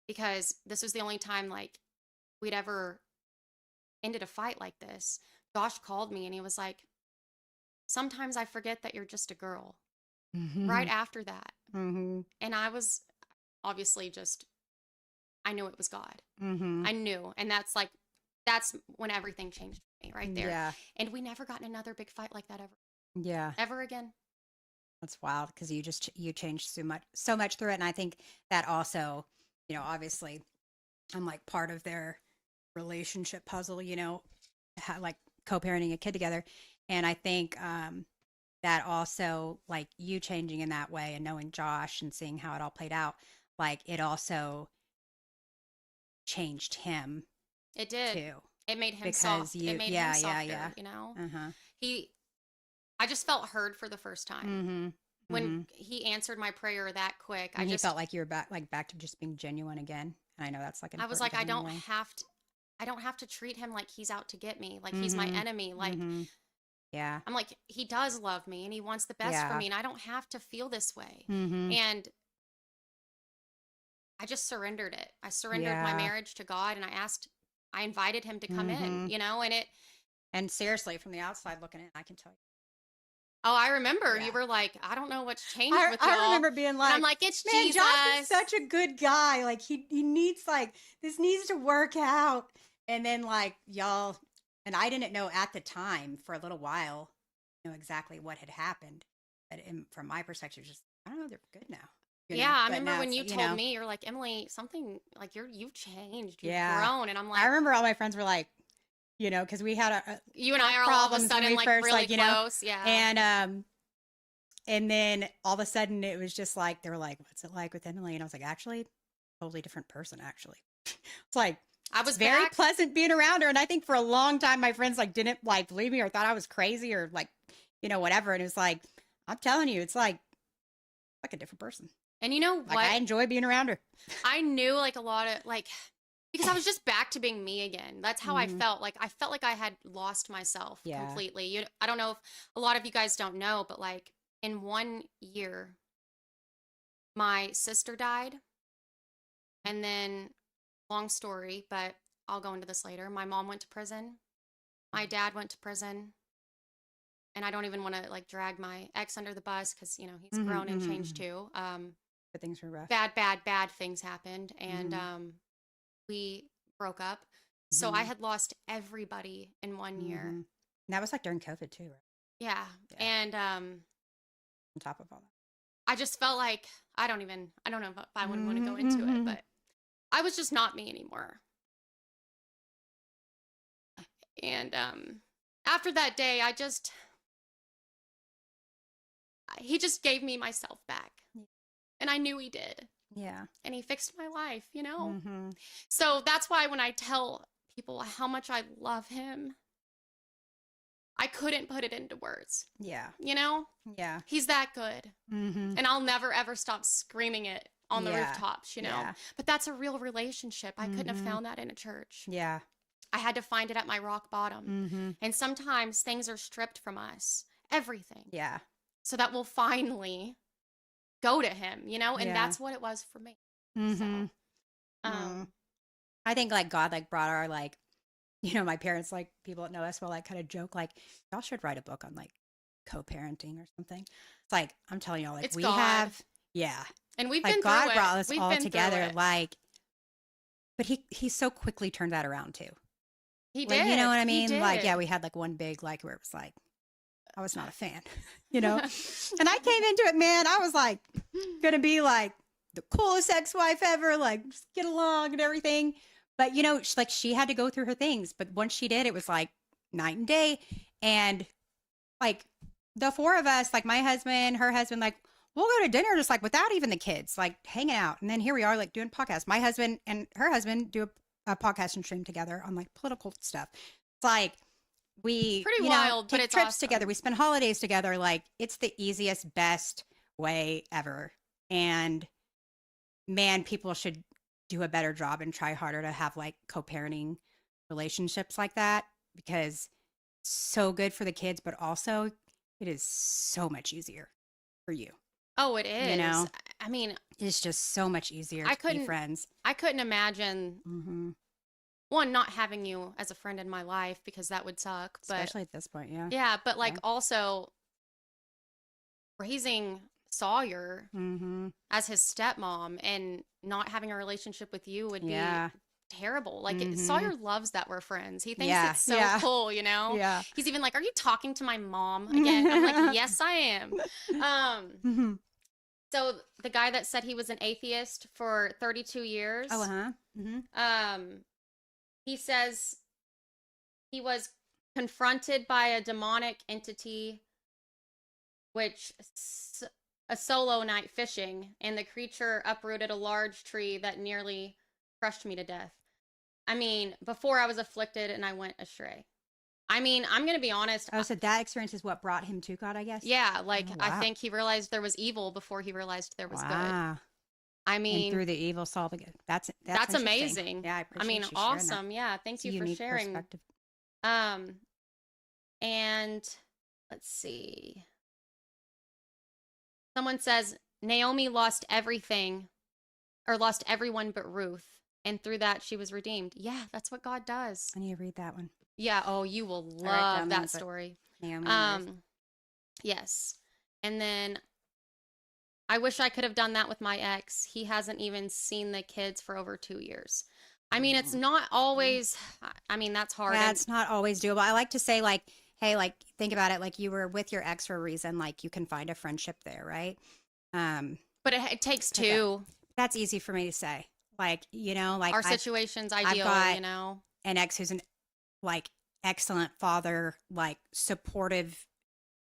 because this was the only time like we'd ever ended a fight like this. Josh called me and he was like, sometimes I forget that you're just a girl. Mm-hmm. Right after that. Mm-hmm. And I was obviously just, I knew it was God. Mm-hmm. I knew. And that's when everything changed for me right there. Yeah. And we never got in another big fight like that Yeah. ever again. That's wild because you changed so much through it. And I think that also, obviously I'm like part of their relationship puzzle, you know, like co-parenting a kid together. And I think that also, like you changing in that way and knowing Josh and seeing how it all played out, like it also changed him It did. too. It made him Because soft. you- It made yeah, him yeah, softer, yeah. you know? Uh-huh. I just felt heard for the first time. Mm-hmm. When he answered my prayer that quick, And you felt like you were back to just being genuine again. And I know that's like I was important like, to I him don't anyway. have to treat him like he's out to get me, like he's my Mhm. enemy. Like Mhm. Yeah. I'm like, he does love me and he wants the best for Yeah. me, and I don't have to feel this way. Mm-hmm. And I just surrendered it. I surrendered my Yeah. marriage to God, and I invited him to come in, Mhm. you know, and And seriously, from the outside looking in, I can tell you. oh, I remember you Yeah. were like, I don't know what's changed with I y'all. remember being And like, I'm like, it's man, Jesus. Josh is such a good guy. Like he needs like this needs to work out. And then like y'all, and I didn't know at the time for a little while, you know exactly what had happened. But from my perspective, just I don't know, they're good now. You know? Yeah, I But remember now when it's, you you told know, me, you're like, Emily, something like you've changed, you've Yeah. grown, and I'm like, I remember all my friends were like, you know, because we had you and I are all of a problems when sudden we like first, really like, you know, close, yeah. and then all of a sudden it was just like they were like, "What's it like with Emily?" And I was like, "Actually, totally different person. Actually, it's like I was very back. pleasant being around her." And I think for a long time, my friends like didn't like believe me or thought I was crazy or like, you know, whatever. And it was like, I'm telling you, it's like a different person. And you know Like what? I enjoy being around her. I knew like a lot of like because I was just back to being me again. That's how I Mhm. felt. Like I felt like I had lost myself Yeah. completely. I don't know if a lot of you guys don't know, but like in 1 year, my sister died, and then long story, but I'll go into this later. My mom went to prison. My dad went to prison. And I don't even want to like drag my ex under the bus because you know he's Mhm, grown and mhm, changed mhm. too. But things were rough. Bad things happened, and Mhm. we broke up. So I Mhm. had lost everybody in 1 year. Mhm. And that was like during COVID too, right? Yeah. Yeah. And On top of all that. I just felt like I don't know if I wouldn't want to go Mhm, into it, mhm. but I was just not me anymore. And after that day, he just gave me myself back. Yeah. And I knew he did. Yeah. And he fixed my life, you know? Mm-hmm. So that's why when I tell people how much I love him, I couldn't put it into words, Yeah. you know? Yeah. He's that good. Mm-hmm. And I'll never ever stop screaming it on the Yeah. rooftops, you know? Yeah. But that's a real relationship. I couldn't have Mhm. found that in a church. Yeah. I had to find it at my rock bottom. Mm-hmm. And sometimes things are stripped from us, everything, Yeah. so that we'll finally go to him, you know? And Yeah. that's what it was for me. Mm-hmm. So, I think like God like brought our like, you know, my parents like people that know us will like kind of joke like y'all should write a book on like co-parenting or something. It's like I'm telling y'all like It's we God. have yeah. and we've Like been God through brought it. us We've all been through together it. like but he so quickly turned that around too. He Like did. you know what I He mean? Like yeah, did. we had like one big like where it was like I was not a fan, you know? And I came into it, man, I was like gonna be like the coolest ex-wife ever, like just get along and everything. But you know, like she had to go through her things. But once she did, it was like night and day. And like the four of us, like my husband, her husband, like we'll go to dinner just like without even the kids, like hanging out. And then here we are like doing podcasts. My husband and her husband do a podcast and stream together on like political stuff. It's like we Pretty you know, wild, but take it's trips awesome. together. We spend holidays together. Like it's the easiest, best way ever. And man, people should do a better job and try harder to have like co-parenting relationships like that because it's so good for the kids, but also it is so much easier for you. Oh, it is. You know? I mean, It's just so much easier I to be couldn't- friends. I couldn't imagine Mm-hmm. one not having you as a friend in my life because that would suck. But Especially at this point, yeah. yeah, but like Yeah. also raising Sawyer Mm-hmm. as his stepmom and not having a relationship with you would Yeah. be terrible. Like Mhm. Sawyer loves that we're friends. He thinks Yeah, it's so yeah. cool, you know? Yeah. He's even like, "Are you talking to my mom again?" I'm like, "Yes, I am." Mm-hmm. So the guy that said he was an atheist for 32 years, Oh, uh-huh. He says he was confronted by a demonic entity, a solo night fishing, and the creature uprooted a large tree that nearly crushed me to death. I mean, before I was afflicted and I went astray. I mean, I'm going to be honest. Oh, so that experience is what brought him to God, I guess? Yeah, like, Oh, I wow. think he realized there was evil before he realized there was good. Wow. I And mean, through the evil saw the good. That's interesting. amazing. Yeah, I I appreciate mean, you sharing that. awesome. Yeah, thank It's a you for unique sharing. perspective. And let's see. Someone says Naomi lost everything, or lost everyone but Ruth, and through that she was redeemed. Yeah, that's what God does. I need to read that one. Yeah, oh, you will I write down love the that ones that story. Naomi and Ruth. Yes. And then I wish I could have done that with my ex. He hasn't even seen the kids for over 2 years. I mean, it's not always, I mean, that's hard. Yeah, And it's not always doable. I like to say, like, hey, like, think about it. Like, you were with your ex for a reason. Like, you can find a friendship there, right? but it takes Okay. two. That's easy for me to say. Like, you know, like Our situation's ideal, got- you know? an ex who's an like excellent father, like supportive,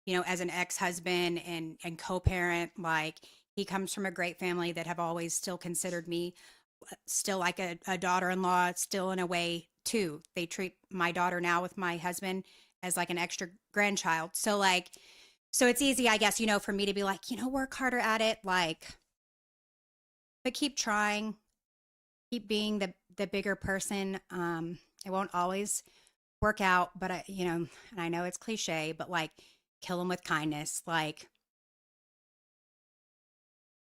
you know, as an ex-husband and co-parent. Like, he comes from a great family that have always still considered me still like a daughter-in-law, still in a way too. They treat my daughter now with my husband as like an extra grandchild. So like, so it's easy, I guess, you know, for me to be like, you know, work harder at it, like, but keep trying, keep being the bigger person. It won't always work out, but I, you know, and I know it's cliche, but like, kill them with kindness. Like,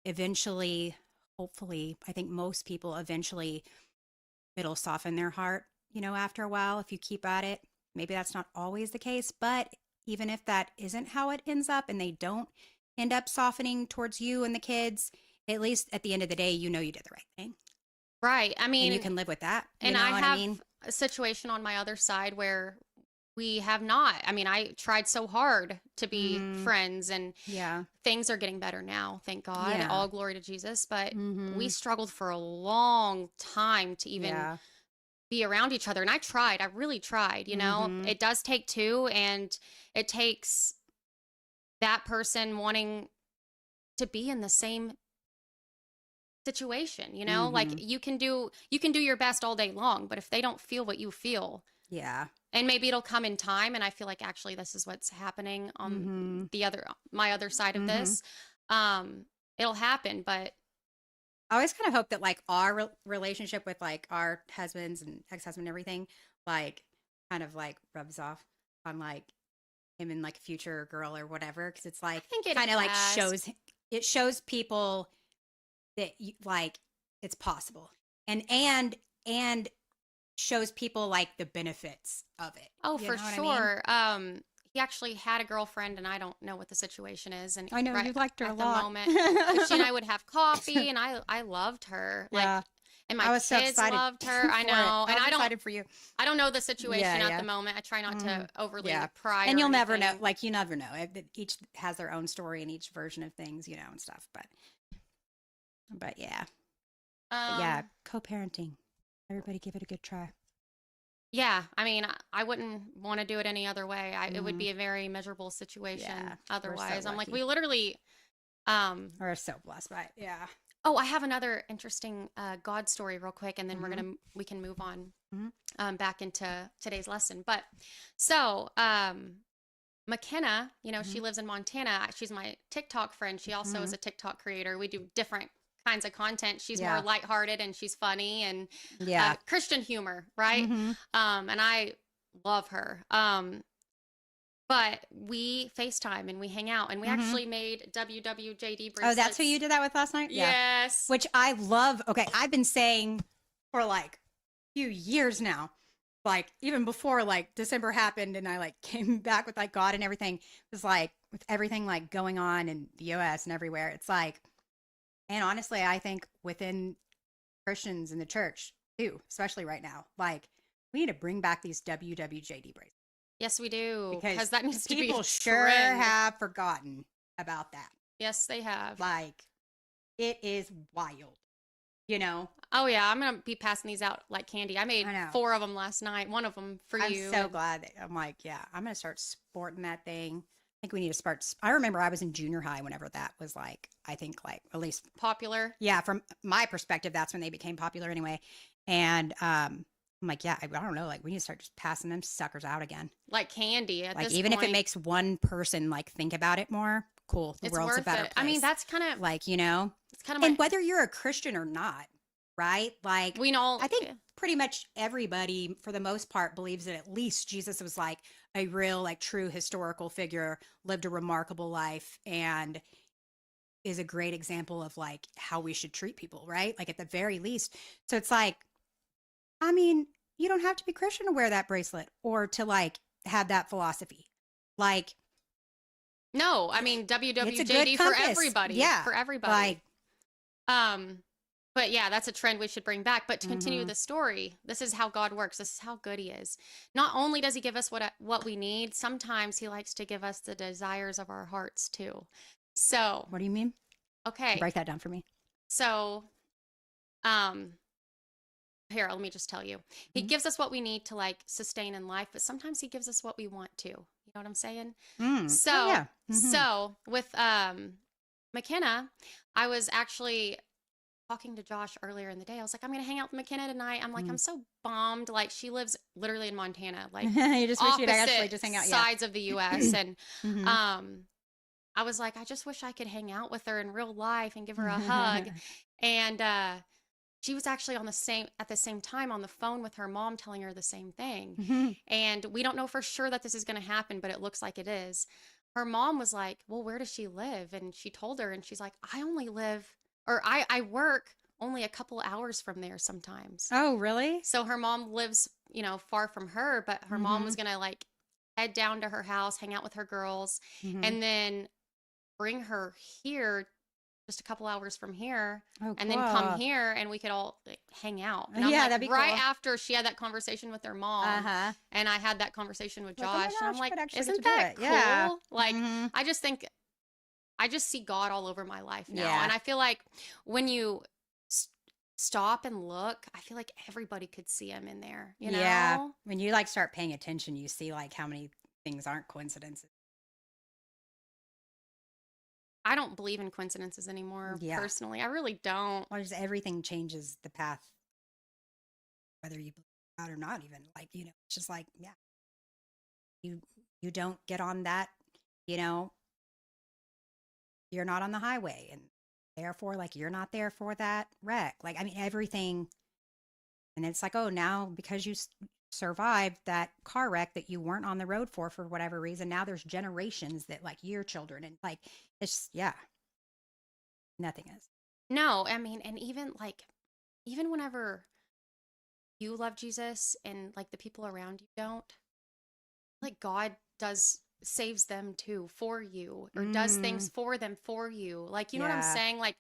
eventually, hopefully, I think most people eventually, it'll soften their heart, you know, after a while if you keep at it. Maybe that's not always the case, but even if that isn't how it ends up and they don't end up softening towards you and the kids, at least at the end of the day, you know you did the right thing. Right. I mean, And you can live with that. You and know I what have I mean? a situation on my other side where we have not. I mean, I tried so hard to be friends, and Yeah. things are getting better now, thank God. Yeah. All glory to Jesus. But Mm-hmm. we struggled for a long time to even Yeah. be around each other. And I tried. I really tried. You know, Mhm. it does take two, and it takes that person wanting to be in the same situation, you know? Like, Mhm. you can do your best all day long, but if they don't feel what you feel, Yeah. and maybe it'll come in time, and I feel like actually this is what's happening on my other side of this. It'll happen, but I always kind of hope that like our relationship with like our husbands and ex-husband and everything, like kind of like rubs off on like him and like a future girl or whatever. Cause it's like think it kind of like has. shows people that you, like it's possible and shows people like the benefits of it. oh, You for know what I mean? sure. He actually had a girlfriend, and I don't know what the situation is. And I know you liked her a at lot. the moment, she and I would have coffee, and I loved her. Yeah. Like, and I my was so kids excited loved her. I for it. know, and I was I don't excited for you. know the situation Yeah, at yeah. the moment. I try not to overly Yeah. pry. And or you'll never know, anything. like you never know. Each has their own story and each version of things, you know, and stuff. But yeah. But yeah, co-parenting. Everybody give it a good try. Yeah, I mean, I wouldn't want to do it any other way. It would be a very miserable situation Yeah, we're so otherwise. I'm like, lucky. we literally. We're so blessed by it. Yeah. Oh, I have another interesting God story, real quick, and then we can move on back into today's lesson. But so McKenna, you know, she lives in Montana. She's my TikTok friend. She also is a TikTok creator. We do different kinds of content. She's more lighthearted, and she's funny, and Christian humor, right? And I love her. But we FaceTime and we hang out, and we actually made WWJD bracelets. Oh, that's who you did that with last night? Yeah. Yes. Which I love. Okay, I've been saying for like a few years now, like even before like December happened and I like came back with like God and everything. It was like with everything like going on in the US and everywhere. It's like, and honestly, I think within Christians in the church too, especially right now, like we need to bring back these WWJD bracelets. Yes, we do. Because that needs to be people sure trend. have forgotten about that. Yes, they have. Like, it is wild. you know. Oh yeah, I'm gonna be passing these out like candy. I made I know. 4 of them last night. One of them for I'm you. so glad that I'm like, yeah, I'm gonna start sporting that thing. I think we need to start. I remember I was in junior high whenever that was like, I think like at least, Popular. yeah, from my perspective, that's when they became popular anyway. And I'm like, yeah, I don't know, like we need to start just passing them suckers out again. Like candy at Like this even if it point. makes one person like think about it more, cool. The It's world's a worth better it. place. I mean, that's kind of like, you know, it's kind of my and whether you're a Christian or not, right? Like we know. I think pretty much everybody, for the most part, believes that at least Jesus was like a real, like true historical figure, lived a remarkable life, and is a great example of like how we should treat people, right? Like at the very least. So it's like, I mean, you don't have to be Christian to wear that bracelet or to like have that philosophy. Like, No, I mean it's a good WWJD for compass. everybody. Yeah. For everybody. Like, But yeah, that's a trend we should bring back. But to continue Mhm. the story, this is how God works. This is how good He is. Not only does He give us what we need, sometimes He likes to give us the desires of our hearts too. So, what do you mean? okay, Break that down for me. so here, let me just tell you. He Mhm. gives us what we need to like sustain in life, but sometimes He gives us what we want to. You know what I'm saying? So, Oh, yeah. Mhm. so with McKenna, I was actually talking to Josh earlier in the day. I was like, I'm gonna hang out with McKenna tonight. I'm like, I'm so bummed. Like she lives literally in Montana, like you just wish you'd actually opposite just hang out. sides of the US. And Mhm. I was like, I just wish I could hang out with her in real life and give her a hug. And she was actually at the same time on the phone with her mom telling her the same thing. Mhm. And we don't know for sure that this is going to happen, but it looks like it is. Her mom was like, well, where does she live? And she told her, and she's like, I work only a couple hours from there sometimes. Oh, really? So her mom lives, far from her, but her mom was going to like head down to her house, hang out with her girls, Mhm. and then bring her here just a couple hours from here, Oh, and then come cool. here and we could all like, hang out. And I'm Yeah, like, that'd be right cool. after she had that conversation with her mom, Uh-huh. and I had that conversation with Like, oh my Josh, and I'm gosh, like, could actually get isn't to do that it. cool? Yeah. Like, Mhm. I just see God all over my life now. Yeah. And I feel like when you stop and look, I feel like everybody could see Him in there, you know? Yeah. When you like start paying attention, you see like how many things aren't coincidences. I don't believe in coincidences anymore, Yeah. personally. I really don't. Well, just everything changes the path, whether you believe God or not. Even like it's just like you don't get on that, you know, you're not on the highway, and therefore like you're not there for that wreck. Like I mean everything, and it's like, oh, now because you survived that car wreck that you weren't on the road for whatever reason, now there's generations that like your children, and like it's nothing is. No, I mean, and even whenever you love Jesus and like the people around you don't, like God saves them too for you, or does things for them for you. Like, you know what I'm Yeah. saying? Like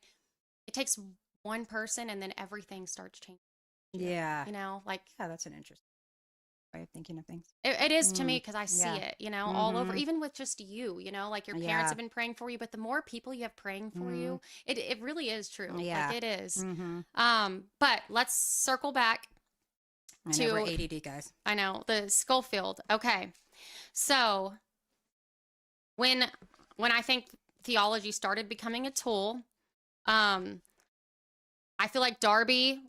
it takes one person and then everything starts changing. Yeah. You know, like Yeah, that's an interesting way of thinking of things. it is to me, because I see Yeah. it, all over, Mhm. even with just you, like your parents Yeah. have been praying for you, but the more people you have praying for you, it really is true. Yeah. Like it is. Mm-hmm. But let's circle back I know we're to, ADD guys. I know, the Scofield. Okay. So when I think theology started becoming a tool, I feel like Darby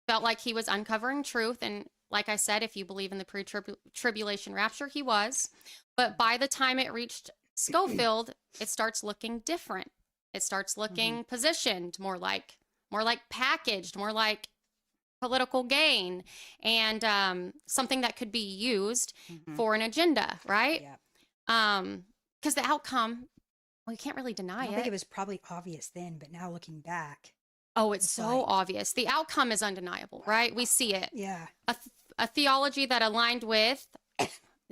felt like he was uncovering truth. And like I said, if you believe in the pre-tribulation rapture, he was. But by the time it reached Scofield, it starts looking different. It starts looking positioned more like packaged, more like political gain, and something that could be used for an agenda, right? Yeah. Because the outcome, well, you can't really deny I think it. it was probably obvious then, but now looking back. Oh, it's so like- obvious. The outcome is undeniable, right? We see it. Yeah. A theology that aligned with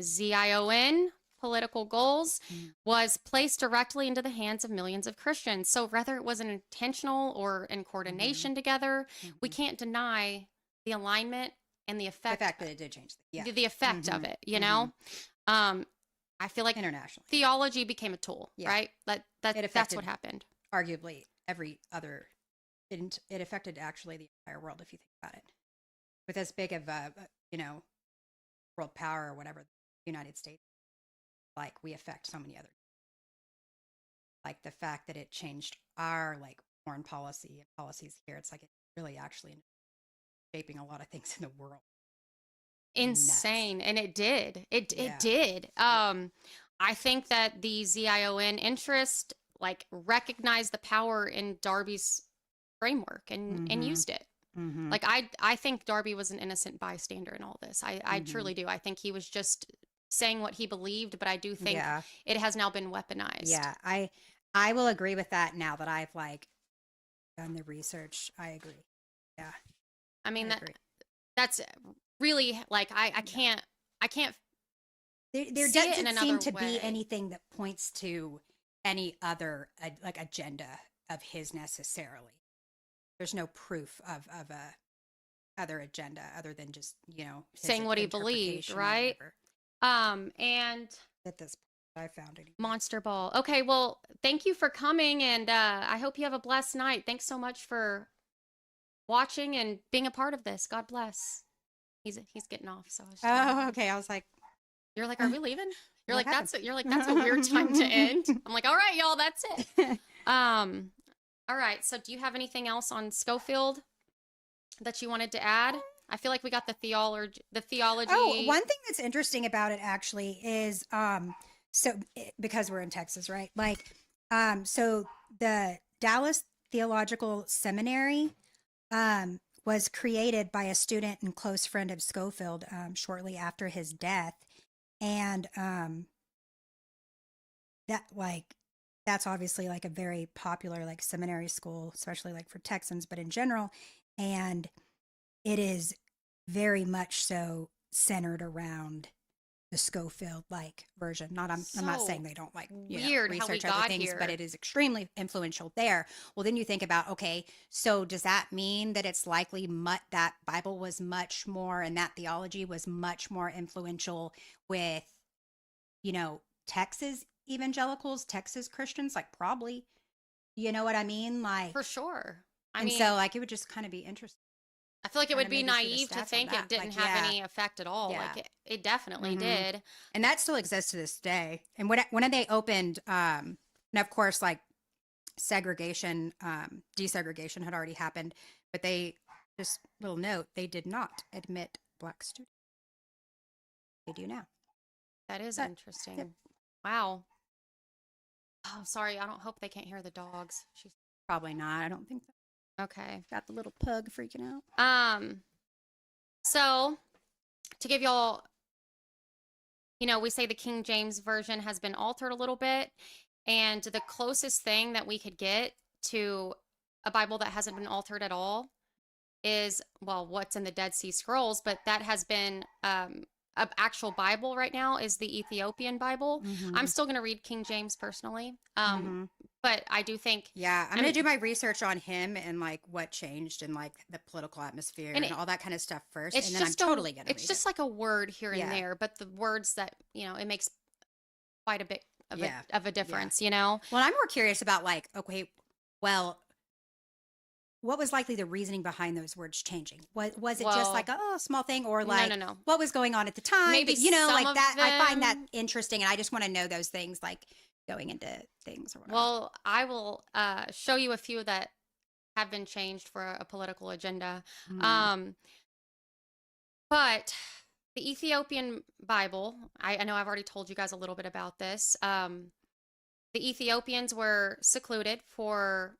ZION, political goals, was placed directly into the hands of millions of Christians. So whether it was an intentional or in coordination together, we can't deny the alignment and the The effect. fact that it did change. Yeah. The effect of it, I feel like Internationally. theology became a tool, Yeah. right? It That's affected what happened. Arguably every other it affected actually the entire world if you think about it. With as big of a world power or whatever, the United States, like we affect so many other, like the fact that it changed our like foreign policy and policies here. It's like it really actually shaping a lot of things in the world. Insane. And it did. It Yeah. did. I think that the ZION interest like recognized the power in Darby's framework and used it. Mm-hmm. Like I think Darby was an innocent bystander in all this. I truly do. I think he was just saying what he believed, but I do think it has now been weaponized. Yeah, I will agree with that now that I've like done the research. I agree. Yeah. I mean I agree. that's really like I can't There see it in doesn't another seem to way. be anything that points to any other like agenda of his necessarily. There's no proof of a other agenda other than just, his saying what he believed, interpretation or right? whatever. And At this point, I found it. Monster Ball. Okay, well, thank you for coming, and I hope you have a blessed night. Thanks so much for watching and being a part of this. God bless. He's getting off, so I was Oh, okay. I was like, you're like, are we leaving? You're What like, happened? that's a weird time to end. I'm like, all right, y'all, that's it. All right. So do you have anything else on Scofield that you wanted to add? I feel like we got the theology. Oh, one thing that's interesting about it actually is because we're in Texas, right? Like so the Dallas Theological Seminary was created by a student and close friend of Scofield shortly after his death. And that's obviously like a very popular like seminary school, especially like for Texans, but in general. And it is very much so centered around the Scofield like version. I'm not saying they don't like weird how we research other got things, here. but it is extremely influential there. Well, then you think about, okay, so does that mean that it's likely that Bible was much more and that theology was much more influential with, Texas evangelicals, Texas Christians? Like probably, you know what I mean? Like For sure. so like it would just kind of be interesting. I feel like it would be maybe see the naive to stats on think that. it didn't Like, have yeah. any effect at all. Yeah. Like it definitely Mhm. did. And that still exists to this day. And when they opened, and of course, like desegregation had already happened, but just little note, they did not admit Black students. They do now. That is But, interesting. yep. Wow. Oh, sorry. I don't hope they can't hear the dogs. She's Probably not. I don't think so. okay. Got the little pug freaking out. So to give y'all, we say the King James version has been altered a little bit, and the closest thing that we could get to a Bible that hasn't been altered at all is, well, what's in the Dead Sea Scrolls, but that has been an actual Bible right now is the Ethiopian Bible. I'm still going to read King James personally. But I do think, yeah, I'm going to do my research on him and like what changed in like the political atmosphere and all that kind of stuff first. And then I'm totally going to read it's just like a word here and there, but the words that, it makes quite a bit of a difference, Well, I'm more curious about like, okay, well, what was likely the reasoning behind those words changing? Was it just like a small thing, or like no. what was going on at the time? Maybe But, like some that. of I find that them- interesting, and I just want to know those things, like going into things or whatever. Well, I will show you a few that have been changed for a political agenda. But the Ethiopian Bible, I know I've already told you guys a little bit about this. The Ethiopians were secluded for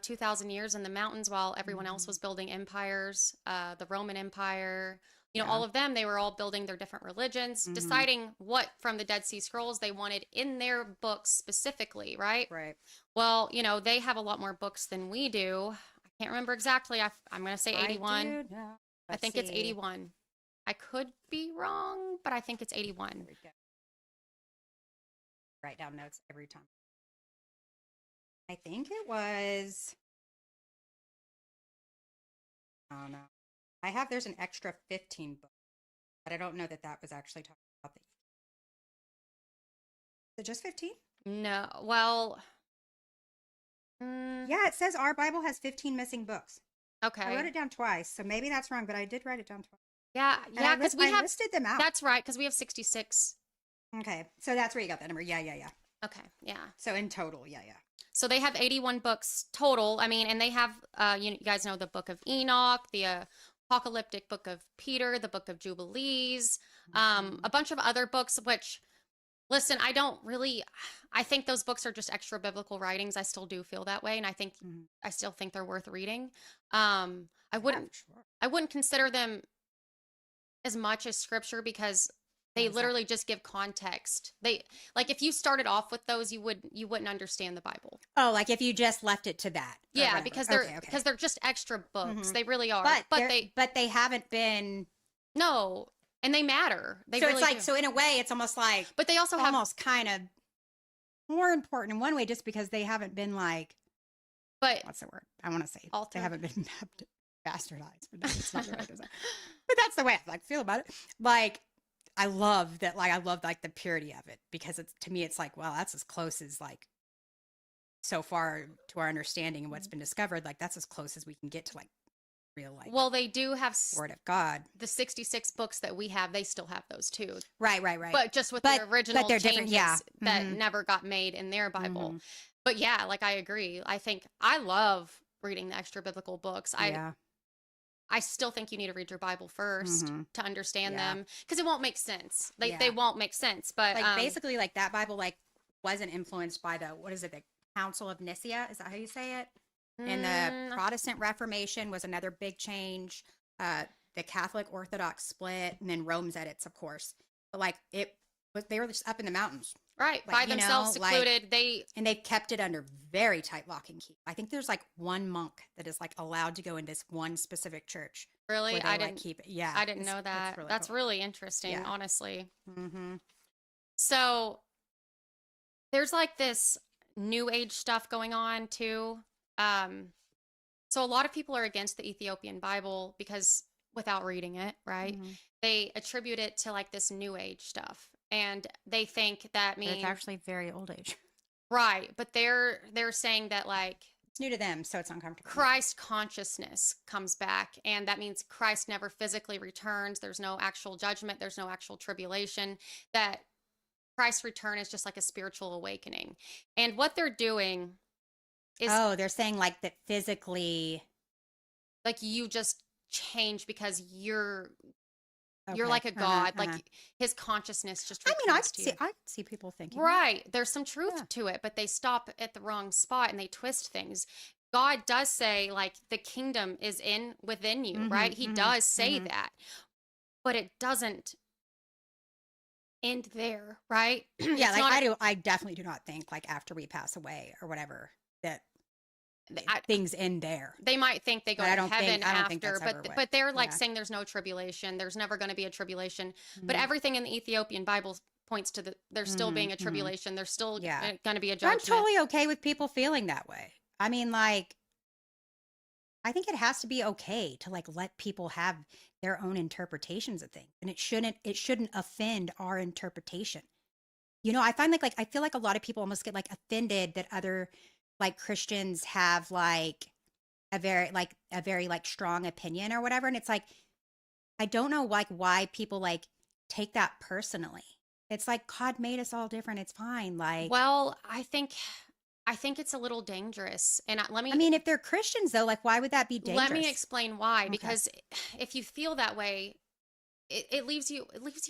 2,000 years in the mountains while everyone else was building empires. The Roman Empire, all of them, they were all building their different religions, deciding what from the Dead Sea Scrolls they wanted in their books specifically, right? Right. Well, they have a lot more books than we do. I can't remember exactly. I'm going to say 81. I think it's 81. I could be wrong, but I think it's 81. There we go. Write down notes every time. I think it was. I don't know. There's an extra 15 books, but I don't know that was actually talking about the. Is it just 15? No. Well, Yeah, it says our Bible has 15 missing books. I wrote Okay. it down twice, so maybe that's wrong, but I did write it down twice. Yeah, And yeah, because we I have. listed them out. That's right, because we have 66. Okay, so that's where you got that number. Yeah, yeah, yeah. Okay, yeah. So in total, yeah, yeah. So they have 81 books total. I mean, and they have, you guys know the Book of Enoch, the apocalyptic Book of Peter, the Book of Jubilees, a bunch of other books, which, listen, I think those books are just extra biblical writings. I still do feel that way. And I still think they're worth reading. I wouldn't, Sure. I wouldn't consider them as much as scripture because they literally just give context. Like if you started off with those, you wouldn't understand the Bible. Oh, like if you just left it to that. Yeah, whatever. because Okay. they're just extra books. Mhm. They really are. But they haven't been. No, and they matter. They So really it's like do. so in a way, it's almost like But they also have almost kind of more important in one way, just because they haven't been like but what's the word? I want to say Altered. they haven't been bastardized, but no, it's not the right word. But that's the way I feel about it. Like I love that. Like I love like the purity of it because it's to me, it's like well, that's as close as like so far to our understanding and what's been discovered. Like that's as close as we can get to like real like well, they do have word of God. the 66 books that we have. They still have those too. Right. But just with But- the original but they're different, changes yeah. that Mhm. never got made in their Bible. Mhm. But yeah, like I agree. I think I love reading the extra biblical books. Yeah. I still think you need to read your Bible 1st Mhm. to understand Yeah. them because it won't make sense. They Yeah. won't make sense. But Like basically like that Bible like wasn't influenced by the what is it, the Council of Nicaea? Is that how you say it? And the Protestant Reformation was another big change. The Catholic Orthodox split, and then Rome's edits, of course. But like they were just up in the mountains, right like, by you know, themselves, like- secluded. and they've kept it under very tight lock and key. I think there's like one monk that is like allowed to go in this one specific church. Really, Where they, I like, didn't. keep it. Yeah, I didn't know that. That's cool. really interesting, Yeah. honestly. Mm-hmm. So there's like this new age stuff going on too. So a lot of people are against the Ethiopian Bible because without reading it, right? Mhm. They attribute it to like this new age stuff. And they think that But means it's actually very old age. right, but they're saying that like It's new to them, so it's uncomfortable. Christ consciousness comes back, and that means Christ never physically returns. There's no actual judgment, there's no actual tribulation. That Christ's return is just like a spiritual awakening. And what they're doing is Oh, they're saying like that physically. like you just change because you're Okay. like a Uh-huh, god. uh-huh. Like his consciousness just I mean, returns to you. I could see people thinking that. Right. There's some truth Yeah. to it, but they stop at the wrong spot and they twist things. God does say like the kingdom is within you, Mhm, right? He mhm, does say mhm. that. But it doesn't end there, right? Yeah, It's like not I definitely do not think like after we pass away or whatever that I- things end there. they might think they go But to I don't heaven think after, that's ever but what- they're like yeah. saying there's no tribulation. There's never going to be a tribulation. But Mhm. everything in the Ethiopian Bible points to there's still being a Mhm, mhm. tribulation. There's still Yeah. going to be a I'm judgment. totally okay with people feeling that way. I mean, like, I think it has to be okay to like let people have their own interpretations of things, and it shouldn't offend our interpretation. You know, I find like I feel like a lot of people almost get like offended that other like Christians have like a very like strong opinion or whatever, and it's like I don't know like why people like take that personally. It's like God made us all different. It's fine. Like, Well, I think it's a little dangerous. And I mean, if they're Christians though, like why would that be dangerous? let me explain why. Okay. Because if you feel that way, it leaves you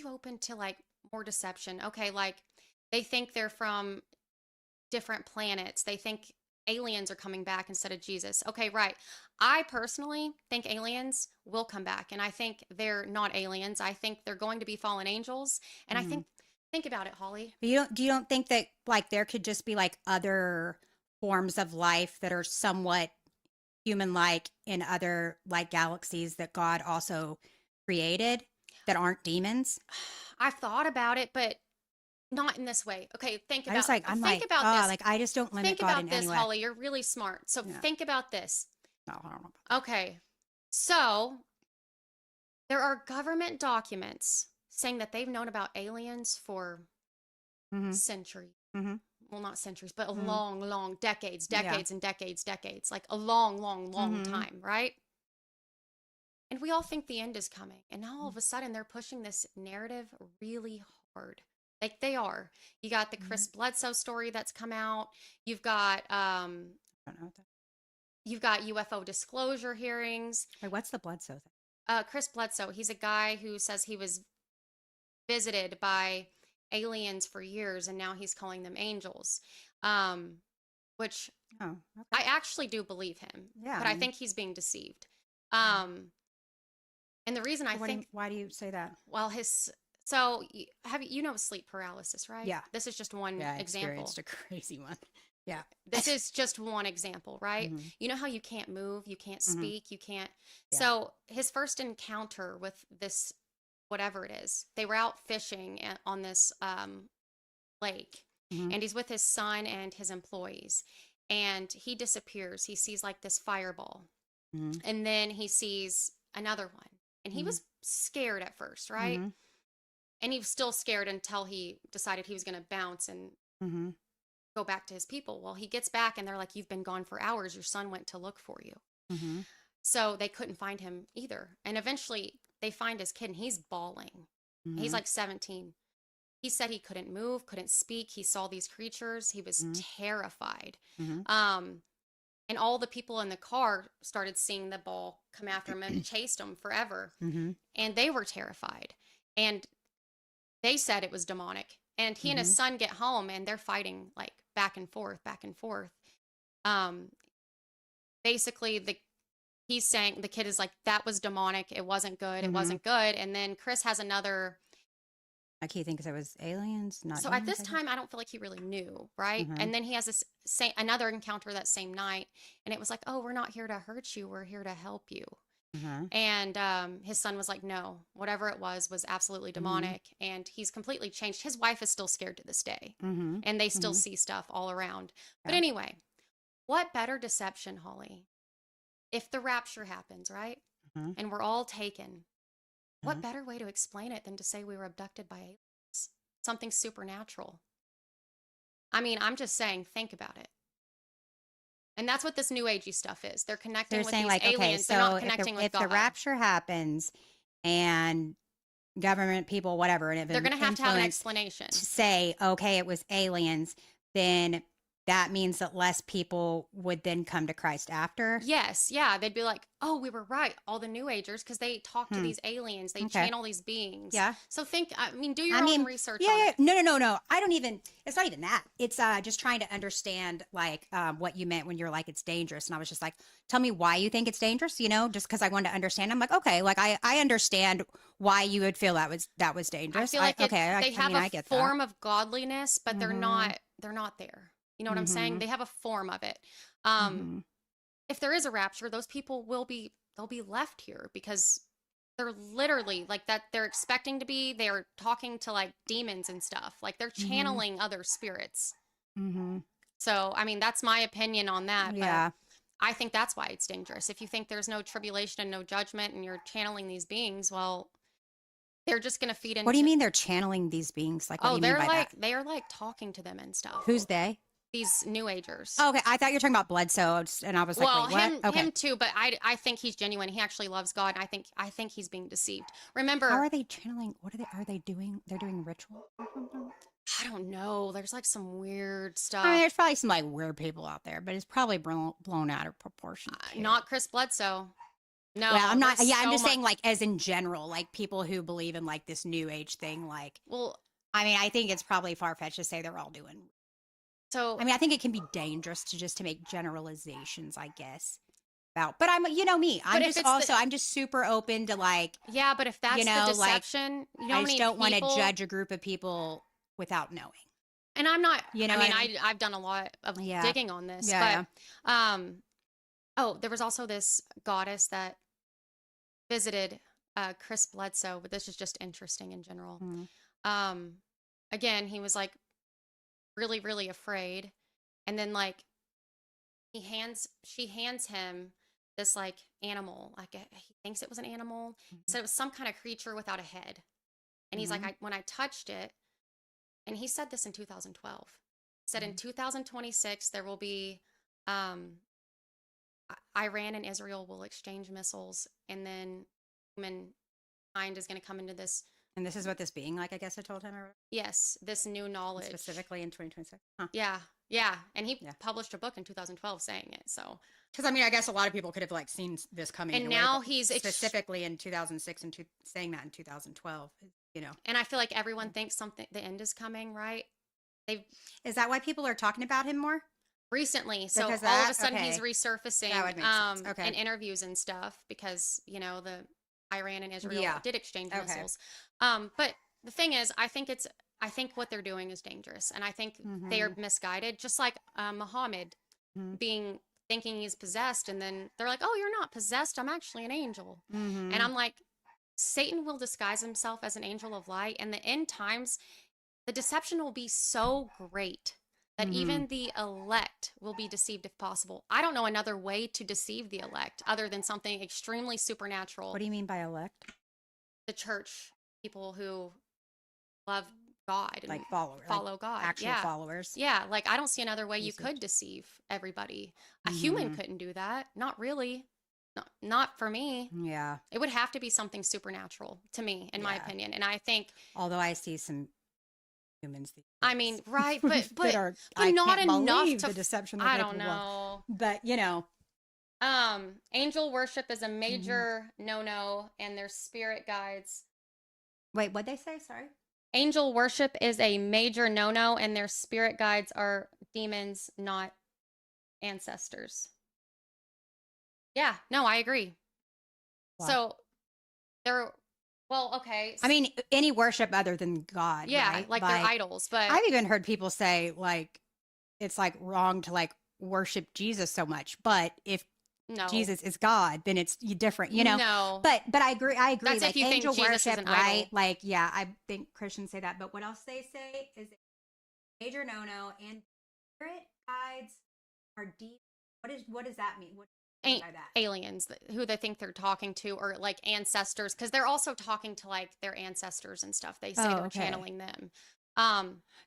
open to like more deception. Okay, like they think they're from different planets. They think aliens are coming back instead of Jesus. Okay, right. I personally think aliens will come back, and I think they're not aliens. I think they're going to be fallen angels. And I think about it, Holly. But you don't think that like there could just be like other forms of life that are somewhat human like in other like galaxies that God also created that aren't demons? I've thought about it, but not in this way. Okay, think I about just like I'm think like about oh, this. like I just don't limit Think God about in this, any way. Holly. You're really smart. So Yeah. think about this. No, I don't know. Okay. So there are government documents saying that they've known about aliens for Mhm. centuries. Mhm. well, not centuries, but a Mm. long decades, Yeah. decades and decades, like a long Mhm. time, right? And we all think the end is coming. And now all of a sudden they're pushing this narrative really hard. Like they are. You got the Chris Bledsoe story that's come out. You've got I don't know what that. you've got UFO disclosure hearings. Wait, what's the Bledsoe thing? Chris Bledsoe, he's a guy who says he was visited by aliens for years and now he's calling them angels. Which Oh, okay. I actually do believe him. Yeah, But I I mean- think he's being deceived. And the reason I think Why do you say that? well, so you know sleep paralysis, right? Yeah. This is just one Yeah, I example. experienced a crazy one. Yeah. This is just one example, right? Mhm. You know how you can't move, you can't Mhm. speak, you can't. Yeah. So his first encounter with this, whatever it is, they were out fishing on this lake, Mhm. and he's with his son and his employees, and he disappears. He sees like this fireball, Mhm. and then he sees another one, and he Mhm. was scared at first, right? Mhm. And he was still scared until he decided he was going to bounce and Mhm. go back to his people. Well, he gets back and they're like, "You've been gone for hours. Your son went to look for you." Mhm. So they couldn't find him either. And eventually they find his kid and he's bawling. He's Mhm. like 17. He said he couldn't move, couldn't speak. He saw these creatures. He was Mhm. terrified. Mhm. And all the people in the car started seeing the ball come after him and chased him forever. Mhm. And they were terrified. And they said it was demonic. And he and his Mhm. son get home and they're fighting like back and forth, back and forth. Um, basically he's saying the kid is like, that was demonic. It wasn't good. It Mhm. wasn't good. And then Chris has another. Like he thinks it was aliens, not So at this aliens, I guess? time, I don't feel like he really knew, right? Mhm. And then he has this another encounter that same night, and it was like, "Oh, we're not here to hurt you. We're here to help you." Mhm. And his son was like, "No, whatever it was absolutely demonic." And he's completely changed. His wife is still scared to this day, Mhm. and they still Mhm. see stuff all around. But Yeah. anyway, what better deception, Holly? If the rapture happens, right? Mhm. And we're all taken, what Mhm. better way to explain it than to say we were abducted by aliens? Something supernatural. I mean, I'm just saying, think about it. And that's what this new agey stuff is. They're connecting They're with saying these like, okay, aliens. They're not so if connecting with if the God. rapture happens and government people, whatever, and They're going to have an influence explanation. to say, okay, it was aliens, then that means that less people would then come to Christ after. Yes, yeah. They'd be like, oh, we were right. All the New Agers, because they talk to these aliens. They Okay. channel these beings. Yeah. So do your own research yeah, on yeah. it. No. I don't even, it's not even that. It's just trying to understand like what you meant when you're like, it's dangerous. And I was just like, tell me why you think it's dangerous, just because I wanted to understand. I'm like, okay, like I understand why you would feel that was dangerous. I feel like I have I a get form of godliness, but they're Mhm. not there. You know what I'm saying? Mhm. They have a form of it. Mhm. If there is a rapture, those people they'll be left here because they're literally like that. They're expecting to be. They're talking to like demons and stuff. Like they're Mhm. channeling other spirits. Mhm. So I mean, that's my opinion on that. Yeah. But I think that's why it's dangerous. If you think there's no tribulation and no judgment, and you're channeling these beings, well, they're just gonna feed into. What do you mean they're channeling these beings? Like, what do you mean they're by like that? they are like talking to them and stuff. Who's they? These New Agers. Oh, okay. I thought you were talking about Bledsoe, and I was like, Well, wait, what? Okay. him too, but I think he's genuine. He actually loves God. And I think he's being deceived. Remember, How are they channeling? What are they doing? They're doing ritual or something? I don't know. There's like some weird stuff. I mean, there's probably some like weird people out there, but it's probably blown out of proportion. too. Not Chris Bledsoe. No, Well, I'm not. there's Yeah, I'm so just saying, much- like, as in general, like people who believe in like this new age thing. Like, Well, I mean, I think it's probably far fetched to say they're all doing. so I mean, I think it can be dangerous to make generalizations, I guess. About, but I'm, me. I'm if just it's the- I'm just super open to like. yeah, but if that's You know, the like, deception, you know how I just many don't want to people- judge a group of people without knowing. And I'm not. You know I mean, what I mean? I've done a lot of Yeah. digging on this, Yeah, but oh, there was also this goddess that visited Chris Bledsoe, but this is just interesting in general. Mhm. Again, he was like really, really afraid. And then like she hands him this like animal, like he thinks it was an animal. So it was some kind of creature without a head. And he's Mhm. like, when I touched it, and he said this in 2012. said in 2026 there will be Iran and Israel will exchange missiles, and then humankind is going to come into this. And this is what this being like, I guess I told him. Yes, this new knowledge. Specifically in 2026. Huh. Yeah. And he published a book in 2012 saying it. So, because I mean, I guess a lot of people could have like seen this coming. and away, now but he's specifically in 2006 and saying that in 2012. You know, and I feel like everyone thinks the end is coming, right? Is that why people are talking about him more? Recently, so Because all of that- a sudden he's okay. resurfacing That would make sense. Okay. in interviews and stuff because the Iran and Israel Yeah. did exchange Okay. missiles. But the thing is, I think what they're doing is dangerous, and I think they are misguided. Just like Muhammad thinking he's possessed, and then they're like, "Oh, you're not possessed. I'm actually an angel." And I'm like, Satan will disguise himself as an angel of light, and the end times, the deception will be so great that even the elect will be deceived if possible. I don't know another way to deceive the elect other than something extremely supernatural. What do you mean by elect? The church, people who love God and Like follower, follow like God. actual followers. Yeah, like I don't see another way you could deceive everybody. A human couldn't do that. Not really. Not for me. Yeah. It would have to be something supernatural to me, in my opinion. And I think, although I see some humans. I mean, right, but I not can't enough believe to the deception. That I they're don't capable of. know. But you know, angel worship is a major no-no, and their spirit guides. wait, what'd they say? Sorry. Angel worship is a major no-no, and their spirit guides are demons, not ancestors. Yeah, no, I agree. Wow. So they're okay. I mean, any worship other than God. Yeah, right? like they're idols. But I've even heard people say like it's like wrong to like worship Jesus so much, but if Jesus is God, then it's different, you know. No, but I agree. That's like if you think angel Jesus is worship, an right? idol. Like, yeah, I think Christians say that. But what else they say is major no-no, and spirit guides are deep. What does that mean? What do you mean by that? Aliens who they think they're talking to, or like ancestors, because they're also talking to like their ancestors and stuff. They say they're channeling them.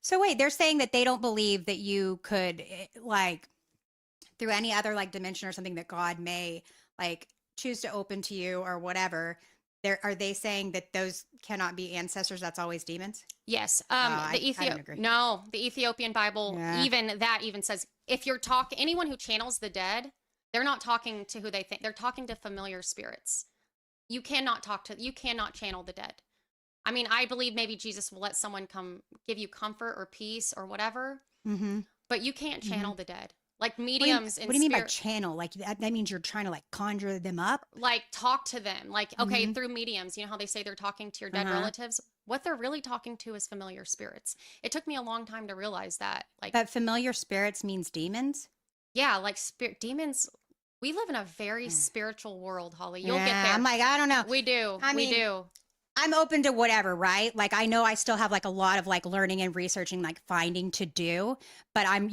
So wait, they're saying that they don't believe that you could like through any other like dimension or something that God may like choose to open to you or whatever. Are they saying that those cannot be ancestors? That's always demons? Yes. I don't agree. No, the Ethiopian Bible, Yeah. even says if you're anyone who channels the dead, they're not talking to who they think. They're talking to familiar spirits. You cannot channel the dead. I mean, I believe maybe Jesus will let someone come give you comfort or peace or whatever, but you can't channel the dead. Like mediums What do you mean by channel? Like that means you're trying to like conjure them up? Like talk to them. Like, okay, through mediums, you know how they say they're talking to your dead relatives? What they're really talking to is familiar spirits. It took me a long time to realize that. Like, But familiar spirits means demons? yeah, like demons. We live in a very spiritual world, Holly. You'll get there. I'm like, I don't know. We do. We do. I'm open to whatever, right? Like, I know I still have like a lot of like learning and researching, like finding to do, but I'm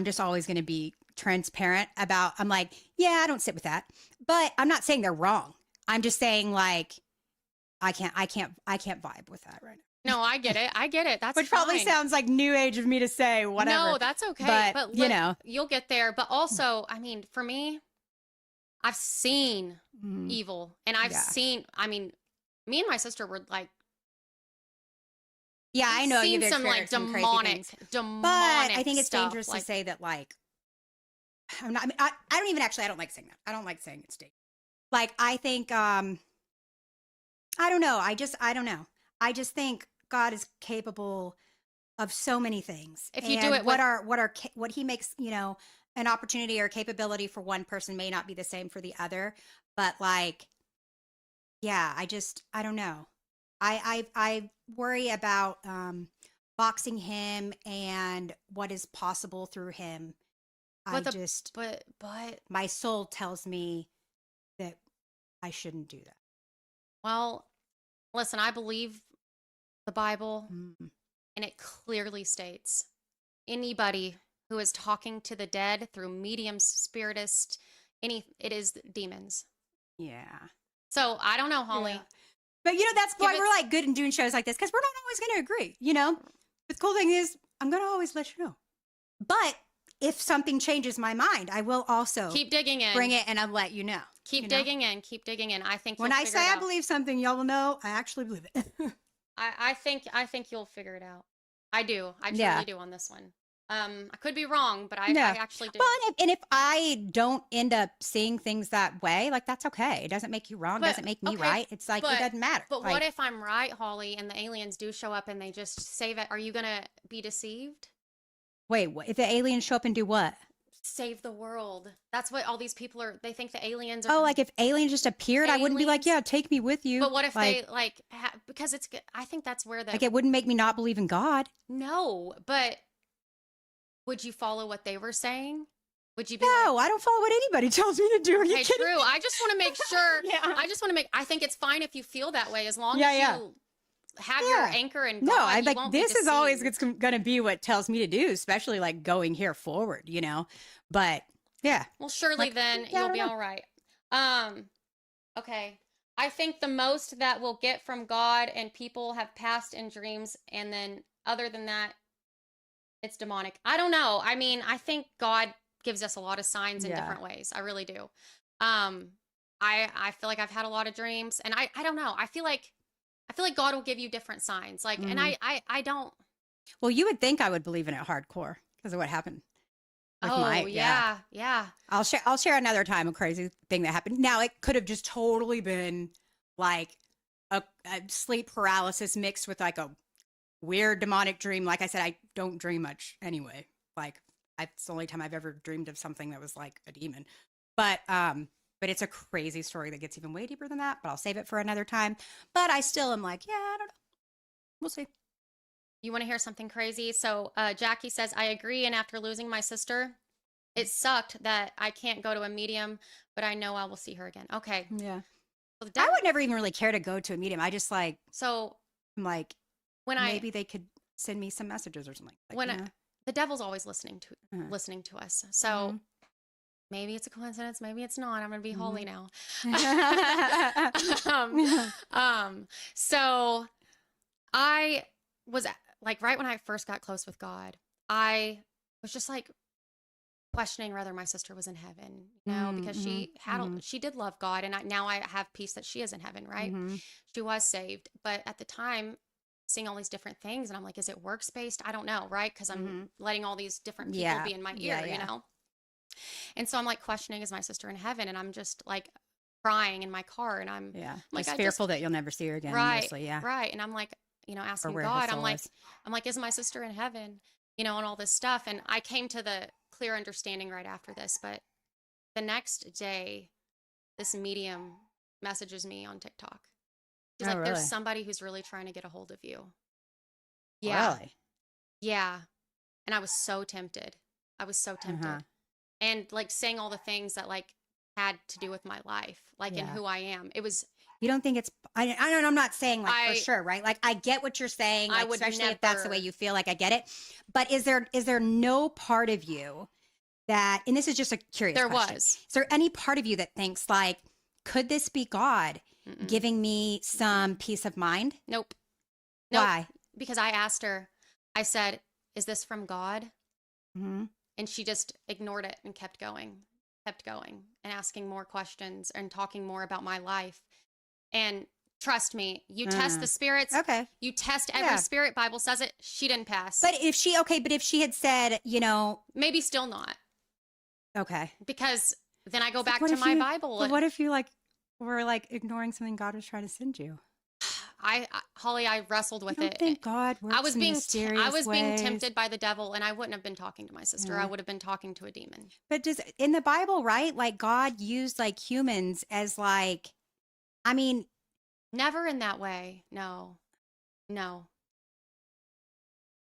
just always going to be transparent about, I'm like, yeah, I don't sit with that, but I'm not saying they're wrong. I'm just saying like, I can't vibe with that right now. No, I get it. That's Which probably fine. sounds like new age of me to say, whatever. No, that's okay. But look, you'll get there. But also, I mean, for me, I've seen evil, and I've seen, I mean, me and my sister were like, yeah, I know seen you've some like demonic. But I think it's dangerous to say that. Like, I'm not. I mean, I don't even actually. I don't like saying that. I don't like saying it's dangerous. Like, I think. I don't know. I don't know. I just think God is capable of so many things. If you do it, what He makes, an opportunity or capability for one person may not be the same for the other. But like, yeah, I don't know. I worry about boxing him and what is possible through him. But my soul tells me that I shouldn't do that. Well, listen, I believe the Bible, and it clearly states anybody who is talking to the dead through mediums, spiritist, it is demons. Yeah. So I don't know, Holly. Yeah. But that's why we're like good in doing shows like this, because we're not always going to agree. The cool thing is I'm going to always let you know. But if something changes my mind, I will also Keep digging in. bring it and I'll let you know. Keep digging in. Keep digging in. I think When you'll I figure say it I out. believe something, y'all will know I actually believe it. I think you'll figure it out. I do. I truly Yeah. do on this one. I could be wrong, but I Yeah. actually do. Well, and if I don't end up seeing things that way, like that's okay. It doesn't make you wrong. It But- doesn't make me okay, right. It's like it doesn't matter. But Like, what if I'm right, Holly, and the aliens do show up and they just save it? Are you gonna be deceived? wait, if the aliens show up and do what? Save the world. That's what all these people are. They think the aliens are. Oh, like if aliens just appeared, I wouldn't be like, Aliens? yeah, take me with you. But what if like, they like? Because it's. I think that's where the. like it wouldn't make me not believe in God. No, but would you follow what they were saying? Would you be No, like, I don't follow what anybody tells me to do. Are you okay, kidding? true. I just want to make sure. Yeah. I just want to make. I think it's fine if you feel that way, as long Yeah, as yeah. you have Yeah. your anchor in God. No, I you like won't be this is always deceived. going to be what tells me to do, especially like going here forward, you know. But yeah, Well, surely like, then yeah, I you'll don't be know. all right. Okay. I think the most that we'll get from God and people have passed in dreams, and then other than that, it's demonic. I don't know. I mean, I think God gives us a lot of signs in Yeah. different ways. I really do. I feel like I've had a lot of dreams, and I don't know. I feel like God will give you different signs. Like, and Mhm. I don't. Well, you would think I would believe in it hardcore because of what happened with my Oh yeah. I'll share another time a crazy thing that happened. Now it could have just totally been like a sleep paralysis mixed with like a weird demonic dream. Like I said, I don't dream much anyway. Like it's the only time I've ever dreamed of something that was like a demon. But it's a crazy story that gets even way deeper than that. But I'll save it for another time. But I still am like, yeah, I don't know. We'll see. You want to hear something crazy? So Jackie says, I agree. And after losing my sister, it sucked that I can't go to a medium, but I know I will see her again. Okay. Yeah. So, I would never even really care to go to a medium. I just like, so I'm like, when maybe they could send me some messages or something. Like, when yeah. the devil's always listening to us. So Mhm. maybe it's a coincidence. Maybe it's not. I'm going to be holy now. So I was like, right when I first got close with God, I was just like questioning whether my sister was in heaven, because she she did love God, and now I have peace that she is in heaven, right? Mhm. She was saved, but at the time, seeing all these different things, and I'm like, is it works based? I don't know, right? Because I'm letting all these different people Yeah. be in my ear, Yeah, yeah. And so I'm like questioning, is my sister in heaven? And I'm just like crying in my car, and I'm Yeah. like, Just fearful that you'll never see her again. right, Mostly, yeah. right, and I'm like, asking where her God, soul is. I'm like, is my sister in heaven? And all this stuff, and I came to the clear understanding right after this. But the next day, this medium messages me on TikTok. She's like, really? there's somebody who's really trying to get a hold of you. Yeah, Really? yeah, and I was so tempted. And like saying all the things that like had to do with my life, like and Yeah. who I am. It was. You don't think it's? I don't. I'm not saying like for I- sure, right? Like I get what you're saying, I like, would especially if that's the way never- you feel. Like I get it. But is there no part of you that? And this is just a curious. There question. was. Is there any part of you that thinks like, could this be God Mm-mm. giving me some peace of mind? Nope. Why? Because I asked her, I said, is this from God? Mm-hmm. And she just ignored it and kept going and asking more questions and talking more about my life. And trust me, you test the spirits. Okay. You test every Yeah. spirit. Bible says it. She didn't pass. But if she had said, maybe still not, okay. because then I go Like, back what to if my you- Bible. But what if you like were like ignoring something God was trying to send you? Holly, I wrestled with You don't it. think God works I was in being mysterious being ways? tempted by the devil, and I wouldn't have been talking to my sister. Yeah. I would have been talking to a demon. But just in the Bible, right? Like God used like humans as like, I mean, Never in that way. No.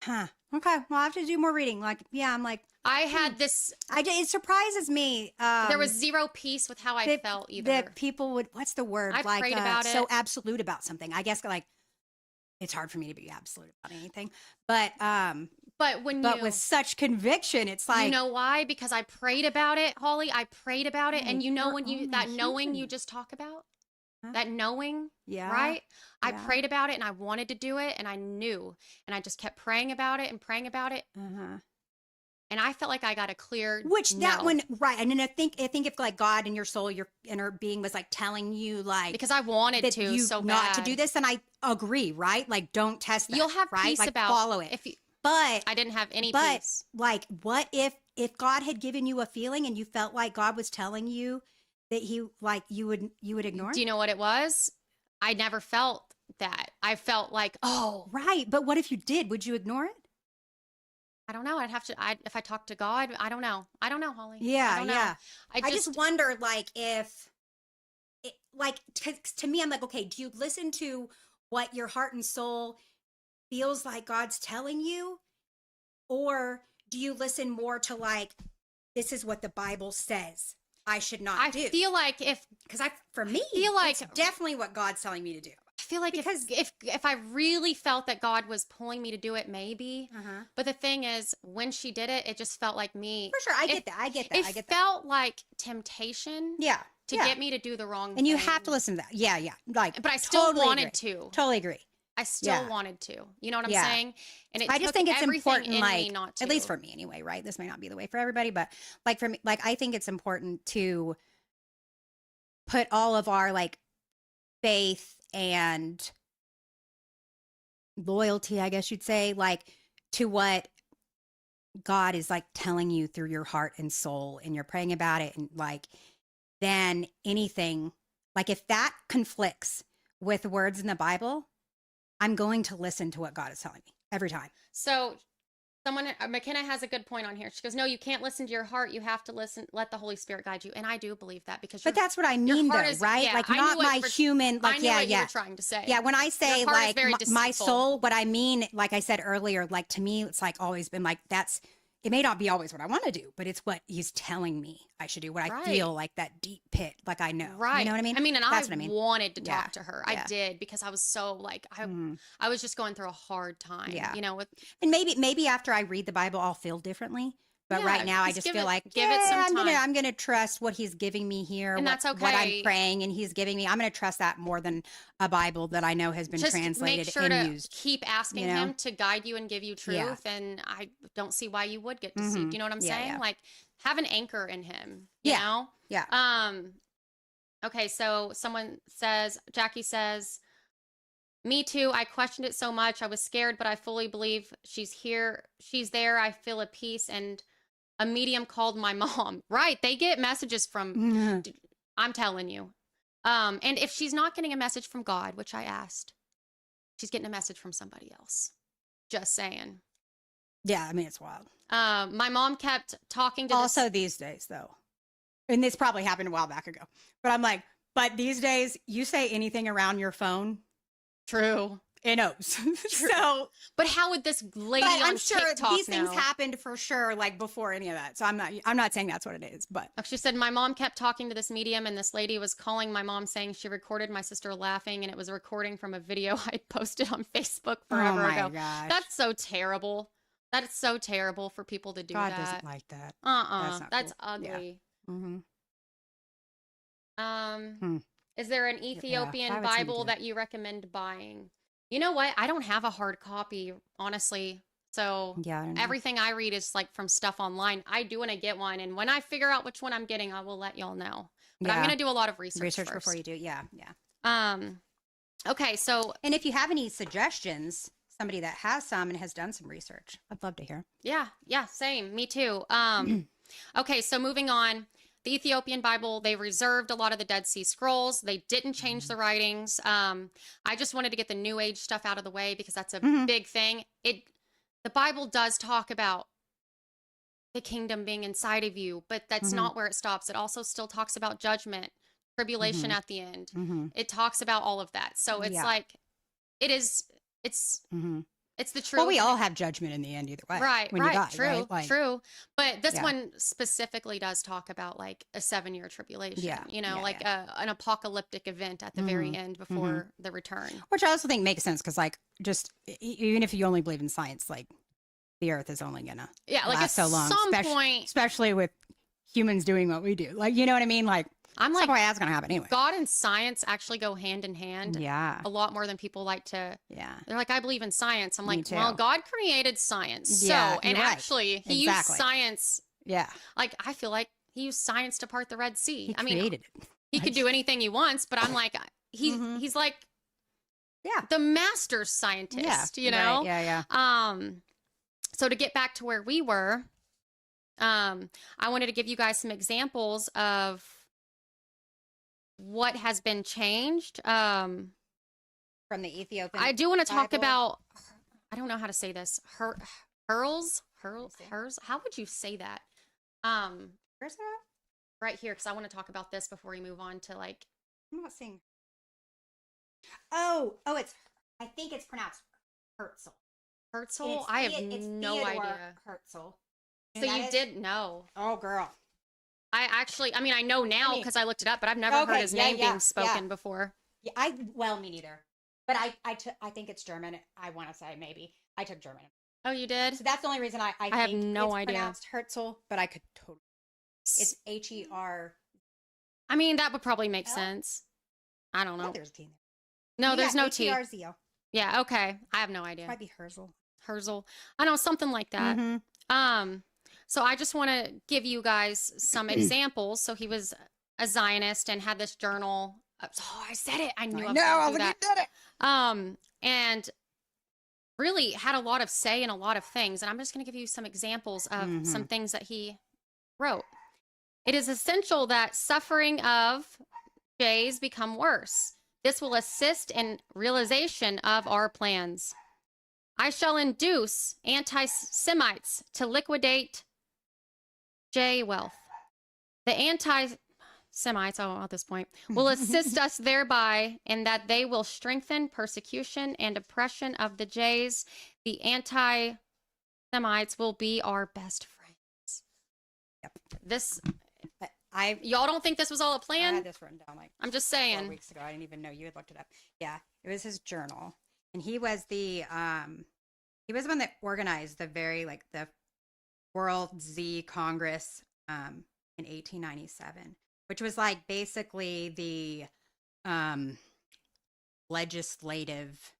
huh? Okay, well, I have to do more reading. Like, yeah, I'm like, I had this. it surprises me. There was zero peace with how I that- felt either. that people would. What's the word? I like prayed about so it. absolute about something. I guess like it's hard for me to be absolute about anything, but But with such conviction, it's like you know why? Because I prayed about it, Holly. I prayed about it, and Like, when we're that only knowing you human. just talk about, Huh? that knowing, yeah, right? I yeah. prayed about it, and I wanted to do it, and I knew, and I just kept praying about it and praying about it. Uh-huh. And I felt like I got a clear Which that no. one, right? And then I think if like God and your soul, your inner being was like telling you like because I wanted that to you so not to bad. do this, and I agree, right? Like don't test that. You'll have right? peace like about follow it. if you, But I didn't have any but peace. like what if God had given you a feeling and you felt like God was telling you that he like you would ignore it? Do you know what it was? I never felt that. I felt like, oh, Right. But what if you did? Would you ignore it? I don't know. I'd have to. If I talk to God, I don't know. I don't know, Holly. Yeah, I don't know. yeah. I I just wonder, like, if, it, like, to me, I'm like, okay, do you listen to what your heart and soul feels like God's telling you? Or do you listen more to, like, this is what the Bible says I should not I do? feel like if Because for me, feel like- it's definitely what God's telling me to do. I feel like Because- if I really felt that God was pulling me to do it, maybe. Uh-huh. But the thing is, when she did it, it just felt like me. For sure. I It- get that. I get that. It I get that. felt like temptation Yeah. to yeah. get me to do the wrong And you thing. have to listen to that. Yeah, yeah. Like, But I still totally wanted agree. to. Totally agree. I still Yeah. wanted to. You know what I'm Yeah. saying? And it I just took think it's everything important, in like, me not to. at least for me anyway, right? This may not be the way for everybody, but like for me, like, I think it's important to put all of our like faith and loyalty, I guess you'd say, like to what God is like telling you through your heart and soul, and you're praying about it. And like, then anything, like if that conflicts with words in the Bible, I'm going to listen to what God is telling me every time. So McKenna has a good point on here. She goes, no, you can't listen to your heart. You have to let the Holy Spirit guide you. And I do believe that because But that's what I mean, though, heart is- right? yeah, like I knew not what my you were- human, I like, knew yeah, what you yeah. were trying to say. Yeah, when I say heart is like very my deceitful. soul, what I mean, like I said earlier, like to me, it's like always been like it may not be always what I want to do, but it's what he's telling me I should do, what I Right. feel like that deep pit, like I know. Right. You know what I mean? And That's what I mean. wanted to Yeah. talk to her. Yeah. I did because I was so like, Mhm. I was just going through a hard time. Yeah. You know, with And maybe after I read the Bible, I'll feel differently. But Yeah, right now, I just just give feel it- like, give it some I'm gonna trust what he's giving me here, And that's what I'm okay. praying, and he's giving me. I'm gonna trust that more than a Bible that I know has been just translated make sure and to used. keep asking you know? him to guide you and give you truth. Yeah. And I don't see why you would get deceived. Mhm. You know what I'm Yeah, saying? yeah. Like have an anchor in him. You Yeah. know? Yeah. Okay, so Jackie says, me too. I questioned it so much. I was scared, but I fully believe she's here. She's there. I feel a peace, and a medium called my mom. Right. They get messages from, Mhm. I'm telling you. And if she's not getting a message from God, which I asked, she's getting a message from somebody else. Just saying. Yeah, I mean it's wild. My mom kept talking to Also these days though, and this probably happened a while back ago, but I'm like, but these days you say anything around your phone, True. it knows. So, But how would this lady but on I'm sure TikTok these things know? happened for sure, like before any of that. So I'm not saying that's what it is, but She said, my mom kept talking to this medium, and this lady was calling my mom saying she recorded my sister laughing, and it was a recording from a video I posted on Facebook forever oh my ago. gosh, That's so terrible. That is so terrible for people to do God that. doesn't like that. That's not That's cool. Yeah. ugly. Mm-hmm. Is there an Ethiopian why would somebody Bible do that? that you recommend buying? You know what? I don't have a hard copy, honestly. So Yeah, I don't know. everything I read is like from stuff online. I do want to get one, and when I figure out which one I'm getting, I will let y'all know. But I'm Yeah. gonna do a lot of research research first. before you do. Yeah, yeah. Okay, so And if you have any suggestions, somebody that has some and has done some research, I'd love to hear. yeah, same. Me too. Okay, so moving on. The Ethiopian Bible, they reserved a lot of the Dead Sea Scrolls. They didn't change the writings. I just wanted to get the New Age stuff out of the way because that's a big thing. The Bible does talk about the kingdom being inside of you, but that's not where it stops. It also still talks about judgment, tribulation at the end. It talks about all of that. So it's Yeah. like, it's the truth. Well, we all have judgment in the end, either way. Right, when right, you die, true, right? Like, true. But this Yeah. one specifically does talk about like a 7-year tribulation. Yeah, You know, yeah, like an apocalyptic event at the very end before the return. which I also think makes sense because, like, just even if you only believe in science, like, the Earth is only gonna Yeah, like at last so long, some especially, point. especially with humans doing what we do. Like, you know what I mean? Like, I'm That's like, the way that's gonna happen anyway. God and science actually go hand in hand Yeah. a lot more than people like to. Yeah. They're like, I believe in science. I'm Me like, well, too. God created science. Yeah, So, and you're right. actually, he used Exactly. science. Yeah. Like, I feel like he used science to part the Red Sea. He I mean, created it. he could do anything he wants, but I'm like, he's like Yeah. the master scientist, you know? Right. Yeah. So to get back to where we were, I wanted to give you guys some examples of what has been changed. From the Ethiopian. I do want to talk Bible. about, I don't know how to say this. Hurls. How would you say that? Where's that? Right here, because I want to talk about this before we move on to like. I'm not seeing. Oh, it's. I think it's pronounced Herzl. Herzl? I have no Theodore idea. Herzl. So you did know. Oh, girl. I mean, I know now because I looked it up, but I've never heard his name being spoken before. Yeah, me neither. But I think it's German. I want to say maybe. I took German. Oh, you did? So that's the only reason I have think no it's idea. pronounced Herzl, but I could totally. It's Her. I mean, that would probably make L? sense. I don't know. There's a T in there. No, there's no T. H-E-R-Z-O. Yeah, okay. I have no idea. Might be Herzl. Herzl. I know, something like that. So I just want to give you guys some examples. So he was a Zionist and had this journal. Oh, I said it. I knew I was gonna do that. You did it. And really had a lot of say in a lot of things. And I'm just going to give you some examples of some things that he wrote. It is essential that suffering of Jays become worse. This will assist in realization of our plans. I shall induce anti-Semites to liquidate J wealth. The anti-Semites, at this point, will assist us thereby in that they will strengthen persecution and oppression of the Jays. The anti-Semites will be our best friends. Yep. This, Y'all don't think this was all a I plan? had this written down like I'm just 4 saying. weeks ago. I didn't even know you had looked it up. Yeah, it was his journal, and he was the one that organized the World Z Congress in 1897, which was like basically the legislative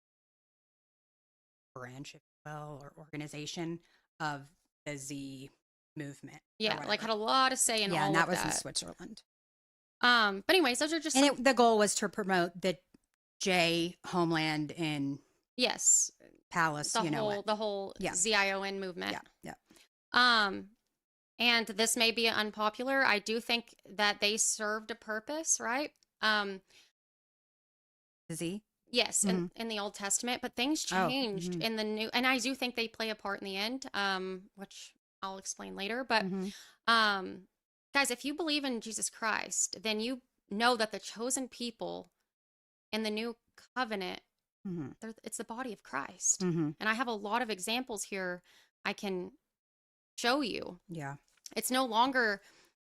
branch, if you will, or organization of the Z movement. Yeah, like had a lot of say in all and of that was in that. Switzerland. But anyways, those are just The goal was to promote the J homeland in yes, Palace, the whole Yeah. ZION movement. Yeah. And this may be unpopular. I do think that they served a purpose, right? Z. Yes, in the Old Testament, but things changed in the New, and I do think they play a part in the end, which I'll explain later. But guys, if you believe in Jesus Christ, then you know that the chosen people in the New Covenant, it's the body of Christ. And I have a lot of examples here I can show you. Yeah. It's no longer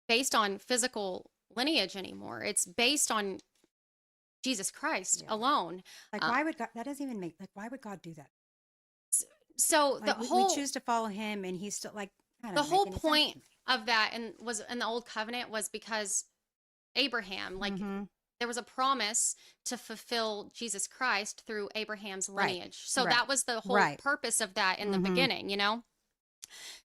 based on physical lineage anymore. It's based on Jesus Christ alone. Like, why would God? That doesn't even make why would God do that? So Like, we choose to follow Him, and He's still like the whole point of that, and was in the Old Covenant, was because Abraham, like there was a promise to fulfill Jesus Christ through Abraham's lineage. So that was the whole purpose of that in the beginning, you know?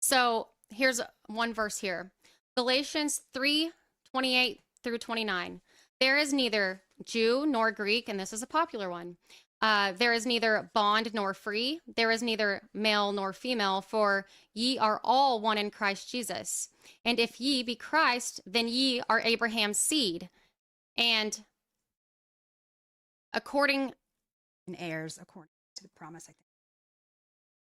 So here's one verse here. Galatians 3:28 through 29. There is neither Jew nor Greek, and this is a popular one. There is neither bond nor free. There is neither male nor female, for ye are all one in Christ Jesus. And if ye be Christ, then ye are Abraham's seed, and heirs according to the promise, I think.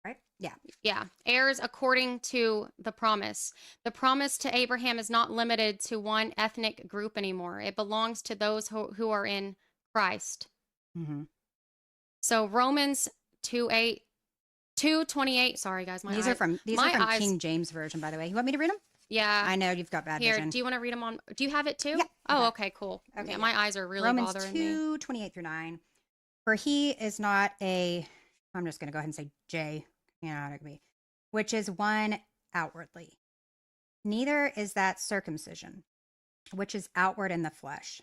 Right? Yeah. Yeah. Heirs according to the promise. The promise to Abraham is not limited to one ethnic group anymore. It belongs to those who are in Christ. So Romans 2:28. Sorry, guys. These are from King James Version, by the way. You want me to read them? Yeah. I know you've got bad vision. Do you want to read them on? Do you have it too? Yeah. Oh, okay, cool. Okay. Yeah, my eyes are really bothering me. Romans 2:28 through 9. For he is not I'm just going to go ahead and say J, which is one outwardly. Neither is that circumcision. which is outward in the flesh,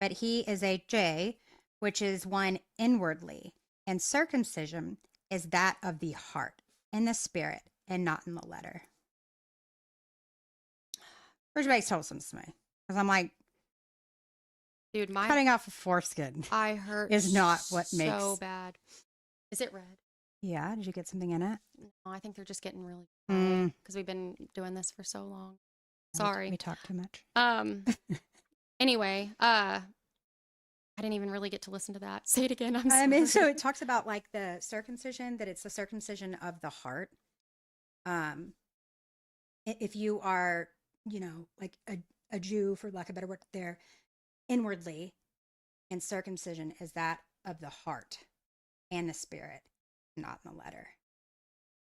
but he is a J, which is one inwardly, and circumcision is that of the heart, in the spirit, and not in the letter. Which makes total sense to me, because I'm like, Dude, my cutting off a foreskin eye hurt is not what so makes. bad. Is it red? Yeah, did you get something in it? No, I think they're just getting really Mm. because we've been doing this for so long. We Sorry. talk too much. Anyway, I didn't even really get to listen to that. Say it again. I'm sorry. I mean, so it talks about like the circumcision, that it's the circumcision of the heart. If you are, like a Jew, for lack of a better word, there inwardly, and circumcision is that of the heart and the spirit, not in the letter.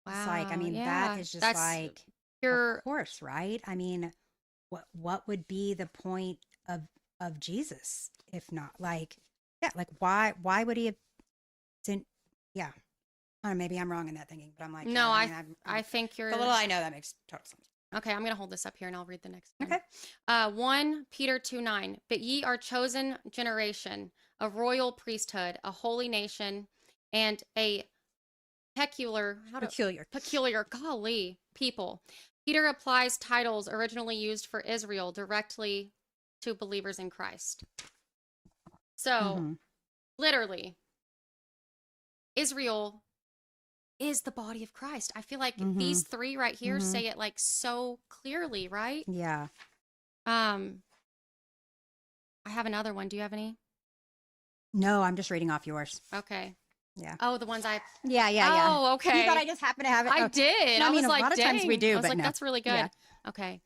It's like, I mean, that is just that's like, pure. of course, right? I mean, what would be the point of Jesus if not like, yeah, like why would he have sent? Yeah, or maybe I'm wrong in that thinking, but I'm like, No, yeah, I think you're. the little I know that makes total sense. Okay, I'm going to hold this up here and I'll read the next one. Okay. 1 Peter 2:9. But ye are chosen generation, a royal priesthood, a holy nation, and a peculiar golly people. Peter applies titles originally used for Israel directly to believers in Christ. So, literally, Israel is the body of Christ. I feel like these three right here say it like so clearly, right? Yeah. I have another one. Do you have any? No, I'm just reading off yours. Okay. Yeah. Oh, the ones I. Yeah. Oh, okay. You thought I just happened to have it? I did. No, I mean, was a like, lot of times we do, I was but like, no. that's really good. Yeah. Okay.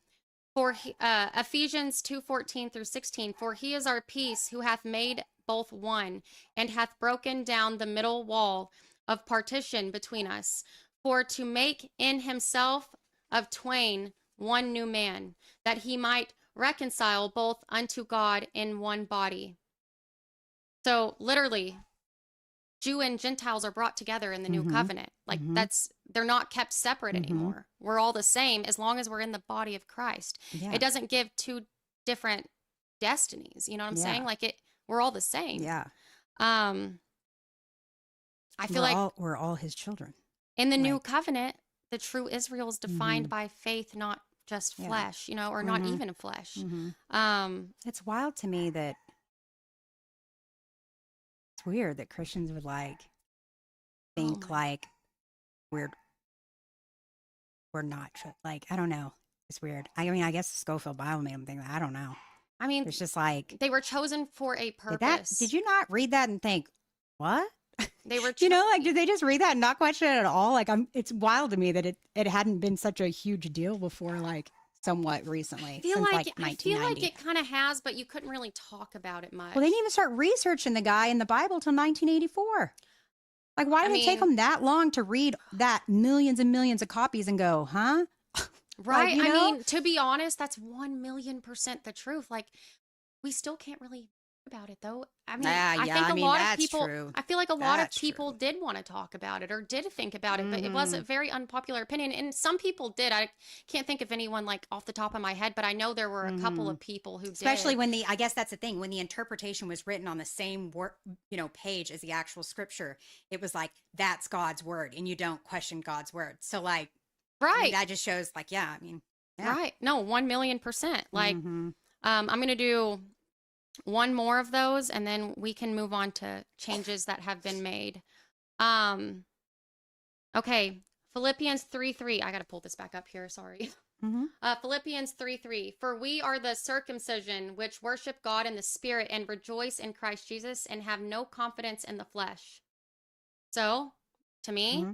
For Ephesians 2:14-16, for he is our peace, who hath made both one, and hath broken down the middle wall of partition between us, for to make in himself of twain one new man, that he might reconcile both unto God in one body. So literally, Jew and Gentiles are brought together in the new covenant. Like they're not kept separate anymore. We're all the same as long as we're in the body of Christ. Yeah. It doesn't give two different destinies. You know what I'm saying? Like we're all the same. Yeah. I feel like we're all his children. in the new covenant, the true Israel is defined by faith, not just Yeah. flesh, or not even flesh. It's wild to me that it's weird that Christians would like think like we're not like, I don't know. It's weird. I mean, I guess the Scofield Bible made them think that. I don't know. I mean, it's just like they were chosen for a purpose. Did you not read that and think, what? They were, like, did they just read that and not question it at all? Like, it's wild to me that it hadn't been such a huge deal before, like, somewhat recently. I feel since, like 1990. it kind of has, but you couldn't really talk about it much. Well, they didn't even start researching the guy in the Bible till 1984. Like, why did it take them that long to read that millions and millions of copies and go, huh? Right. Like, I mean, to be honest, that's 1,000,000% the truth. Like, we still can't really talk about it, though. I mean, I think a lot of people, true. I feel like a lot of people did want to talk about it or did think about it, but it was a very unpopular opinion. And some people did. I can't think of anyone like off the top of my head, but I know there were a couple of people who Especially did. when I guess that's the thing, when the interpretation was written on the same page as the actual scripture, it was like, that's God's word and you don't question God's word. So like, right. I mean, that just shows like, yeah, I mean, yeah. Right. No, 1,000,000%. Like, I'm going to do one more of those and then we can move on to changes that have been made. Okay. Philippians 3:3. I got to pull this back up here. Sorry. Philippians 3:3. For we are the circumcision which worship God in the spirit and rejoice in Christ Jesus and have no confidence in the flesh. So, to me,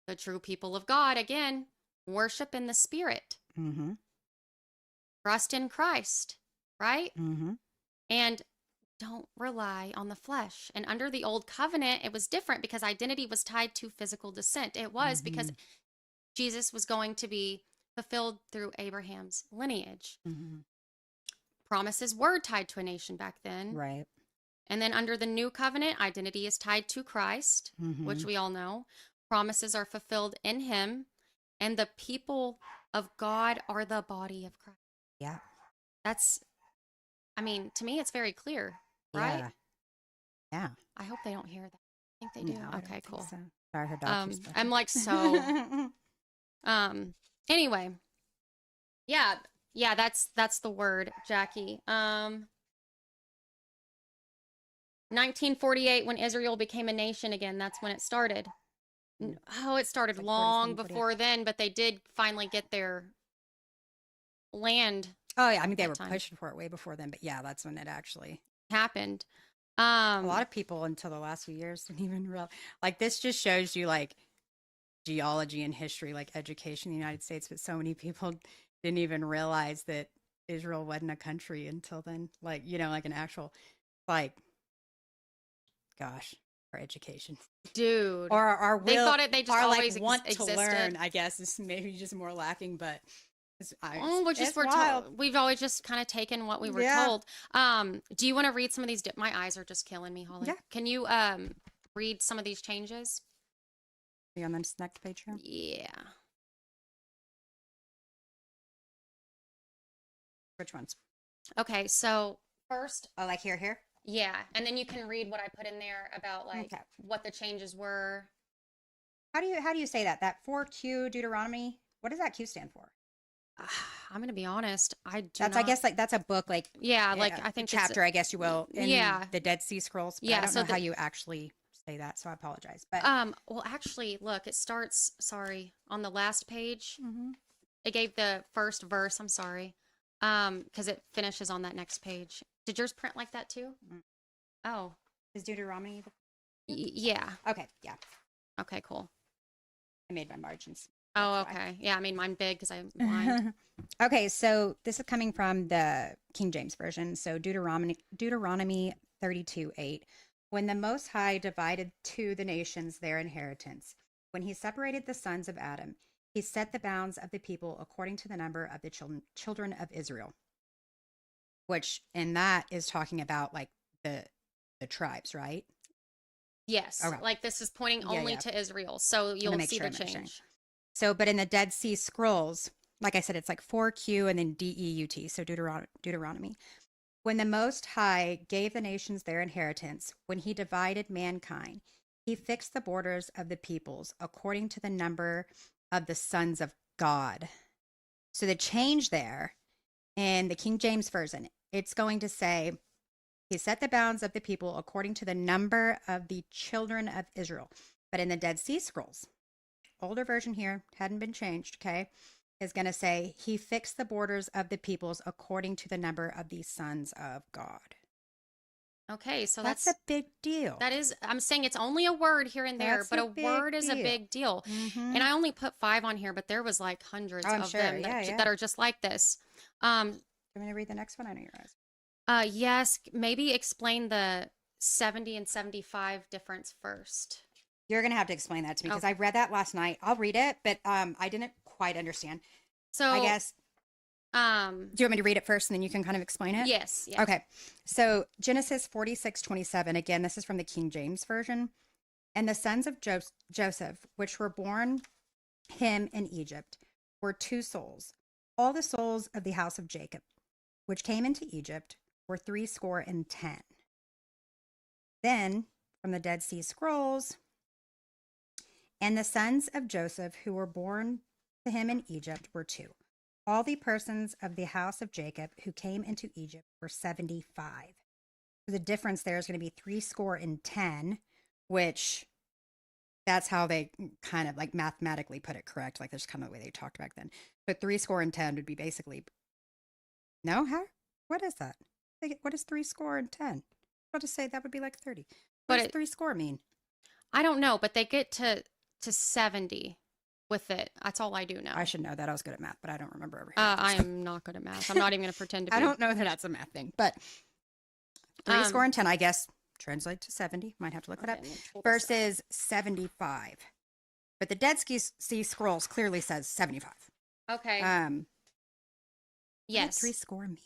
the true people of God, again, worship in the spirit. Trust in Christ, right? And don't rely on the flesh. And under the old covenant, it was different because identity was tied to physical descent. It was because Jesus was going to be fulfilled through Abraham's lineage. Promises were tied to a nation back then. Right. And then under the new covenant, identity is tied to Christ, which we all know. Promises are fulfilled in him. And the people of God are the body of Christ. Yeah. That's I mean, to me, it's very clear, right? Yeah. Yeah. I hope they don't hear that. I think they do. No, I don't Okay, think cool. so. Sorry, her dog keeps barking. I'm like so. Anyway, yeah, that's the word, Jackie. 1948, when Israel became a nation again, that's when it started. Oh, it started Like long 47, 48. before then, but they did finally get their land Oh yeah, I mean they that were time. pushing for it way before then, but yeah, that's when it actually. happened. A lot of people until the last few years didn't even realize. Like this just shows you like geology and history, like education in the United States, but so many people didn't even realize that Israel wasn't a country until then. Like like an actual, like, gosh, our education dude, or our they will, thought it. They just our always like want to existed. learn. I guess is maybe just more lacking, but. We're told. We've always just kind of taken what we were told. Do you want to read some of these? My eyes are just killing me, Holly. Yeah. Can you read some of these changes? Are you on this next page here? Yeah. Which ones? Okay, so first, Oh, like here. yeah, and then you can read what I put in there about like Okay. what the changes were. How do you say that? That 4Q Deuteronomy? What does that Q stand for? I'm gonna be honest. I guess like that's a book, like I think it's chapter, I guess you will, in yeah. the Dead Sea Scrolls. But Yeah, I don't so know how you actually say that, so I apologize. But well, actually, look, it starts. Sorry, on the last page, Mhm. it gave the first verse. I'm sorry, because it finishes on that next page. Did yours print like that too? Mm. Oh, Is Deuteronomy? yeah. Okay, yeah, Okay, cool. I made my margins. Oh, That's why. okay. Yeah, I mean mine big because I'm blind. Okay, so this is coming from the King James Version. So Deuteronomy 32:8. When the Most High divided to the nations their inheritance, when he separated the sons of Adam, he set the bounds of the people according to the number of the children of Israel. Which, and that is talking about like the tribes, right? Yes, Okay. like this is pointing Yeah, only yeah. to Israel, so you'll make see sure the I'm understanding. change. So, but in the Dead Sea Scrolls, like I said, it's like 4Q and then DEUT, so Deuteronomy. When the Most High gave the nations their inheritance, when he divided mankind, he fixed the borders of the peoples according to the number of the sons of God. So the change there in the King James Version, it's going to say, he set the bounds of the people according to the number of the children of Israel. But in the Dead Sea Scrolls, older version here, hadn't been changed, okay, is going to say, he fixed the borders of the peoples according to the number of the sons of God. Okay, so That's a big deal. that is, I'm saying it's only a word here and there, That's but a a big word is a deal. big deal. Mhm. And I only put 5 on here, but there was like hundreds Oh, I'm of sure. them Yeah. that are just like this. Do you want me to read the next one? I know your eyes. Yes, maybe explain the 70 and 75 difference first. You're going to have to explain that to me because Okay. I read that last night. I'll read it, but I didn't quite understand. So I guess, do you want me to read it first and then you can kind of explain it? yes. Okay. So Genesis 46:27. Again, this is from the King James Version. And the sons of Joseph, which were born him in Egypt, were 2 souls. All the souls of the house of Jacob, which came into Egypt, were 70. Then from the Dead Sea Scrolls, and the sons of Joseph who were born to him in Egypt were 2. All the persons of the house of Jacob who came into Egypt were 75. So the difference there is going to be 70, which that's how they kind of like mathematically put it correct. Like that's kind of the way they talked back then. But 70 would be basically, no, how? What is that? What is 70? I'll just say that would be like 30. What does 30 mean? I don't know, but they get to 70 with it. That's all I do know. I should know that. I was good at math, but I don't remember everything. I am not good at math. I'm not even going to pretend to be. I don't know that that's a math thing, but 10, I guess, translate to 70. Might have to look it up. Versus 75. But the Dead Sea Scrolls clearly says 75. Okay. Yes. 30 mean?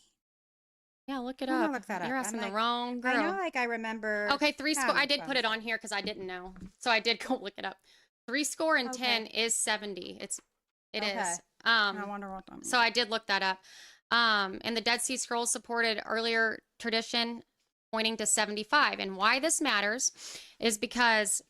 Yeah, look it I'm gonna up. look that You're up. asking I'm the wrong girl. I know, like I remember. Okay, 30. I did put it on. on here because I didn't know, so I did go look it up. 70 Okay. is 70. It is. Okay. I wonder what that means. So I did look that up. And the Dead Sea Scrolls supported earlier tradition pointing to 75. And why this matters is because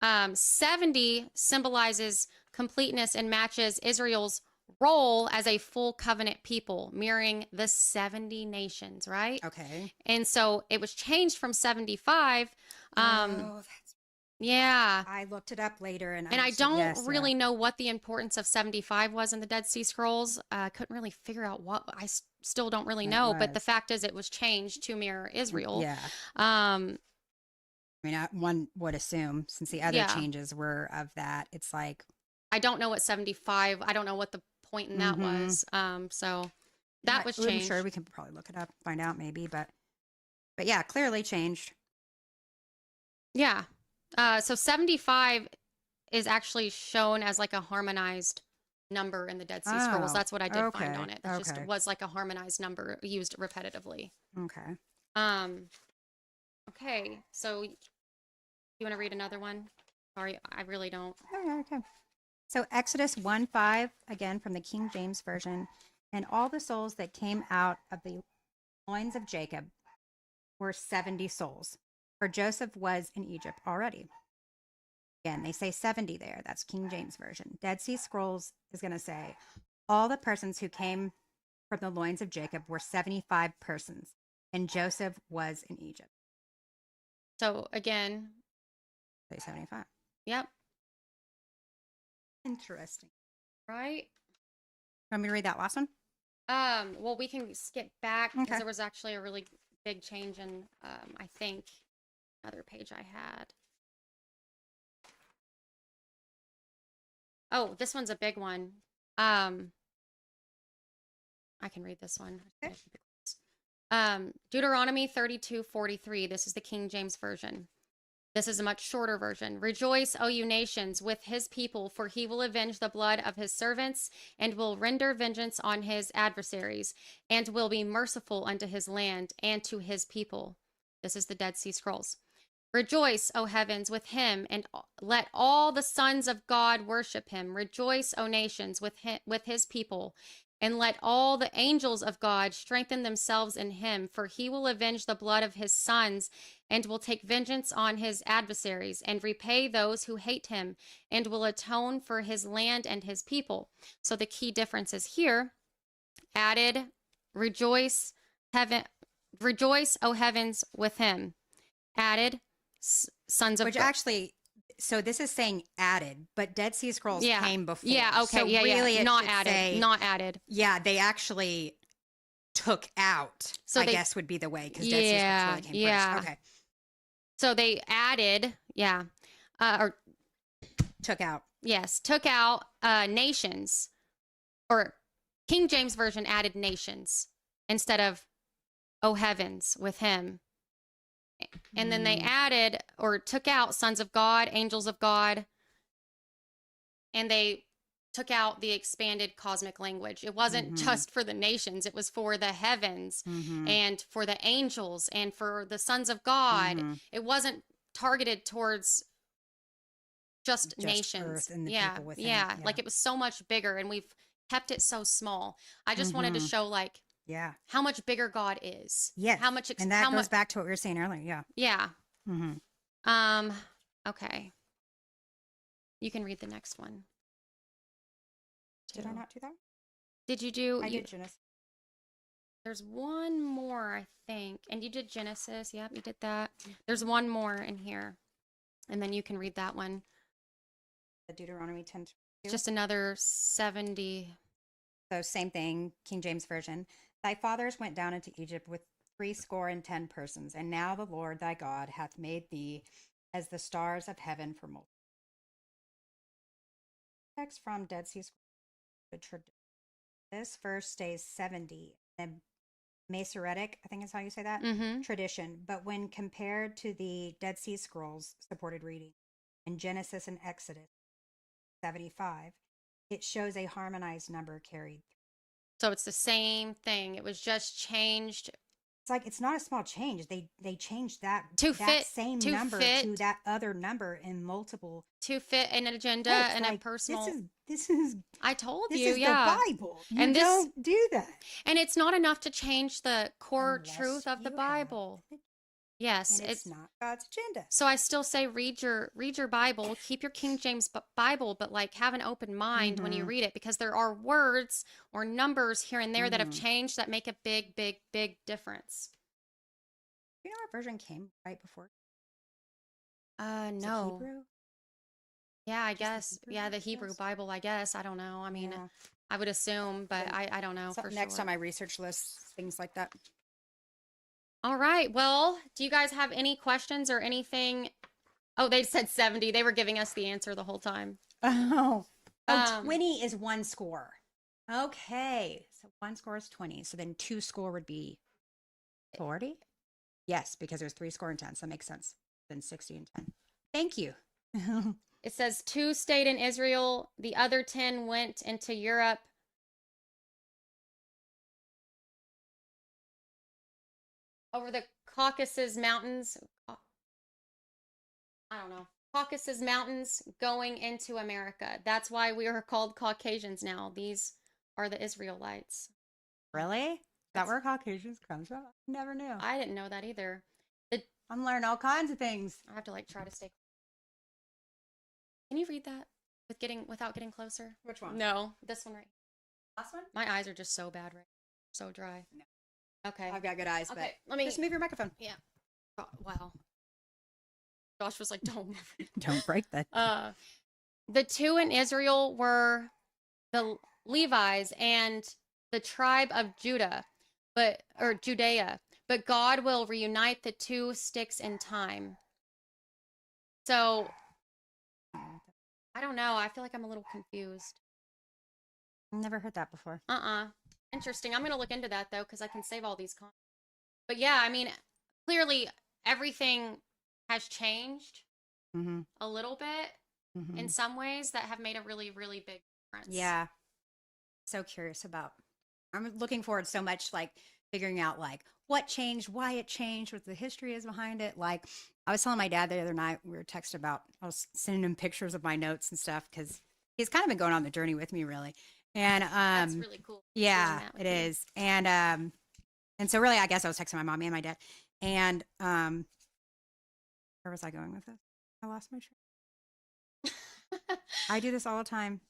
70 symbolizes completeness and matches Israel's role as a full covenant people, mirroring the 70 nations, right? Okay. And so it was changed from 75. That's, Yeah. I looked it up later and And I understood- don't yes, really yeah. know what the importance of 75 was in the Dead Sea Scrolls. Couldn't really figure out what. Still don't really It know. But the was. fact is, it was changed to mirror Israel. Yeah. Um, I mean, one would assume since the other Yeah. changes were of that, it's like I don't know what 75. I don't know what the point in that Mhm. was. So that was I'm changed. sure we can probably look it up, find out maybe, but yeah, clearly changed. Yeah. So 75 is actually shown as like a harmonized number in the Dead Sea Scrolls. Oh, That's what I did find okay, on it. That just okay. was like a harmonized number used repetitively. Okay. Okay. So you want to read another one? Sorry, I really don't. Okay. So Exodus 1:5, again from the King James Version, and all the souls that came out of the loins of Jacob were 70 souls, for Joseph was in Egypt already. Again, they say 70 there. That's King James Version. Dead Sea Scrolls is going to say all the persons who came from the loins of Jacob were 75 persons, and Joseph was in Egypt. So again, Say 75. yep. Interesting. Right. Want me to read that last one? Well, we can skip back because Okay. there was actually a really big change in, I think, another page I had. Oh, this one's a big one. I can read this one. Okay. Deuteronomy 32:43. This is the King James Version. This is a much shorter version. Rejoice, O you nations, with his people, for he will avenge the blood of his servants and will render vengeance on his adversaries and will be merciful unto his land and to his people. This is the Dead Sea Scrolls. Rejoice, O heavens, with him, and let all the sons of God worship him. Rejoice, O nations, with his people, and let all the angels of God strengthen themselves in him, for he will avenge the blood of his sons and will take vengeance on his adversaries and repay those who hate him and will atone for his land and his people. So the key difference is here added, rejoice, O heavens, with him. Added, sons of Which God. actually, so this is saying added, but Dead Sea Scrolls Yeah. came before. Yeah, okay, So yeah, really yeah. it Not should added. say- Not added. Yeah, they actually took out, So I they- guess would be the way, because Dead Sea Scrolls really came yeah. first. Okay. So they added, or Took out. yes, took out nations, or King James Version added nations instead of "O heavens" with him. And then they added or took out sons of God, angels of God, and they took out the expanded cosmic language. It wasn't just for the nations, it was for the heavens and for the angels and for the sons of God. It wasn't targeted towards just nations. Earth and the yeah, people within. yeah. Like it was so much bigger and we've kept it so small. I just wanted to show like Yeah. how much bigger God is. Yes. How much And that how goes much back to what we were saying earlier. Yeah. Yeah. Mm-hmm. Okay. You can read the next one. Did I too. not do that? Did you do? I you, did Genesis. There's one more, I think, and you did Genesis. Yep, you did that. There's one more in here, and then you can read that one. The Deuteronomy 10. It's just another 70. So same thing, King James Version. Thy fathers went down into Egypt with 70 persons, and now the Lord thy God hath made thee as the stars of heaven for multitude. Text from Dead Sea Scrolls. This verse stays 70. And Masoretic, I think is how you say that, tradition. But when compared to the Dead Sea Scrolls supported reading in Genesis and Exodus 75, it shows a harmonized number carried. So it's the same thing. It was just changed It's like it's not a small change. They changed that To that fit same to number fit to that other number in multiple to fit an agenda ways. and a Like personal. this is I told this you, is the yeah. Bible. You And this don't do that and it's not enough to change the core unless truth of the you have Bible. it, Yes, and it's not God's agenda. so I still say read your Bible, keep your King James Bible, but like have an open mind when you Mhm. read it because there are words or numbers here and there that have Mhm. changed that make a big, big, big difference. You know our version came right before. Is it No. Hebrew? Yeah, I Just the guess. Hebrew, Yeah, the I Hebrew guess. Bible, I guess. I don't know. I mean, Yeah. I would assume, but Then I don't know for next time sure. I research lists, things like that. All right. Well, do you guys have any questions or anything? Oh, they said 70. They were giving us the answer the whole time. Oh, Um, 20 is one score. Okay. So one score is 20. So then two score would be 40? Yes, because there's three score and 10. So that makes sense. Then 60 and 10. Thank you. It says 2 stayed in Israel, the other 10 went into Europe. Over the Caucasus Mountains. I don't know. Caucasus Mountains going into America. That's why we are called Caucasians now. These are the Israelites. Really? Is that That's- where Caucasians comes from? I never knew. I didn't know that either. The, I'm learning all kinds of things. I have to like try to stay. Can you read that without getting closer? Which one? No, this one right. Last one? My eyes are just so bad right. So dry. No. Okay. I've got good eyes, Okay. but Let me just move your microphone. Yeah. Oh, wow. Josh was like, "Don't move it." Don't break that. The 2 in Israel were the Levites and the tribe of Judah, or Judea. But God will reunite the 2 sticks in time. So I don't know. I feel like I'm a little confused. I've never heard that before. Interesting. I'm gonna look into that though, because I can save all these comments. But yeah, I mean, clearly everything has changed Mm-hmm. a little bit Mm-hmm. in some ways that have made a really, really big difference. Yeah. So curious about. I'm looking forward so much, like figuring out like what changed, why it changed, what the history is behind it. Like I was telling my dad the other night, we were texting about. I was sending him pictures of my notes and stuff because he's kind of been going on the journey with me, really. And That's really cool. yeah, doing that with it you. is. And so really, I guess I was texting my mom and my dad. And where was I going with this? I lost my train. I do this all the time.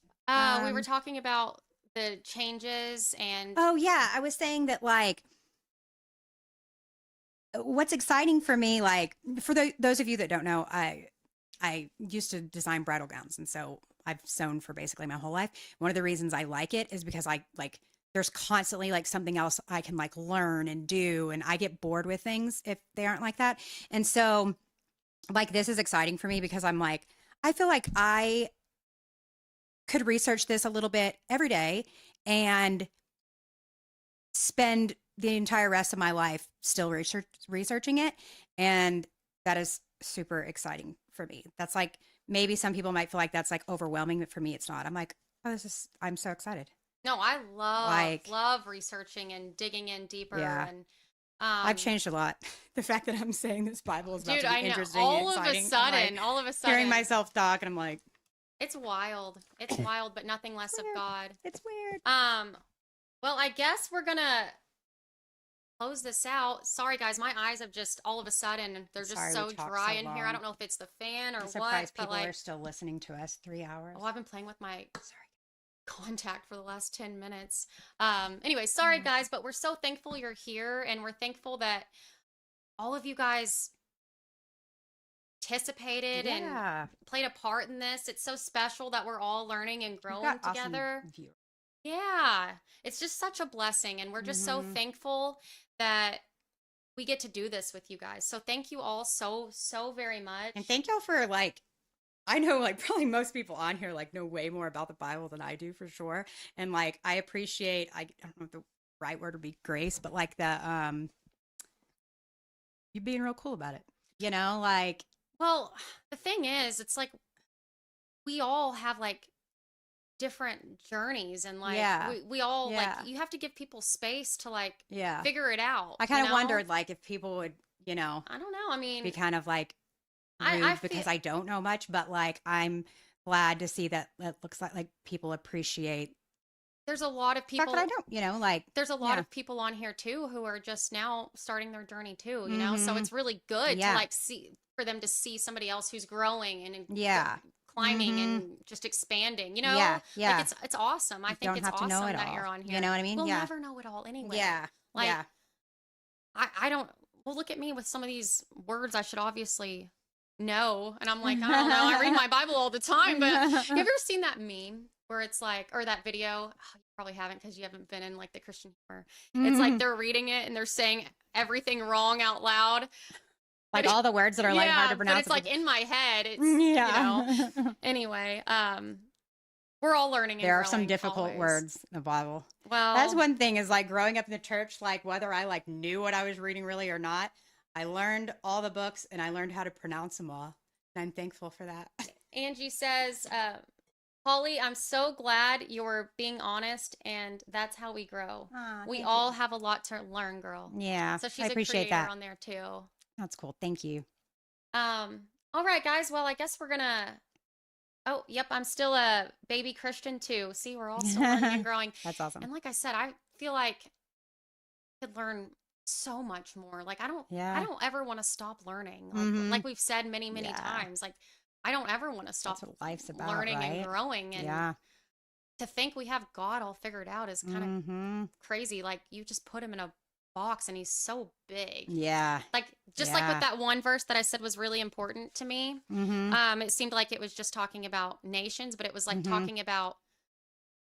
We were talking about the changes and Oh yeah, I was saying that like what's exciting for me, like for those of you that don't know, I used to design bridal gowns, and so I've sewn for basically my whole life. One of the reasons I like it is because I like there's constantly like something else I can like learn and do, and I get bored with things if they aren't like that. And so like this is exciting for me because I'm like I feel like I could research this a little bit every day and spend the entire rest of my life still researching it, and that is super exciting for me. That's like maybe some people might feel like that's like overwhelming, but for me it's not. I'm like, oh, I'm so excited. no, I Like- love researching and digging in deeper Yeah. and I've changed a lot. The fact that I'm saying this Bible is about dude, to be I know. interesting and All of a exciting, I'm sudden, like, hearing myself talk, and I'm like, it's wild. It's wild, but nothing less of Weird. God. it's weird. Well, I guess we're gonna close this out. Sorry, guys, my eyes have just all of a sudden they're just Sorry we so talked dry so in here. I long. don't know if it's the fan or I'm what, surprised but people like, are still listening to us 3 hours. oh, I've been playing with my contact for the last 10 minutes. Anyway, sorry Mm. guys, but we're so thankful you're here, and we're thankful that all of you guys participated and Yeah, played a part in this. It's so special that we're all learning and we've growing got awesome together. viewers. Yeah, it's just such a blessing, and we're just so Mhm. thankful that we get to do this with you guys. So thank you all so very much. And thank y'all for like, I know like probably most people on here like know way more about the Bible than I do for sure. And like I appreciate I don't know if the right word would be grace, but like the you being real cool about it. You know, like Well, the thing is, it's like we all have like different journeys, and like Yeah. we all Yeah. like, you have to give people space to like Yeah. figure it out. I kind you of know? wondered like if people would, you know, I don't know. I mean, be kind of like I rude feel because I don't know much, but like I'm glad to see that it looks like people appreciate there's a lot of the fact people. that I don't, you know, like There's a lot yeah. of people on here too who are just now starting their journey too. You know, so Mhm. it's really good Yeah. to like see for them to see somebody else who's growing and Yeah. climbing Mhm. and just expanding. You know, Yeah. like Yeah. it's awesome. I You think don't it's have to know awesome it that all. you're on here. You know what I mean? We'll Yeah. never know it all anyway. Yeah. Like Yeah. I don't. Well, look at me with some of these words I should obviously know, and I'm like, I don't know. I read my Bible all the time, but have you ever seen that meme where it's like, or that video? Oh, you probably haven't because you haven't been in like the Christian humor. It's like they're reading it and they're saying everything wrong out loud. Like But all the words that are like hard to pronounce. but it's like in my head. It's yeah. you know. Anyway, we're all learning. And There are some growing difficult always. words in the Bible. Well, That's one thing is like growing up in the church, like whether I like knew what I was reading really or not, I learned all the books and I learned how to pronounce them all. And I'm thankful for that. Angie says, Holly, I'm so glad you're being honest, and that's how we grow. We thank all have a lot to learn, girl. Yeah. So she's I a appreciate creator that. on there too. That's cool. Thank you. All right, guys. Well, I guess we're gonna. Oh, yep. I'm still a baby Christian too. See, we're all still learning and growing. That's awesome. And like I said, I feel like I could learn so much more. Like I don't ever want to stop learning. Like we've said many, many times. Like I don't ever want to stop That's what life's about, learning right? and growing. And to think we have God all figured out is kind of crazy. Like you just put him in a box and he's so big. Yeah. Like just like with that one verse that I said was really important to me. It seemed like it was just talking about nations, but it was like talking about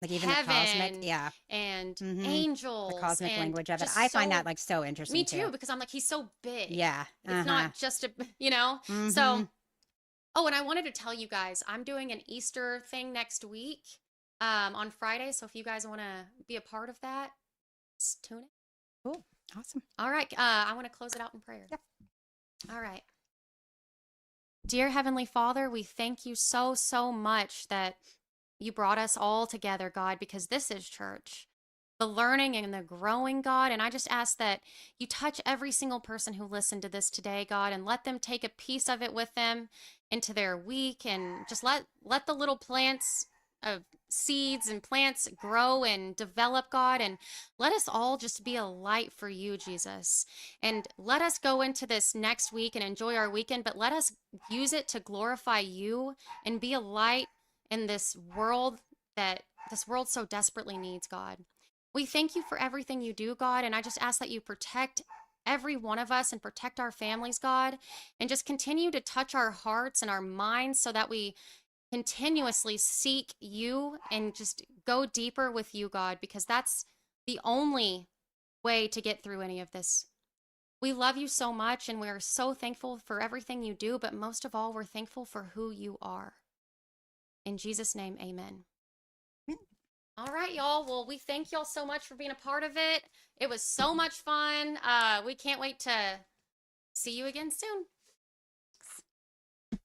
like even heaven, the cosmic, and angels, the cosmic and language of it. just I find that like so interesting. Me too, because I'm like, he's so big. Yeah. It's not just a, you know. So, oh, and I wanted to tell you guys, I'm doing an Easter thing next week, on Friday. So if you guys want to be a part of that, just tune in. Cool. Awesome. All right. I want to close it out in prayer. Yep. All right. Dear Heavenly Father, we thank you so, so much that you brought us all together, God, because this is church. The learning and the growing, God. And I just ask that you touch every single person who listened to this today, God, and let them take a piece of it with them into their week, and just let the little plants of seeds and plants grow and develop, God, and let us all just be a light for you, Jesus. And let us go into this next week and enjoy our weekend, but let us use it to glorify you and be a light in this world that this world so desperately needs, God. We thank you for everything you do, God, and I just ask that you protect every one of us and protect our families, God, and just continue to touch our hearts and our minds so that we continuously seek you and just go deeper with you, God, because that's the only way to get through any of this. We love you so much, and we are so thankful for everything you do, but most of all, we're thankful for who you are. In Jesus' name, amen. All right, y'all. Well, we thank y'all so much for being a part of it. It was so much fun. We can't wait to see you again soon. It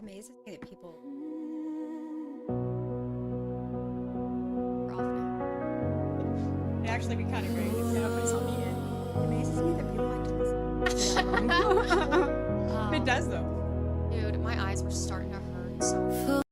amazes me that people. We're off now. It'd actually be kind of great if nobody's on the end. It amazes me that people like to listen. It does though. Dude, my eyes were starting to hurt. So.